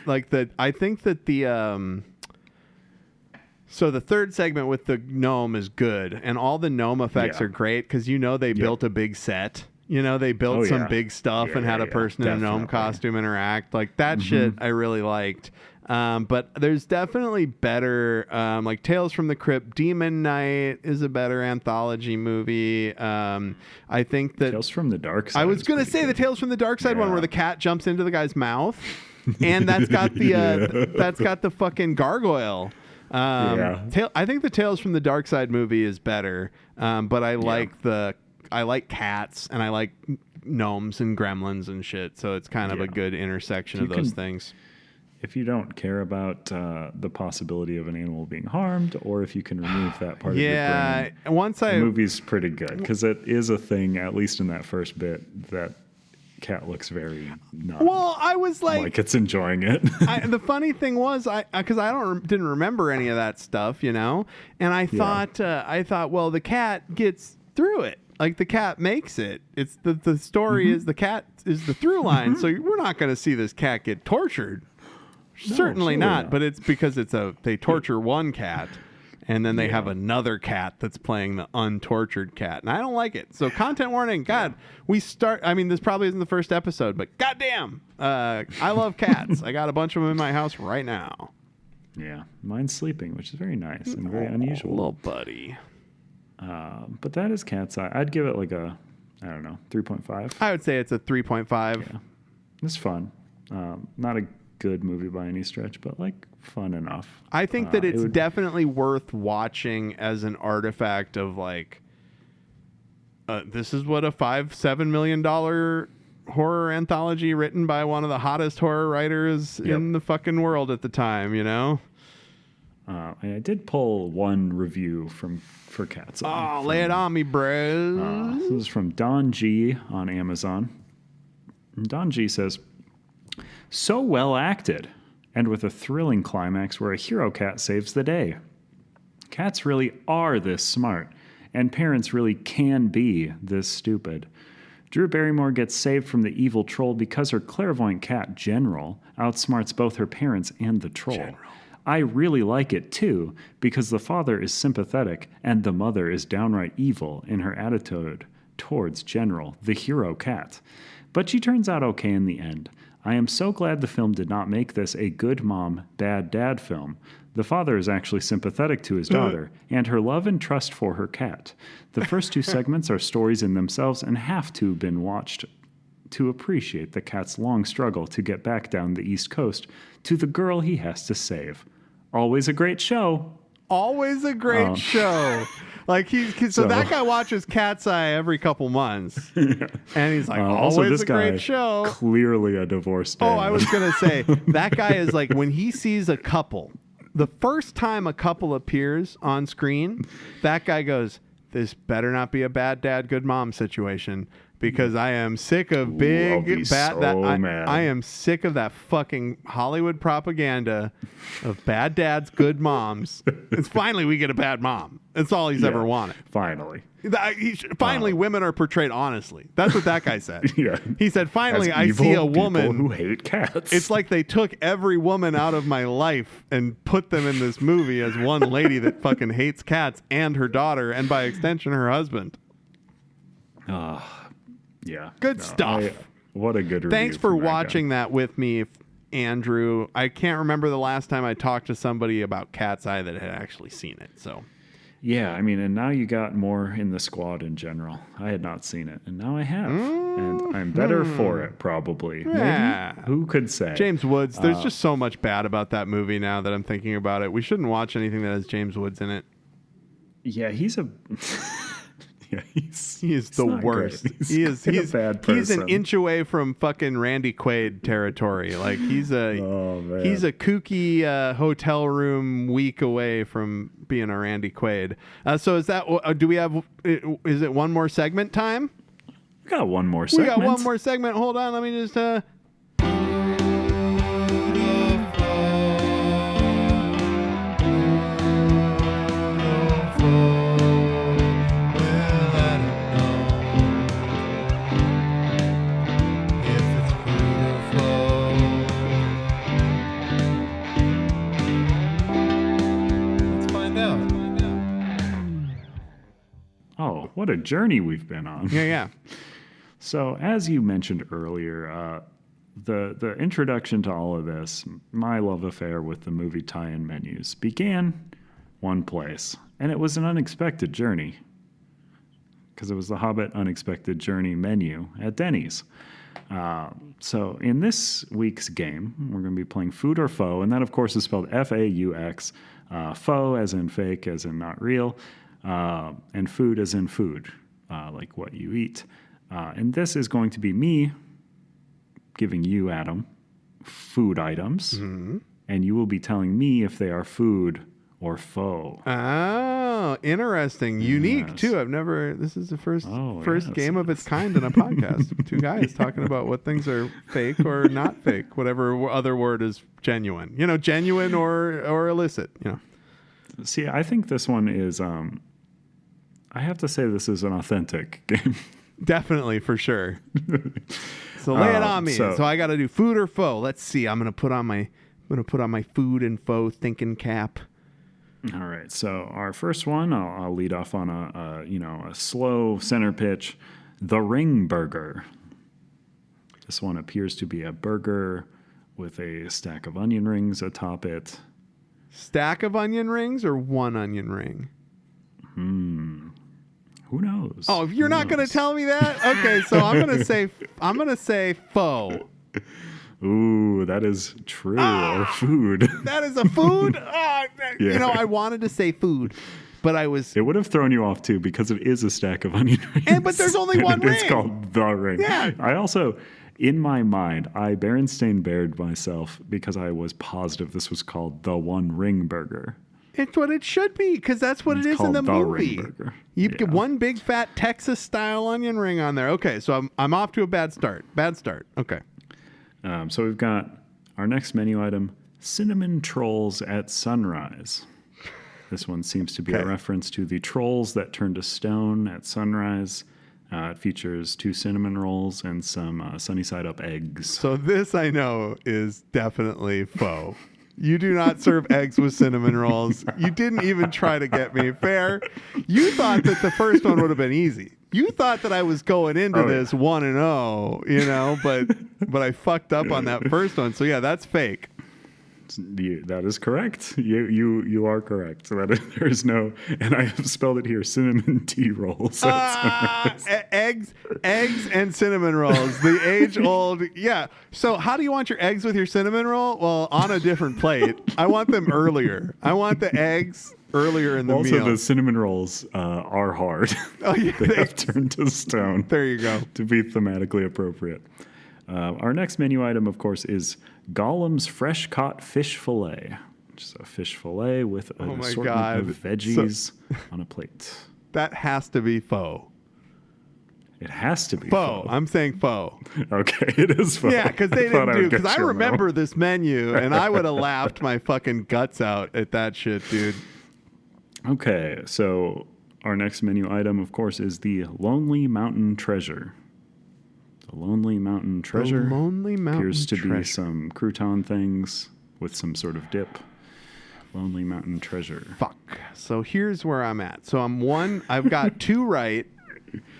so the third segment with the gnome is good, and all the gnome effects are great because they built a big set. They built some big stuff and had a person in a gnome costume interact. Like that shit I really liked. But there's definitely better, like Tales from the Crypt. Demon Knight is a better anthology movie. I think that Tales from the Dark Side. I was going to say the Tales from the Dark Side one where the cat jumps into the guy's mouth, and that's got the that's got the fucking gargoyle. I think the Tales from the Dark Side movie is better. But I like cats and I like gnomes and gremlins and shit. So it's kind of a good intersection of those things. If you don't care about the possibility of an animal being harmed, or if you can remove that part of your brain, the movie's pretty good because it is a thing, at least in that first bit, that cat looks very I was like it's enjoying it. The funny thing was, because I didn't remember any of that stuff, and I thought, well, the cat gets through it. Like the cat makes it. It's the story is the cat is the through line. So we're not going to see this cat get tortured. Certainly not. But it's because they torture one cat, And then they have another cat that's playing the untortured cat. And I don't like it. So content warning. God, this probably isn't the first episode, but goddamn, I love cats. I got a bunch of them in my house right now. Yeah. Mine's sleeping, which is very nice and very unusual. Little buddy. But that is Katseye. I'd give it like a, I don't know, 3.5. I would say it's a 3.5. Yeah. It's fun. Not a good movie by any stretch, but like fun enough. I think that it's definitely worth watching as an artifact of like, this is what a $7 million horror anthology written by one of the hottest horror writers in the fucking world at the time, you know? And I did pull one review for Katseye. Oh, lay it on me, bro. This is from Don G on Amazon. And Don G says, so well acted, and with a thrilling climax where a hero cat saves the day. Cats really are this smart, and parents really can be this stupid. Drew Barrymore gets saved from the evil troll because her clairvoyant cat, General, outsmarts both her parents and the troll. General. I really like it, too, because the father is sympathetic and the mother is downright evil in her attitude towards General, the hero cat. But she turns out okay in the end. I am so glad the film did not make this a good mom, bad dad film. The father is actually sympathetic to his daughter and her love and trust for her cat. The first two segments are stories in themselves and have to have been watched to appreciate the cat's long struggle to get back down the East Coast to the girl he has to save. Always a great show. Always a great show. Like so that guy watches Katseye every couple months, and he's like, always a great show. Clearly a divorced dad. Oh, I was gonna say that guy is like when he sees a couple, the first time a couple appears on screen, that guy goes, "This better not be a bad dad, good mom situation." Because I am sick of I am sick of that fucking Hollywood propaganda of bad dads, good moms. It's finally we get a bad mom. That's all he's ever wanted. Finally. Finally, women are portrayed honestly. That's what that guy said. Yeah. He said, finally, I see a woman who hate cats. It's like they took every woman out of my life and put them in this movie as one lady that fucking hates cats and her daughter and by extension her husband. Yeah. Good stuff. What a good review. Thanks for watching that with me, Andrew. I can't remember the last time I talked to somebody about Katseye that had actually seen it. So, yeah, I mean, and now you got more in the squad in general. I had not seen it, and now I have. And I'm better for it, probably. Yeah. Maybe? Who could say? James Woods. There's just so much bad about that movie now that I'm thinking about it. We shouldn't watch anything that has James Woods in it. Yeah, he's a... Yeah, he is the worst. He's a bad person. He's an inch away from fucking Randy Quaid territory. Like he's a kooky hotel room week away from being a Randy Quaid. So is that? Do we have? Is it one more segment time? We got one more segment. We got one more segment. Hold on. Let me just. Oh, what a journey we've been on. Yeah. So, as you mentioned earlier, the introduction to all of this, my love affair with the movie tie-in menus, began one place, and it was an unexpected journey, because it was the Hobbit Unexpected Journey menu at Denny's. So, in this week's game, we're going to be playing Food or Faux, and that, of course, is spelled F-A-U-X. Faux as in fake, as in not real. And food as in food, like what you eat. And this is going to be me giving you, Adam, food items, and you will be telling me if they are food or faux. Oh, interesting. Unique, too. This is the first game of its kind in a podcast. Two guys talking about what things are fake or not fake, whatever other word is genuine. Genuine or illicit, See, I think this one is... I have to say this is an authentic game. Definitely, for sure. So lay it on me. So I got to do food or faux. Let's see. I'm gonna put on my food and faux thinking cap. All right. So our first one, I'll lead off on a slow center pitch. The Ring Burger. This one appears to be a burger with a stack of onion rings atop it. Stack of onion rings or one onion ring? Who knows? Oh, if you're not going to tell me that, okay. So I'm going to say Faux. Ooh, that is true. Or food. That is a food. You know, I wanted to say food, but I was. It would have thrown you off too because it is a stack of onion rings. But there's only one ring. It's called The Ring. Yeah. I also, in my mind, I Berenstain Bared myself because I was positive this was called the One Ring Burger. It's what it should be, because that's what it is in the movie. You get one big fat Texas style onion ring on there. Okay, so I'm off to a bad start. Okay. So we've got our next menu item: cinnamon trolls at sunrise. This one seems to be a reference to the trolls that turn to stone at sunrise. It features 2 cinnamon rolls and some sunny side up eggs. So this I know is definitely Faux. You do not serve eggs with cinnamon rolls. You didn't even try to get me fair. You thought that the first one would have been easy. You thought that I was going into this 1-0, you know, but I fucked up on that first one. So yeah, that's fake. That is correct. You are correct. So there's no, and I have spelled it here: cinnamon tea rolls. Eggs and cinnamon rolls. The age old. Yeah. So how do you want your eggs with your cinnamon roll? Well, on a different plate. I want them earlier. I want the eggs earlier in the meal. Also, the cinnamon rolls are hard. Oh yeah, they have turned to stone. There you go. To be thematically appropriate. Our next menu item, of course, is Gollum's fresh caught fish fillet, which is a fish fillet with an assortment of veggies on a plate. That has to be Faux. It has to be Faux. I'm saying Faux. Okay, it is Faux. Yeah, because they didn't do. Because I remember this menu, and I would have laughed my fucking guts out at that shit, dude. Okay, so our next menu item, of course, is the Lonely Mountain Treasure. The Lonely Mountain Treasure appears to be some crouton things with some sort of dip. Lonely Mountain Treasure. Fuck. So here's where I'm at. So I've got 2 right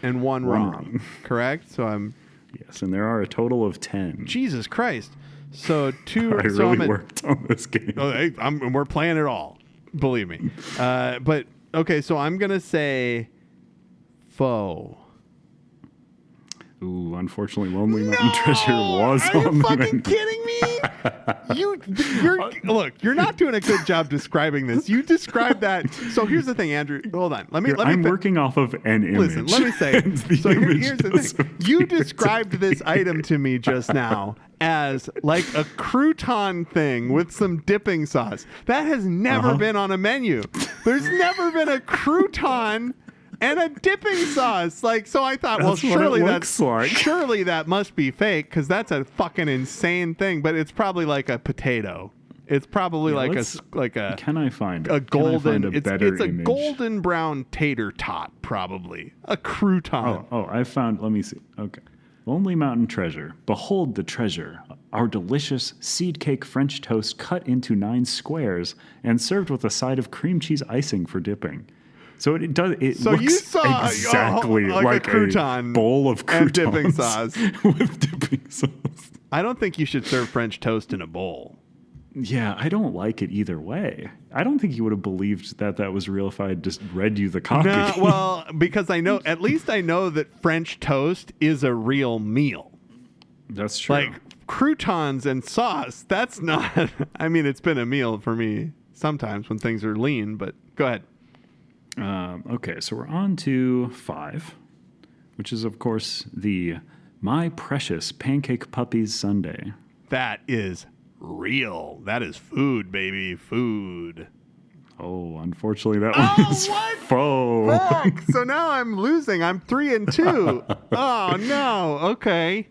and 1 wrong. Correct? So I'm. Yes, and there are a total of 10. Jesus Christ. So 2. I really worked on this game. We're playing it all. Believe me. But okay, so I'm gonna say Faux. Ooh, unfortunately, Lonely Mountain Treasure was on the menu. Are you fucking kidding me? You're not doing a good job describing this. You described that. So here's the thing, Andrew. Hold on. I'm working off of an image. Listen, let me say. So here's the thing. You described this item to me just now as like a crouton thing with some dipping sauce. That has never been on a menu. There's never been a crouton and a dipping sauce. So I thought, surely that must be fake, because that's a fucking insane thing. But it's probably like a potato. It's probably Can I find a golden? It's a golden brown tater tot, probably a crouton. I found. Let me see. Okay, Lonely Mountain Treasure. Behold the treasure. Our delicious seed cake French toast cut into 9 squares and served with a side of cream cheese icing for dipping. So it does. It so looks you saw exactly like a crouton bowl of croutons dipping sauce with dipping sauce. I don't think you should serve French toast in a bowl. Yeah, I don't like it either way. I don't think you would have believed that was real if I had just read you the copy. No, well, because I know that French toast is a real meal. That's true. Like croutons and sauce, that's not. I mean, it's been a meal for me sometimes when things are lean. But go ahead. Okay, so we're on to 5, which is, of course, the My Precious Pancake Puppies Sundae. That is real. That is food, baby. Food. Oh, unfortunately, that one is Faux. Fuck. So now I'm losing. I'm 3-2. Oh, no. Okay.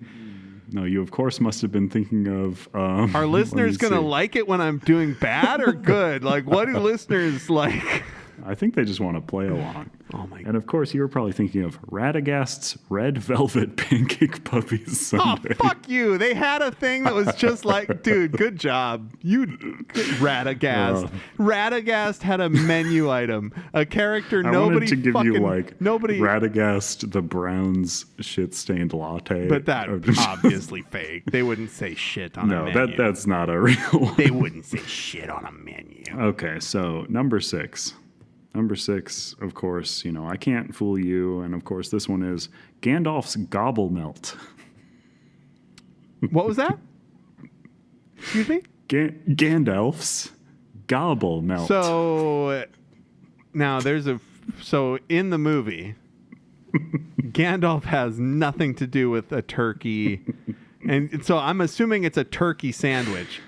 No, you, of course, must have been thinking of... Are listeners going to like it when I'm doing bad or good? Like, what do listeners like? I think they just want to play along. Oh my! And of course, you were probably thinking of Radagast's Red Velvet Pancake Puppies Sundae. Oh, fuck you! They had a thing that was just like, dude, good job, you, Radagast. Radagast had a menu item, a character I nobody wanted to give fucking you like nobody. Radagast the Brown's shit-stained latte. But that obviously fake. They wouldn't say shit on a no, menu. that's not a real one. They wouldn't say shit on a menu. Okay, so number 6. Number 6, of course, I can't fool you. And of course, this one is Gandalf's Gobble Melt. What was that? Excuse me? Gandalf's Gobble Melt. So now so in the movie, Gandalf has nothing to do with a turkey. And so I'm assuming it's a turkey sandwich.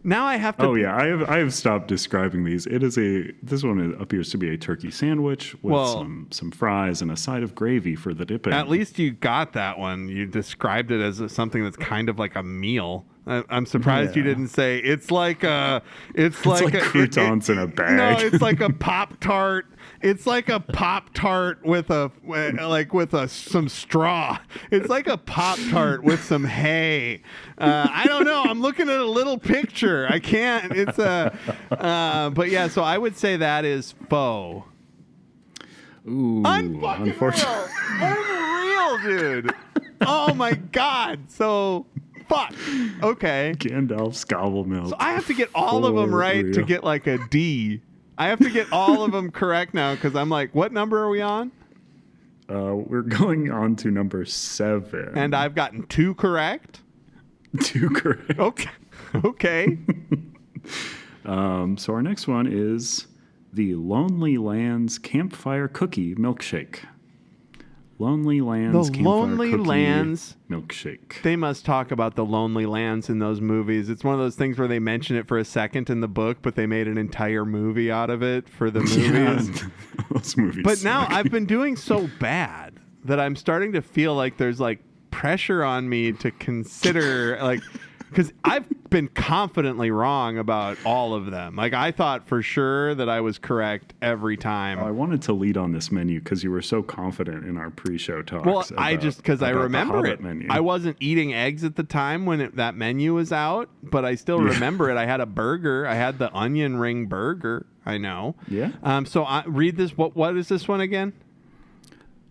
Now I have to. Oh yeah, I have stopped describing these. This one appears to be a turkey sandwich with some fries and a side of gravy for the dipping. At least you got that one. You described it as something that's kind of like a meal. I'm surprised you didn't say it's like croutons in a bag. No, it's like a Pop-Tart. It's like a Pop-Tart with some straw. It's like a Pop-Tart with some hay. I don't know. I'm looking at a little picture. I can't. It's but yeah. So I would say that is Faux. Ooh, Unfucking real, dude. Oh my god. So. Fuck. Okay. Gandalf's Gobble Melt. So I have to get all of them right to get like a D. I have to get all of them correct now because I'm like, what number are we on? We're going on to number 7. And I've gotten 2 correct. 2 correct. Okay. Okay. So our next one is the Lonely Lands Campfire Cookie Milkshake. Lonely Lands Campfire Lonely Cookie Lands Milkshake. They must talk about the Lonely Lands in those movies. It's one of those things where they mention it for a second in the book, but they made an entire movie out of it for the movies. Yeah, those movies. But now I've been doing so bad that I'm starting to feel like there's like pressure on me to consider like because I've been confidently wrong about all of them. Like I thought for sure that I was correct every time. I wanted to lead on this menu because you were so confident in our pre-show talks. Well, I remember it. Menu. I wasn't eating eggs at the time when that menu was out, but I still remember it. I had a burger. I had the onion ring burger. I know. Yeah. So I read this. What is this one again?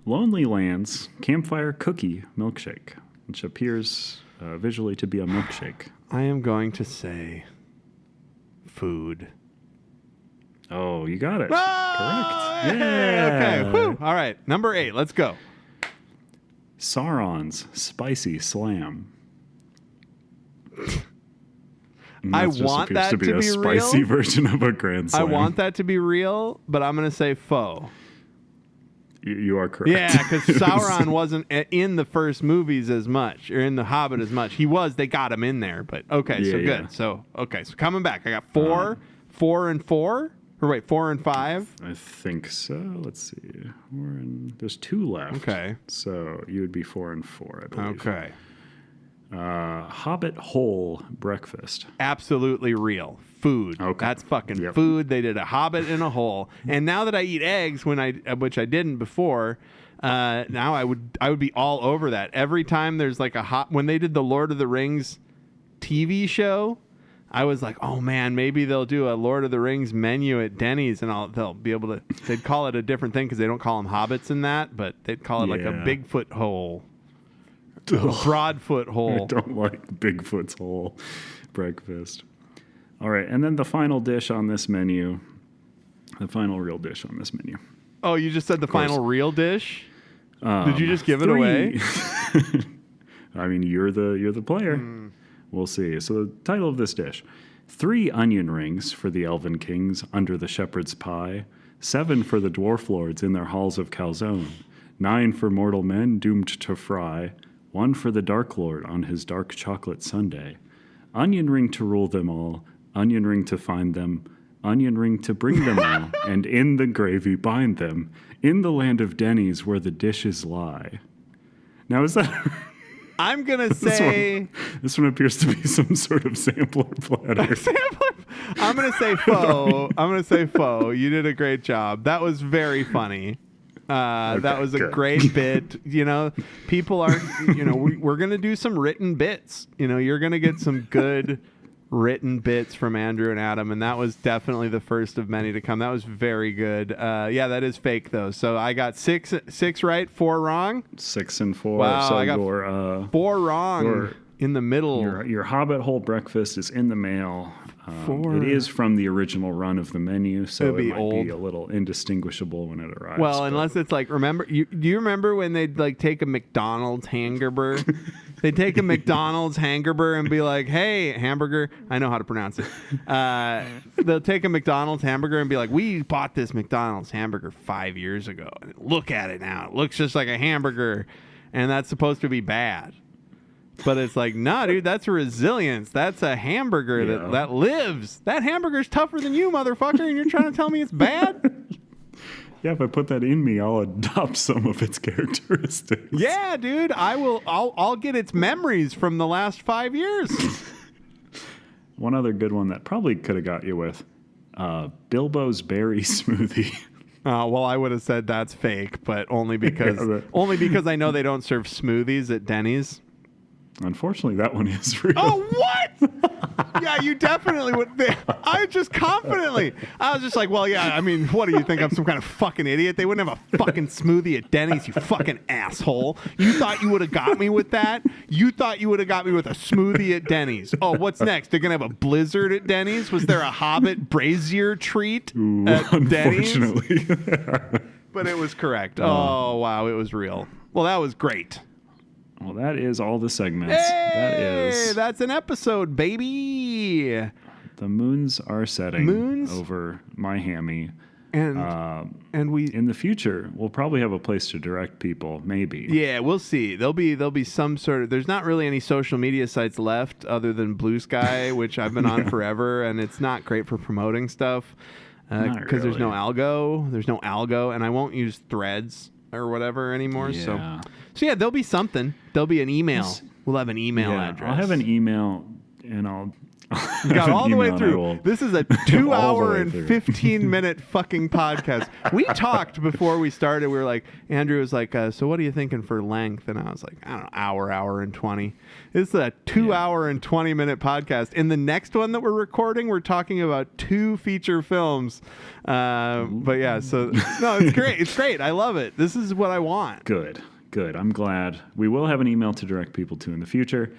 Lonely Lands Campfire Cookie Milkshake, which appears visually to be a milkshake. I am going to say food. Oh, you got it. Oh, correct. Yeah. Okay. Whew. All right. Number 8. Let's go. Sauron's Spicy Slam. I want that to be a spicy real. version of a Grand Slam. I want that to be real, but I'm going to say Faux. You are correct. Yeah, because Sauron wasn't in the first movies as much, or in The Hobbit as much. He was. They got him in there, but okay, so good. So coming back. I got 4, 4 and 4, or wait, 4 and 5. I think so. Let's see. There's 2 left. Okay. So you would be 4 and 4, I believe. Okay. Hobbit Whole Breakfast. Absolutely real. Food. Okay. That's fucking food. They did a Hobbit in a hole. And now that I eat eggs, which I didn't before, now I would be all over that. Every time there's like when they did the Lord of the Rings TV show, I was like, oh man, maybe they'll do a Lord of the Rings menu at Denny's, and they'll be able to. They'd call it a different thing because they don't call them hobbits in that, but they'd call it like a Bigfoot hole. Broadfoot hole. I don't like Bigfoot's hole breakfast. All right, and then the final dish on this menu, the final real dish on this menu. Oh, you just said the final real dish? Did you just give it away? I mean, you're the player. We'll see. So the title of this dish: 3 onion rings for the elven kings under the shepherd's pie, 7 for the dwarf lords in their halls of calzone, 9 for mortal men doomed to fry, 1 for the Dark Lord on his dark chocolate sundae. Onion ring to rule them all, onion ring to find them, onion ring to bring them all, and in the gravy bind them, in the land of Denny's where the dishes lie. Now, is that I'm going to say... This one appears to be some sort of sampler platter. I'm going to say Faux. You did a great job. That was very funny. That was a great bit. You know, people are, you know, we're going to do some written bits. You know, you're going to get some good written bits from Andrew and Adam, and that was definitely the first of many to come. That was very good. Yeah, that is fake though. So I got six right, 4 wrong. 6 and 4. Wow, so I got 4 wrong in the middle. Your Hobbit whole breakfast is in the mail. It is from the original run of the menu, so it might be a little indistinguishable when it arrives. Well, unless it's like, do you remember when they'd like take a McDonald's hamburger? They'd take a McDonald's hamburger and be like, "Hey, hamburger." I know how to pronounce it. They'll take a McDonald's hamburger and be like, "We bought this McDonald's hamburger 5 years ago. And look at it now. It looks just like a hamburger." And that's supposed to be bad. But it's like, nah, dude, that's resilience. That's a hamburger that lives. That hamburger's tougher than you, motherfucker, and you're trying to tell me it's bad? Yeah, if I put that in me, I'll adopt some of its characteristics. Yeah, dude, I'll get its memories from the last 5 years. One other good one that probably could have got you with Bilbo's berry smoothie. Well, I would have said that's fake, but only because I know they don't serve smoothies at Denny's. Unfortunately, that one is real. Oh, what? Yeah, you definitely would. I was just like, well, yeah, I mean, what do you think? I'm some kind of fucking idiot? They wouldn't have a fucking smoothie at Denny's, you fucking asshole. You thought you would have got me with that? You thought you would have got me with a smoothie at Denny's. Oh, what's next? They're going to have a blizzard at Denny's? Was there a Hobbit brazier treat at Denny's? Unfortunately. But it was correct. Oh, wow, it was real. Well, that was great. Well, that is all the segments. Hey, that's an episode, baby. The moons are setting over my hammy. And we in the future we'll probably have a place to direct people, maybe. Yeah, we'll see. There'll be some sort of. There's not really any social media sites left other than Blue Sky, which I've been on forever, and it's not great for promoting stuff because there's no algo. There's no algo, and I won't use Threads or whatever anymore. Yeah. So yeah, there'll be something. There'll be an email. We'll have an email address. I'll have an email, and I'll. You got all the way through. This is a 2-hour and 15-minute fucking podcast. We talked before we started. We were like, Andrew was like, so what are you thinking for length? And I was like, I don't know, hour and 20. This is a 2-hour and 20-minute podcast. In the next one that we're recording, we're talking about 2 feature films. But yeah, so no, it's great. It's great. I love it. This is what I want. Good. I'm glad. We will have an email to direct people to in the future.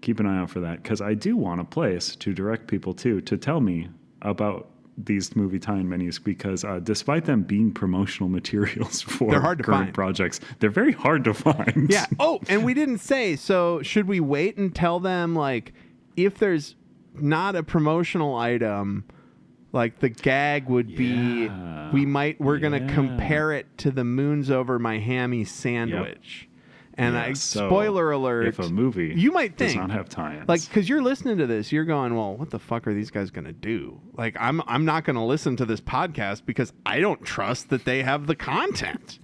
Keep an eye out for that, because I do want a place to direct people to tell me about these movie tie-in menus, because despite them being promotional materials for current projects, they're very hard to find. Yeah. Oh, and we didn't say, so should we wait and tell them, like, if there's not a promotional item, like the gag would be, we're going to compare it to the Moons Over My Hammy sandwich. Yep. And spoiler alert, if a movie you might think, does not have tie-ins, like, because you're listening to this, you're going, well, what the fuck are these guys going to do? Like, I'm not going to listen to this podcast because I don't trust that they have the content.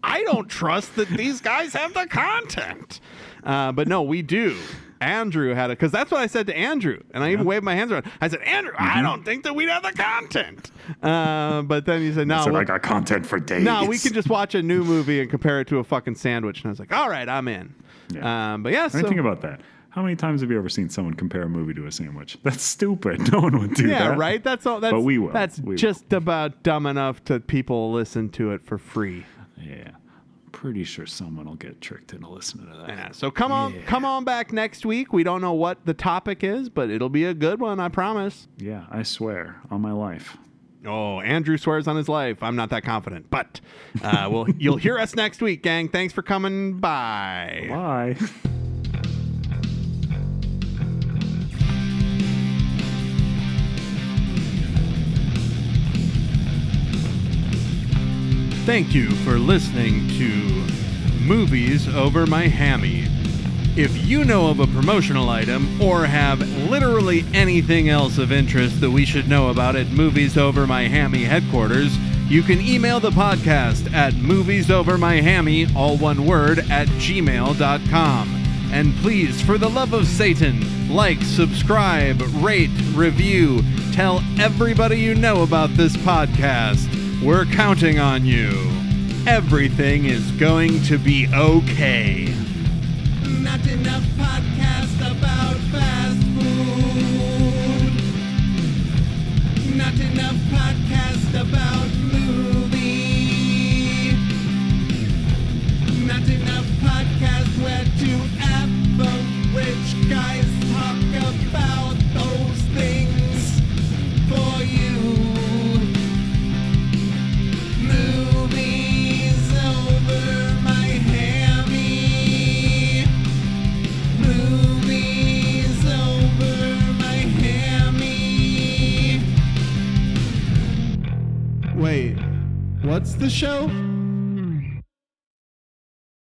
I don't trust that these guys have the content. But no, we do. Andrew had it, because that's what I said to Andrew, and I even waved my hands around. I said, Andrew, I don't think that we'd have the content. But then he said, no. I got content for days. No, we can just watch a new movie and compare it to a fucking sandwich. And I was like, all right, I'm in. Yeah. But yeah, think about that. How many times have you ever seen someone compare a movie to a sandwich? That's stupid. No one would do that. Yeah, right? That's all. But we will. That's just about dumb enough to people listen to it for free. Yeah. Pretty sure someone will get tricked into listening to that. Yeah, so come on back next week. We don't know what the topic is, but it'll be a good one, I promise. Yeah, I swear on my life. Oh, Andrew swears on his life. I'm not that confident, but you'll hear us next week, gang. Thanks for coming by. Bye. Thank you for listening to Movies Over My Hammy. If you know of a promotional item or have literally anything else of interest that we should know about at Movies Over My Hammy headquarters, you can email the podcast at moviesovermyhammy, all one word, @gmail.com. And please, for the love of Satan, like, subscribe, rate, review, tell everybody you know about this podcast. We're counting on you. Everything is going to be okay. Not enough podcast about fast food. Not enough podcast about movie. Not enough podcast where two average guys talk about those things for you. Movies over my hammy. Movies over my hammy. Wait, what's the show?